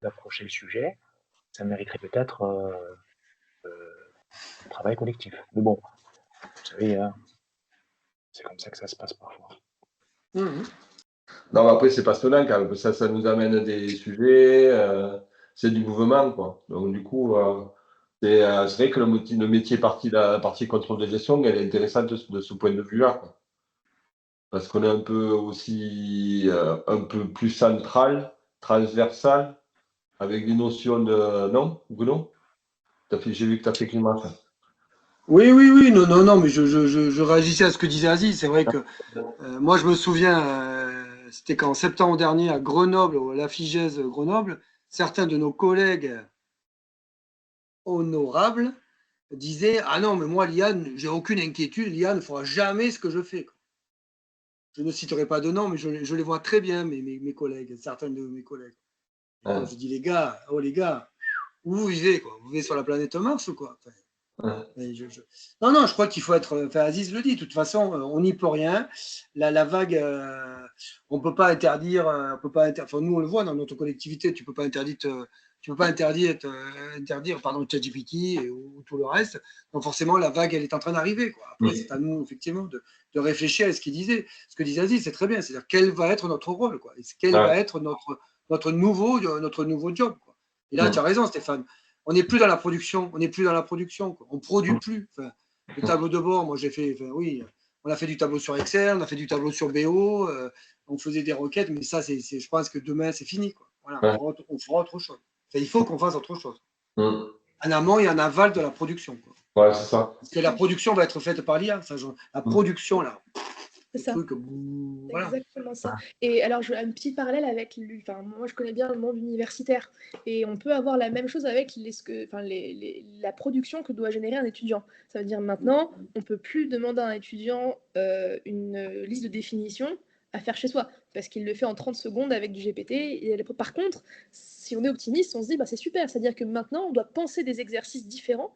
d'approcher le sujet, ça mériterait peut-être un travail collectif. Mais bon, vous savez, hein, c'est comme ça que ça se passe parfois. Non, mais après, c'est passionnant quand même. Ça nous amène des sujets, c'est du mouvement, quoi. Donc, du coup, c'est vrai que le métier la partie contrôle de gestion, elle est intéressante de ce point de vue-là, quoi. Parce qu'on est un peu aussi un peu plus central, transversal, avec des notions de. Non, Bruno? J'ai vu que tu as fait climat. Oui, non, mais je réagissais à ce que disait Aziz. C'est vrai que moi, je me souviens, c'était qu'en septembre dernier à Grenoble, à la Figèse Grenoble, certains de nos collègues honorables disaient ah non, mais moi, l'IA, j'ai aucune inquiétude, l'IA ne fera jamais ce que je fais. Je ne citerai pas de nom, mais je les vois très bien, mes collègues, certains de mes collègues. Quand je dis les gars, où vous vivez, quoi? Vous vivez sur la planète Mars ou quoi? Enfin, Non, non, je crois qu'il faut être. Enfin, Aziz le dit, de toute façon, on n'y peut rien. La vague, on ne peut pas interdire. Enfin, nous, on le voit dans notre collectivité, tu ne peux pas interdire, pardon, ChatGPT ou tout le reste. Donc, forcément, la vague, elle est en train d'arriver. Après, c'est à nous, effectivement, de réfléchir à ce qu'il disait. Ce que disait Aziz, c'est très bien. C'est-à-dire, quel va être notre rôle, quoi. Quel va être notre nouveau job, quoi. Et là, tu as raison, Stéphane. On n'est plus dans la production, quoi. On ne produit plus. Enfin, le tableau de bord, moi j'ai fait, oui, on a fait du tableau sur Excel, on a fait du tableau sur BO, on faisait des requêtes, mais ça, je pense que demain c'est fini, quoi. Voilà, on fera autre chose. Enfin, il faut qu'on fasse autre chose. En amont et en aval de la production, quoi. Ouais, c'est ça. Parce que la production va être faite par l'IA. La production, là. C'est ça. Voilà. Exactement ça. Et alors, un petit parallèle avec moi, je connais bien le monde universitaire. Et on peut avoir la même chose avec la production que doit générer un étudiant. Ça veut dire maintenant, on ne peut plus demander à un étudiant une liste de définition à faire chez soi, parce qu'il le fait en 30 secondes avec du GPT. Et par contre, si on est optimiste, on se dit, c'est super. C'est-à-dire que maintenant, on doit penser des exercices différents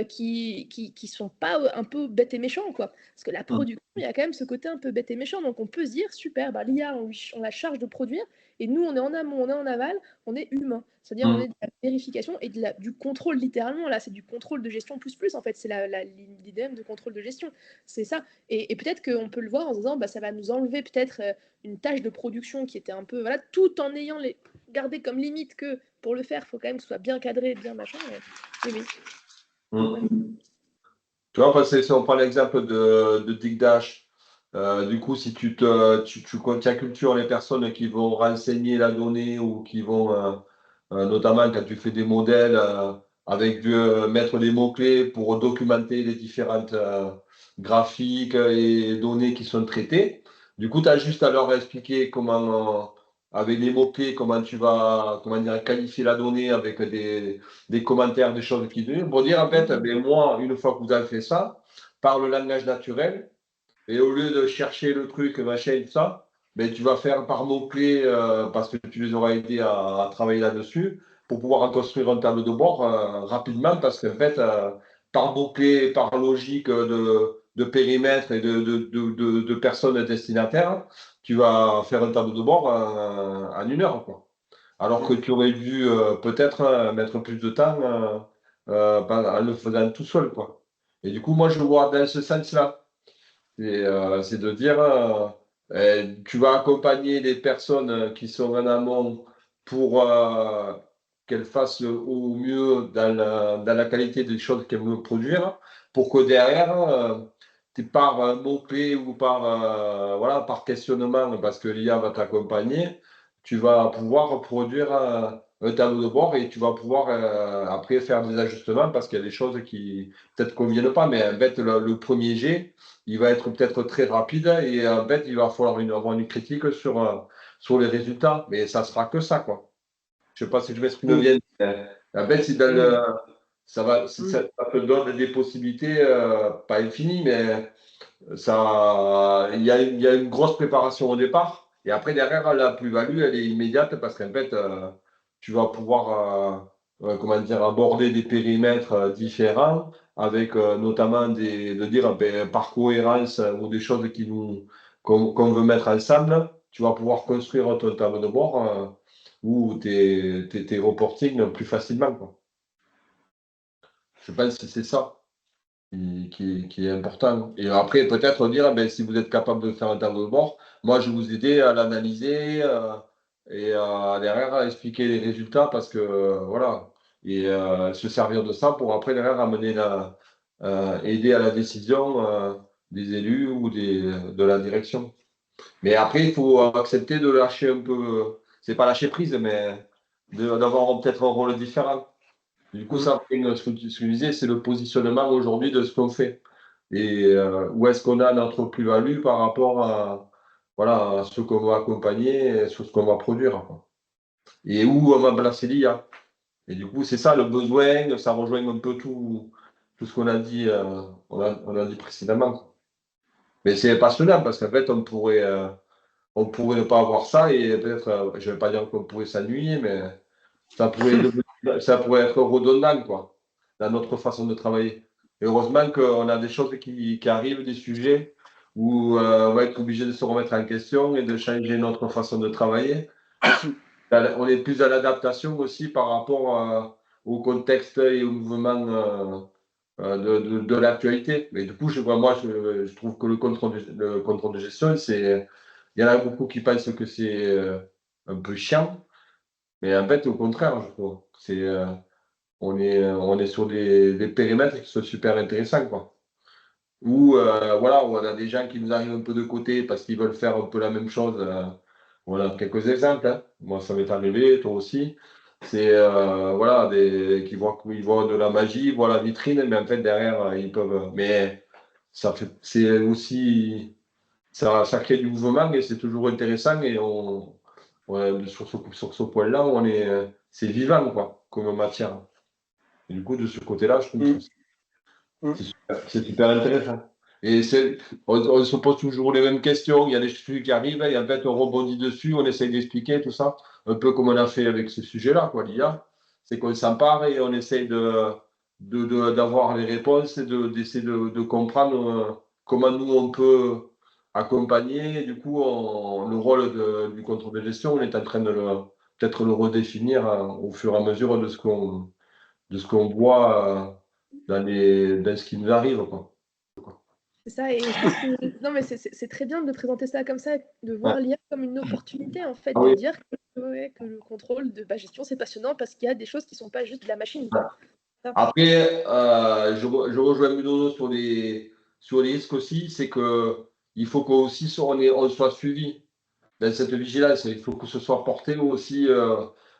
qui sont pas un peu bêtes et méchants, quoi. Parce que la production, il y a quand même ce côté un peu bête et méchant. Donc on peut se dire, super, l'IA, on la charge de produire, et nous, on est en amont, on est en aval, on est humain. C'est-à-dire, on est de la vérification et du contrôle, littéralement. Là, c'est du contrôle de gestion plus, en fait. C'est l'idée de contrôle de gestion. C'est ça. Et peut-être qu'on peut le voir en se disant, ça va nous enlever peut-être une tâche de production qui était un peu, voilà, tout en ayant gardé comme limite que pour le faire, il faut quand même que ce soit bien cadré, bien machin. Oui. Tu vois, si on prend l'exemple de DigDash, du coup, si tu cultures les personnes qui vont renseigner la donnée ou qui vont, notamment quand tu fais des modèles avec mettre des mots-clés pour documenter les différentes graphiques et données qui sont traitées, du coup, tu as juste à leur expliquer comment, avec les mots-clés, comment tu vas qualifier la donnée avec des commentaires, des choses qui donnent, pour dire en fait, moi, une fois que vous avez fait ça, par le langage naturel, et au lieu de chercher le truc, machin, tout ça, tu vas faire par mots-clés, parce que tu les auras aidés à travailler là-dessus, pour pouvoir construire un tableau de bord rapidement, parce qu'en fait, par mots-clés, par logique de périmètre et de personnes destinataires, tu vas faire un tableau de bord en 1 heure, quoi. Alors que tu aurais dû peut-être mettre plus de temps en le faisant tout seul, quoi. Et du coup, moi, je vois dans ce sens-là. C'est de dire, tu vas accompagner les personnes qui sont en amont pour qu'elles fassent au mieux dans la qualité des choses qu'elles veulent produire, pour que derrière, par mots-clés ou par questionnement, parce que l'IA va t'accompagner, tu vas pouvoir produire un tableau de bord et tu vas pouvoir après faire des ajustements parce qu'il y a des choses qui peut-être conviennent pas, mais en fait, le premier jet, il va être peut-être très rapide et en fait, il va falloir avoir une critique sur les résultats, mais ça sera que ça, quoi. Je ne sais pas si je m'exprime bien. En fait, ça te donne des possibilités, pas infinies, mais il y a une grosse préparation au départ. Et après, derrière, la plus-value, elle est immédiate parce qu'en fait, tu vas pouvoir aborder des périmètres différents avec notamment de dire par cohérence ou des choses qu'on veut mettre ensemble. Tu vas pouvoir construire ton tableau de bord ou tes reporting plus facilement, quoi. Je pense que c'est ça qui est important. Et après, peut-être dire, si vous êtes capable de faire un tableau de bord, moi, je vais vous aider à l'analyser et derrière à expliquer les résultats parce que, voilà, et se servir de ça pour après, derrière, aider à la décision des élus ou de la direction. Mais après, il faut accepter de lâcher un peu, c'est pas lâcher prise, mais d'avoir peut-être un rôle différent. Du coup, ça, ce que tu disais, c'est le positionnement aujourd'hui de ce qu'on fait. Et où est-ce qu'on a notre plus-value par rapport à ce qu'on va accompagner et sur ce qu'on va produire, quoi. Et où on va placer l'IA. Et du coup, c'est ça le besoin, ça rejoint un peu tout ce qu'on a dit, on a dit précédemment, quoi. Mais c'est passionnant parce qu'en fait, on pourrait ne pas avoir ça et peut-être, je ne vais pas dire qu'on pourrait s'ennuyer, mais ça pourrait être redondant, quoi. dans notre façon de travailler. Et heureusement qu'on a des choses qui arrivent, des sujets où on va être obligé de se remettre en question et de changer notre façon de travailler. On est plus à l'adaptation aussi par rapport au contexte et au mouvement de l'actualité. Mais du coup, moi, je trouve que le contrôle de gestion, il y en a beaucoup qui pensent que c'est un peu chiant, mais en fait, au contraire, je trouve. On est sur des périmètres qui sont super intéressants, quoi. Où, voilà, on a des gens qui nous arrivent un peu de côté parce qu'ils veulent faire un peu la même chose. Voilà, quelques exemples, hein. Moi, ça m'est arrivé, toi aussi. C'est, voilà, qui ils voient de la magie, ils voient la vitrine, mais en fait, derrière, ils peuvent. Mais c'est aussi. Ça crée du mouvement et c'est toujours intéressant. Et sur ce point-là, c'est vivant, quoi, comme matière. Et du coup, de ce côté-là, je trouve que c'est super intéressant. Et on se pose toujours les mêmes questions, il y a des sujets qui arrivent, et en fait, on rebondit dessus, on essaye d'expliquer tout ça, un peu comme on a fait avec ce sujet-là, quoi, l'IA. C'est qu'on s'empare et on essaye d'avoir les réponses et d'essayer de comprendre comment nous, on peut accompagner. Et du coup, le rôle du contrôle de gestion, on est en train de peut-être le redéfinir au fur et à mesure de ce qu'on voit dans ce qui nous arrive, quoi. C'est ça, et je pense que non, mais c'est très bien de présenter ça comme ça, de voir Ouais. l'IA comme une opportunité, en fait, Ah de oui. dire que le contrôle de gestion, c'est passionnant parce qu'il y a des choses qui sont pas juste de la machine, quoi. Après, je rejoins Bruno sur les risques aussi, c'est qu'il faut qu'aussi on soit suivi dans cette vigilance. Il faut que ce soit porté aussi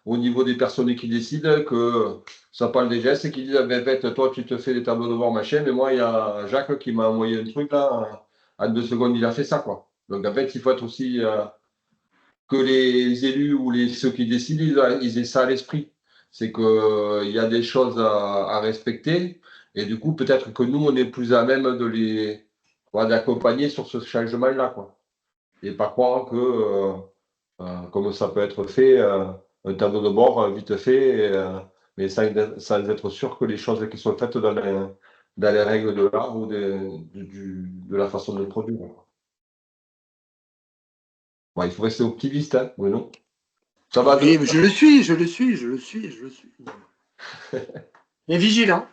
au niveau des personnes qui décident, que ça parle des gestes et qui disent, ben, bête, toi, tu te fais des tableaux de bord, machin, mais moi, il y a Jacques qui m'a envoyé un truc là, en 2 secondes, il a fait ça, quoi. Donc, en fait, il faut être aussi que les élus ou ceux qui décident, ils aient ça à l'esprit. C'est qu'il y a des choses à respecter et du coup, peut-être que nous, on est plus à même voilà, d'accompagner sur ce changement-là, quoi. Et pas croire que, comme ça peut être fait, un tableau de bord vite fait, mais sans être sûr que les choses qui sont faites dans les règles de l'art ou de la façon de produire. Ouais, il faut rester optimiste, hein, Bruno. Ça va Oui, mais je le suis. Et vigilant.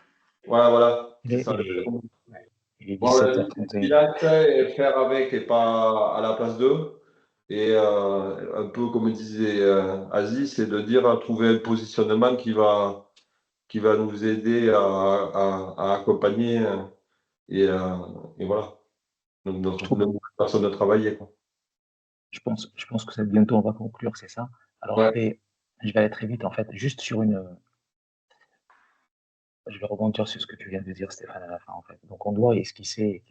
Voilà. Il C'est est, ça. il est, ouais, il est Voilà, 17h31. vigilance et faire avec et pas à la place d'eux. Et un peu comme disait Aziz, c'est de dire trouver un positionnement qui va nous aider à accompagner et, euh, et voilà, donc Je trouve, notre façon de travailler, quoi. je pense que bientôt on va conclure, c'est ça. Alors Ouais. je vais aller très vite en fait, juste sur je vais rebondir sur ce que tu viens de dire, Stéphane, à la fin en fait. Donc on doit esquisser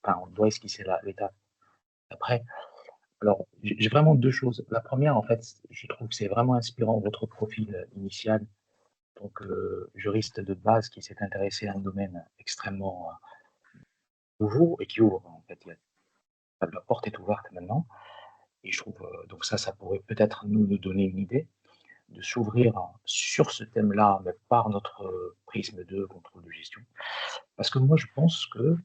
on doit esquisser l'étape après. Alors j'ai vraiment deux choses. La première en fait, je trouve que c'est vraiment inspirant votre profil initial. Donc juriste de base qui s'est intéressé à un domaine extrêmement nouveau et qui ouvre en fait. La porte est ouverte maintenant. Et je trouve, donc ça pourrait peut-être nous donner une idée de s'ouvrir sur ce thème-là, mais par notre prisme de contrôle de gestion. Parce que moi, je pense que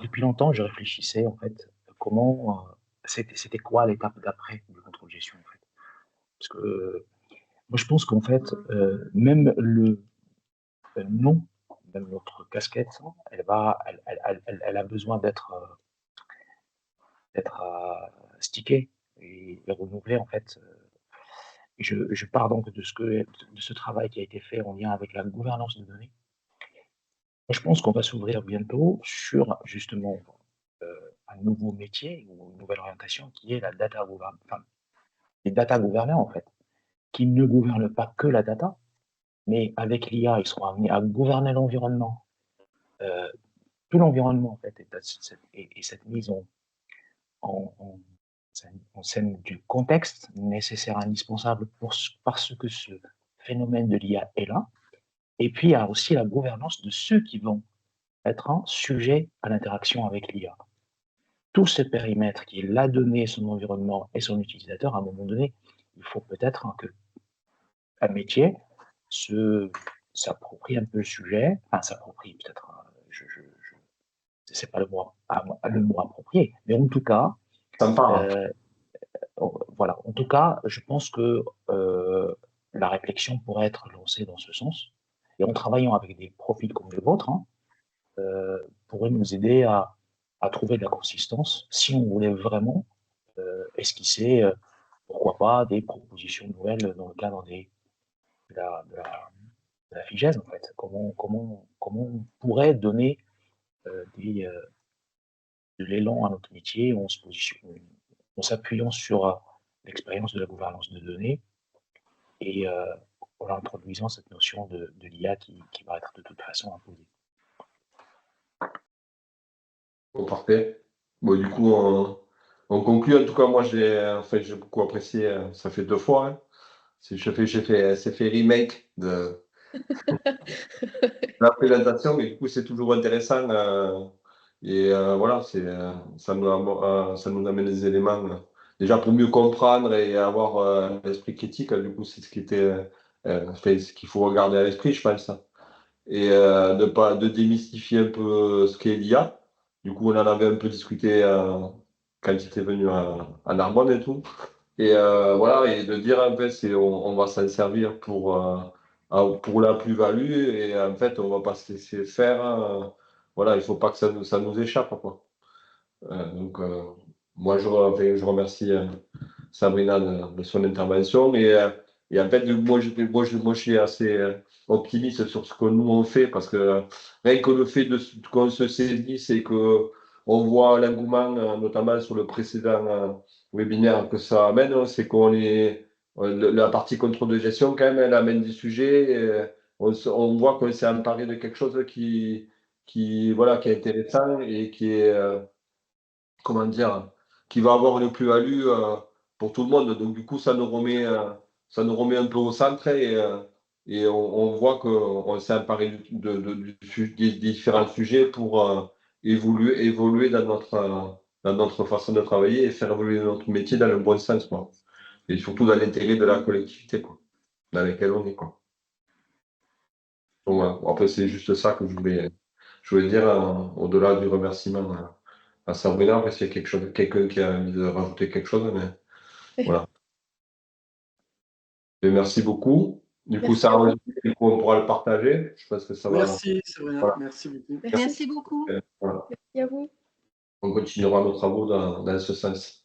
depuis longtemps, je réfléchissais en fait comment c'était quoi l'étape d'après du contrôle de gestion en fait. Parce que moi, je pense qu'en fait, même le nom, même notre casquette, elle a besoin d'être stickée et renouvelée en fait. Je pars donc de ce travail qui a été fait en lien avec la gouvernance de données. Moi, je pense qu'on va s'ouvrir bientôt sur justement un nouveau métier ou une nouvelle orientation qui est la data governance, enfin, les data gouverneurs en fait, qui ne gouvernent pas que la data, mais avec l'IA, ils seront amenés à gouverner l'environnement, euh, tout l'environnement en fait, et cette mise en, en, en scène du contexte nécessaire, indispensable parce que ce phénomène de l'IA est là. Et puis, il y a aussi la gouvernance de ceux qui vont être sujets à l'interaction avec l'IA. Tout ce périmètre qui est la donnée, son environnement et son utilisateur, à un moment donné, il faut peut-être qu'un métier s'approprie un peu le sujet, enfin s'approprie peut-être, c'est pas le mot approprié, mais en tout cas, Ça me parle. voilà, en tout cas, je pense que la réflexion pourrait être lancée dans ce sens, et en travaillant avec des profils comme le vôtre, hein, pourrait nous aider à trouver de la consistance si on voulait vraiment esquisser, pourquoi pas, des propositions nouvelles dans le cadre de la FIGES, en fait. Comment on pourrait donner de l'élan à notre métier en s'appuyant sur l'expérience de la gouvernance de données et en introduisant cette notion de l'IA qui va être de toute façon imposée. Bon, parfait. Bon, du coup, on conclut. En tout cas, moi, j'ai beaucoup apprécié. Ça fait 2 fois. Hein. C'est fait remake de la présentation, mais du coup, c'est toujours intéressant. Voilà, ça nous amène des éléments déjà pour mieux comprendre et avoir l'esprit critique. Du coup, c'est ce qui était, ce qu'il faut regarder à l'esprit, je pense. Et de démystifier un peu ce qu'est l'IA. Du coup, on en avait un peu discuté quand il était venu à Narbonne et tout. Et voilà, et de dire en fait, on va s'en servir pour la plus-value et en fait, on va pas se laisser faire. Voilà, il faut pas que ça nous échappe, quoi. Donc, moi, je remercie Sabrina de son intervention et en fait, moi, je suis assez optimiste sur ce que nous on fait parce que rien que le fait qu'on se saisisse et que on voit l'engouement, notamment sur le précédent webinaire que ça amène, hein, c'est qu'on est la partie contrôle de gestion quand même, elle amène des sujets. On voit qu'on s'est emparé de quelque chose voilà, qui est intéressant et qui est comment dire, qui va avoir une plus-value pour tout le monde. Donc du coup, ça nous remet un peu au centre et on voit qu'on s'est emparé des différents sujets pour évoluer dans notre façon de travailler et faire évoluer notre métier dans le bon sens, quoi. Et surtout dans l'intérêt de la collectivité, quoi, dans laquelle on est, quoi. Donc voilà. Après, c'est juste ça que je voulais dire au-delà du remerciement à Sabrina, parce qu'il y a quelqu'un qui a envie de rajouter quelque chose, mais voilà. Et merci beaucoup. Du coup, Merci à vous. du coup, on pourra le partager. Je pense que ça va. Merci, Sabrina. Voilà. Merci beaucoup. Merci beaucoup. Voilà. Merci à vous. On continuera nos travaux dans ce sens.